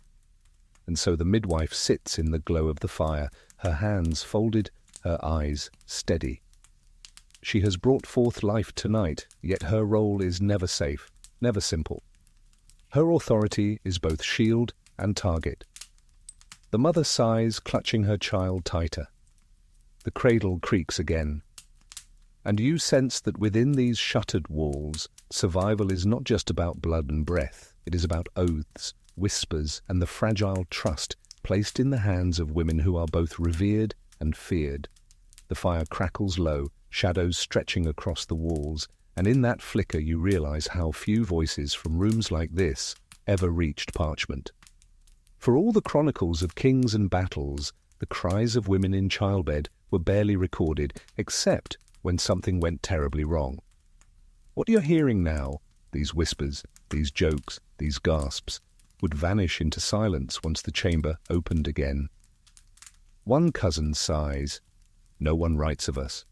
And so the midwife sits in the glow of the fire, her hands folded, her eyes steady. She has brought forth life tonight, yet her role is never safe, never simple. Her authority is both shield and target. The mother sighs, clutching her child tighter. The cradle creaks again. And you sense that within these shuttered walls, survival is not just about blood and breath. It is about oaths, whispers, and the fragile trust placed in the hands of women who are both revered and feared. The fire crackles low, shadows stretching across the walls, and in that flicker you realize how few voices from rooms like this ever reached parchment. For all the chronicles of kings and battles, the cries of women in childbed were barely recorded, except when something went terribly wrong. What you're hearing now, these whispers, these jokes, these gasps, would vanish into silence once the chamber opened again. One cousin sighs. No one writes of us.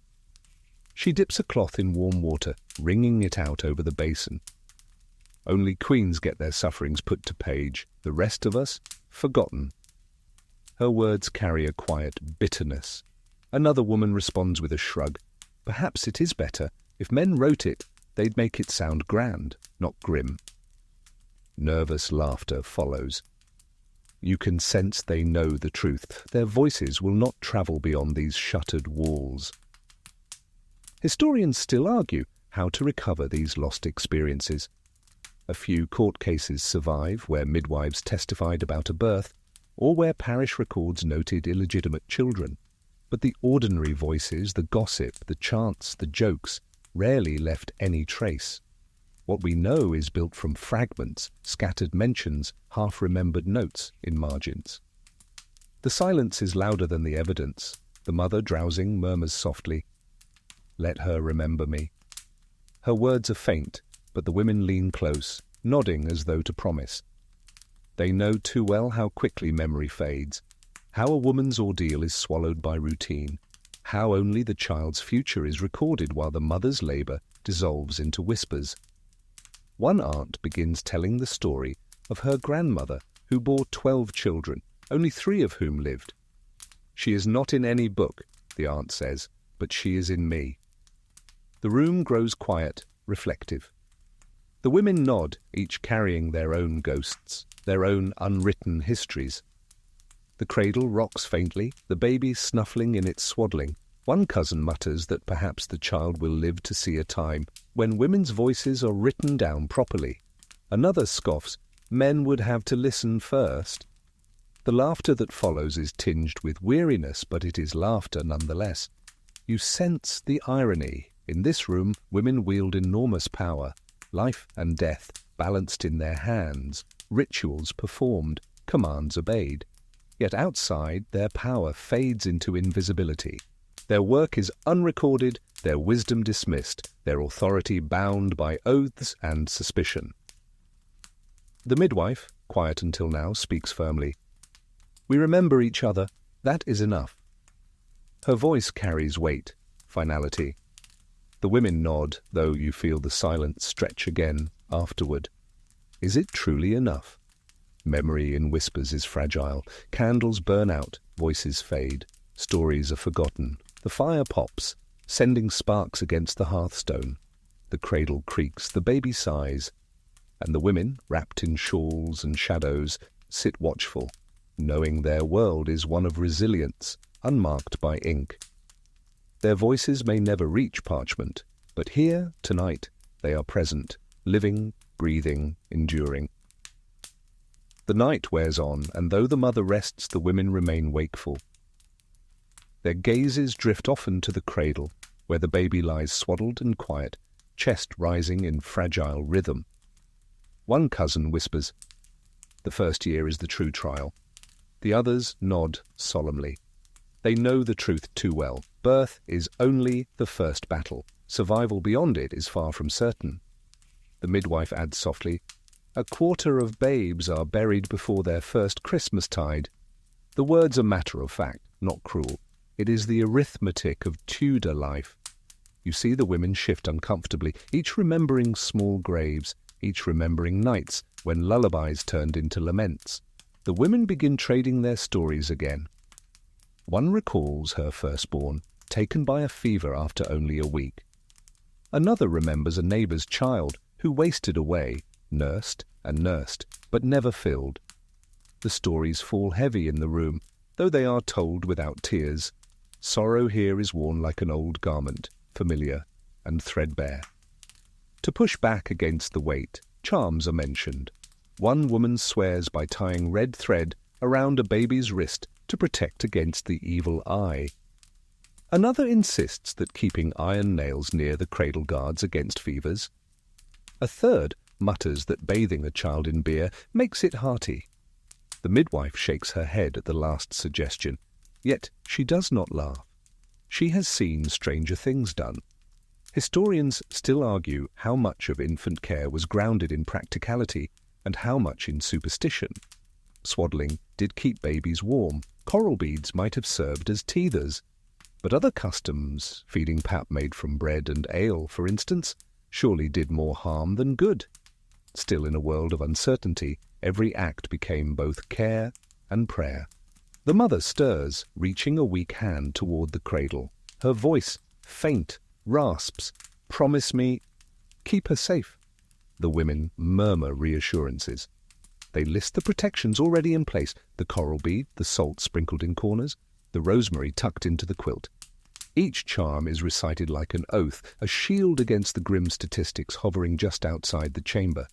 She dips a cloth in warm water, wringing it out over the basin. Only queens get their sufferings put to page, the rest of us, forgotten. Her words carry a quiet bitterness. Another woman responds with a shrug. Perhaps it is better. If men wrote it, they'd make it sound grand, not grim. Nervous laughter follows. You can sense they know the truth. Their voices will not travel beyond these shuttered walls. Historians still argue how to recover these lost experiences. A few court cases survive where midwives testified about a birth, or where parish records noted illegitimate children. But the ordinary voices, the gossip, the chants, the jokes, rarely left any trace. What we know is built from fragments, scattered mentions, half-remembered notes in margins. The silence is louder than the evidence. The mother, drowsing, murmurs softly, "Let her remember me." Her words are faint, but the women lean close, nodding as though to promise. They know too well how quickly memory fades, how a woman's ordeal is swallowed by routine, how only the child's future is recorded while the mother's labor dissolves into whispers. One aunt begins telling the story of her grandmother who bore 12 children, only 3 of whom lived. "She is not in any book," the aunt says, "but she is in me." The room grows quiet, reflective. The women nod, each carrying their own ghosts, their own unwritten histories. The cradle rocks faintly, the baby snuffling in its swaddling. One cousin mutters that perhaps the child will live to see a time when women's voices are written down properly. Another scoffs, "Men would have to listen first." The laughter that follows is tinged with weariness, but it is laughter nonetheless. You sense the irony. In this room, women wield enormous power, life and death balanced in their hands, rituals performed, commands obeyed. Yet outside, their power fades into invisibility. Their work is unrecorded, their wisdom dismissed, their authority bound by oaths and suspicion. The midwife, quiet until now, speaks firmly. "We remember each other. That is enough." Her voice carries weight, finality. The women nod, though you feel the silence stretch again afterward. Is it truly enough? Memory in whispers is fragile. Candles burn out, voices fade, stories are forgotten. The fire pops, sending sparks against the hearthstone. The cradle creaks, the baby sighs, and the women, wrapped in shawls and shadows, sit watchful, knowing their world is one of resilience, unmarked by ink. Their voices may never reach parchment, but here, tonight, they are present, living, breathing, enduring. The night wears on, and though the mother rests, the women remain wakeful. Their gazes drift often to the cradle, where the baby lies swaddled and quiet, chest rising in fragile rhythm. One cousin whispers, "The first year is the true trial." The others nod solemnly. They know the truth too well. Birth is only the first battle. Survival beyond it is far from certain. The midwife adds softly, "A quarter of babes are buried before their first Christmastide." The words are matter of fact, not cruel. It is the arithmetic of Tudor life. You see the women shift uncomfortably, each remembering small graves, each remembering nights when lullabies turned into laments. The women begin trading their stories again. One recalls her firstborn, taken by a fever after only a week. Another remembers a neighbour's child who wasted away, nursed and nursed, but never filled. The stories fall heavy in the room, though they are told without tears. Sorrow here is worn like an old garment, familiar and threadbare. To push back against the weight, charms are mentioned. One woman swears by tying red thread around a baby's wrist to protect against the evil eye. Another insists that keeping iron nails near the cradle guards against fevers. A third mutters that bathing a child in beer makes it hearty. The midwife shakes her head at the last suggestion, yet she does not laugh. She has seen stranger things done. Historians still argue how much of infant care was grounded in practicality and how much in superstition. Swaddling did keep babies warm. Coral beads might have served as teethers. But other customs, feeding pap made from bread and ale, for instance, surely did more harm than good. Still, in a world of uncertainty, every act became both care and prayer. The mother stirs, reaching a weak hand toward the cradle. Her voice, faint, rasps, "Promise me, keep her safe." The women murmur reassurances. They list the protections already in place, the coral bead, the salt sprinkled in corners, the rosemary tucked into the quilt. Each charm is recited like an oath, a shield against the grim statistics hovering just outside the chamber.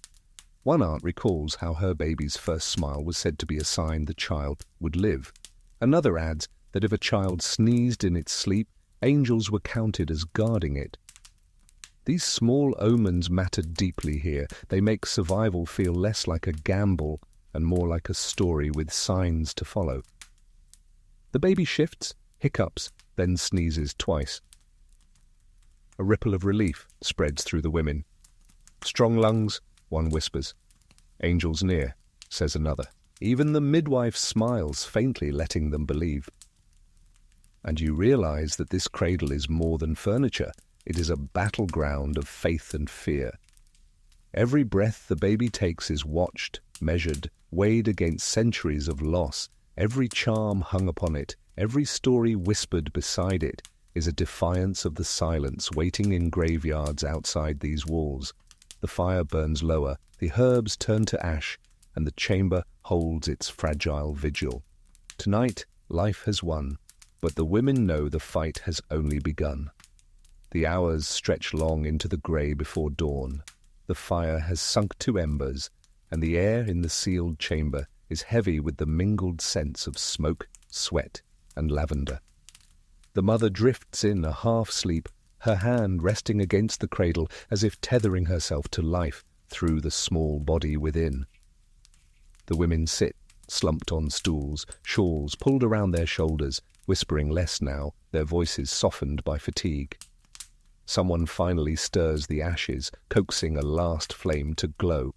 One aunt recalls how her baby's first smile was said to be a sign the child would live. Another adds that if a child sneezed in its sleep, angels were counted as guarding it. These small omens mattered deeply here. They make survival feel less like a gamble and more like a story with signs to follow. The baby shifts, hiccups, then sneezes twice. A ripple of relief spreads through the women. "Strong lungs," one whispers. "Angels near," says another. Even the midwife smiles faintly, letting them believe. And you realize that this cradle is more than furniture. It is a battleground of faith and fear. Every breath the baby takes is watched, measured, weighed against centuries of loss. Every charm hung upon it, every story whispered beside it, is a defiance of the silence waiting in graveyards outside these walls. The fire burns lower, the herbs turn to ash, and the chamber holds its fragile vigil. Tonight, life has won, but the women know the fight has only begun. The hours stretch long into the grey before dawn. The fire has sunk to embers, and the air in the sealed chamber is heavy with the mingled scents of smoke, sweat, and lavender. The mother drifts in a half-sleep, her hand resting against the cradle as if tethering herself to life through the small body within. The women sit, slumped on stools, shawls pulled around their shoulders, whispering less now, their voices softened by fatigue. Someone finally stirs the ashes, coaxing a last flame to glow.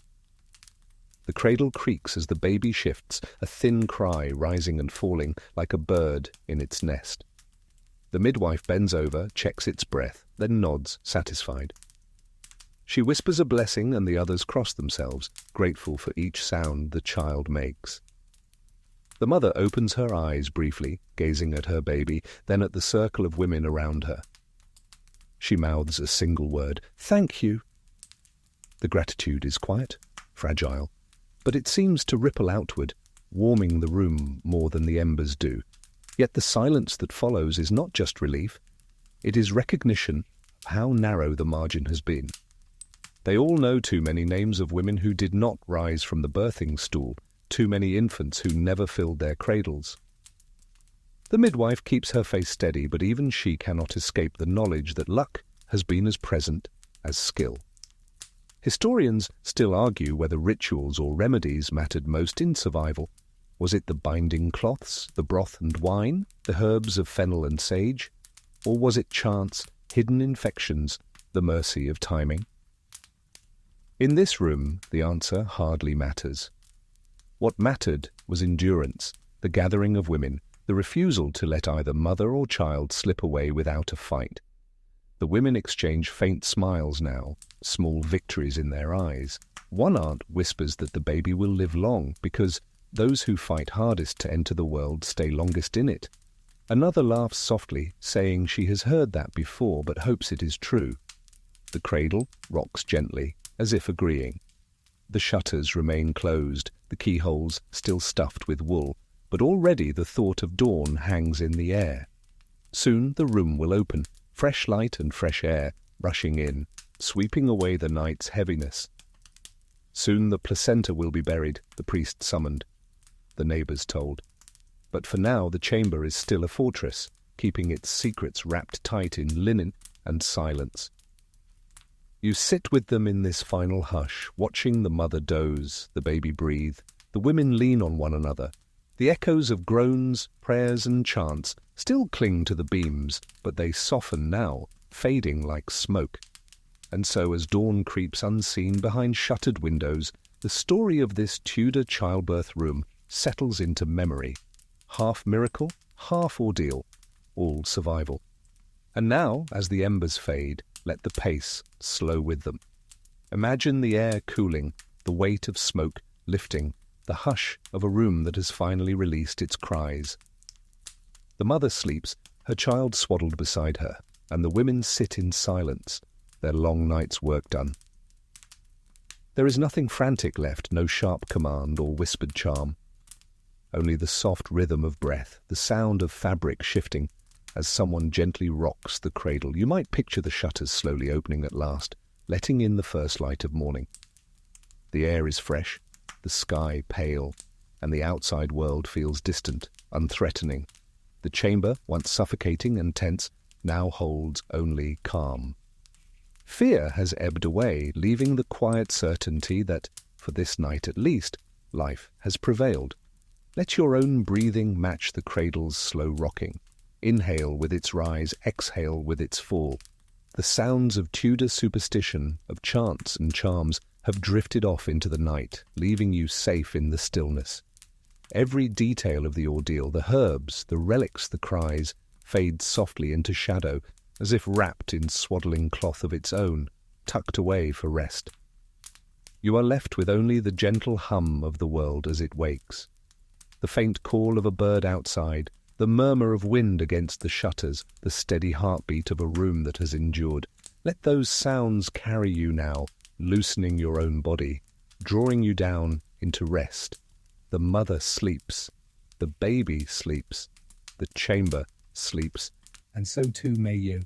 The cradle creaks as the baby shifts, a thin cry rising and falling like a bird in its nest. The midwife bends over, checks its breath, then nods, satisfied. She whispers a blessing and the others cross themselves, grateful for each sound the child makes. The mother opens her eyes briefly, gazing at her baby, then at the circle of women around her. She mouths a single word, "Thank you." The gratitude is quiet, fragile, but it seems to ripple outward, warming the room more than the embers do. Yet the silence that follows is not just relief, it is recognition of how narrow the margin has been. They all know too many names of women who did not rise from the birthing stool, too many infants who never filled their cradles. The midwife keeps her face steady, but even she cannot escape the knowledge that luck has been as present as skill. Historians still argue whether rituals or remedies mattered most in survival. Was it the binding cloths, the broth and wine, the herbs of fennel and sage? Or was it chance, hidden infections, the mercy of timing? In this room, the answer hardly matters. What mattered was endurance, the gathering of women, the refusal to let either mother or child slip away without a fight. The women exchange faint smiles now, small victories in their eyes. One aunt whispers that the baby will live long because those who fight hardest to enter the world stay longest in it. Another laughs softly, saying she has heard that before but hopes it is true. The cradle rocks gently, as if agreeing. The shutters remain closed, the keyholes still stuffed with wool, but already the thought of dawn hangs in the air. Soon the room will open, fresh light and fresh air rushing in, sweeping away the night's heaviness. Soon the placenta will be buried, the priest summoned, the neighbours told. But for now the chamber is still a fortress, keeping its secrets wrapped tight in linen and silence. You sit with them in this final hush, watching the mother doze, the baby breathe, the women lean on one another. The echoes of groans, prayers and chants still cling to the beams, but they soften now, fading like smoke. And so as dawn creeps unseen behind shuttered windows, the story of this Tudor childbirth room settles into memory. Half miracle, half ordeal, all survival. And now, as the embers fade, let the pace slow with them. Imagine the air cooling, the weight of smoke lifting, the hush of a room that has finally released its cries. The mother sleeps, her child swaddled beside her, and the women sit in silence, their long night's work done. There is nothing frantic left, no sharp command or whispered charm. Only the soft rhythm of breath, the sound of fabric shifting as someone gently rocks the cradle. You might picture the shutters slowly opening at last, letting in the first light of morning. The air is fresh, the sky pale, and the outside world feels distant, unthreatening. The chamber, once suffocating and tense, now holds only calm. Fear has ebbed away, leaving the quiet certainty that, for this night at least, life has prevailed. Let your own breathing match the cradle's slow rocking. Inhale with its rise, exhale with its fall. The sounds of Tudor superstition, of chants and charms, have drifted off into the night, leaving you safe in the stillness. Every detail of the ordeal, the herbs, the relics, the cries, fades softly into shadow, as if wrapped in swaddling cloth of its own, tucked away for rest. You are left with only the gentle hum of the world as it wakes. The faint call of a bird outside, the murmur of wind against the shutters, the steady heartbeat of a room that has endured. Let those sounds carry you now, loosening your own body, drawing you down into rest. The mother sleeps, the baby sleeps, the chamber sleeps, and so too may you.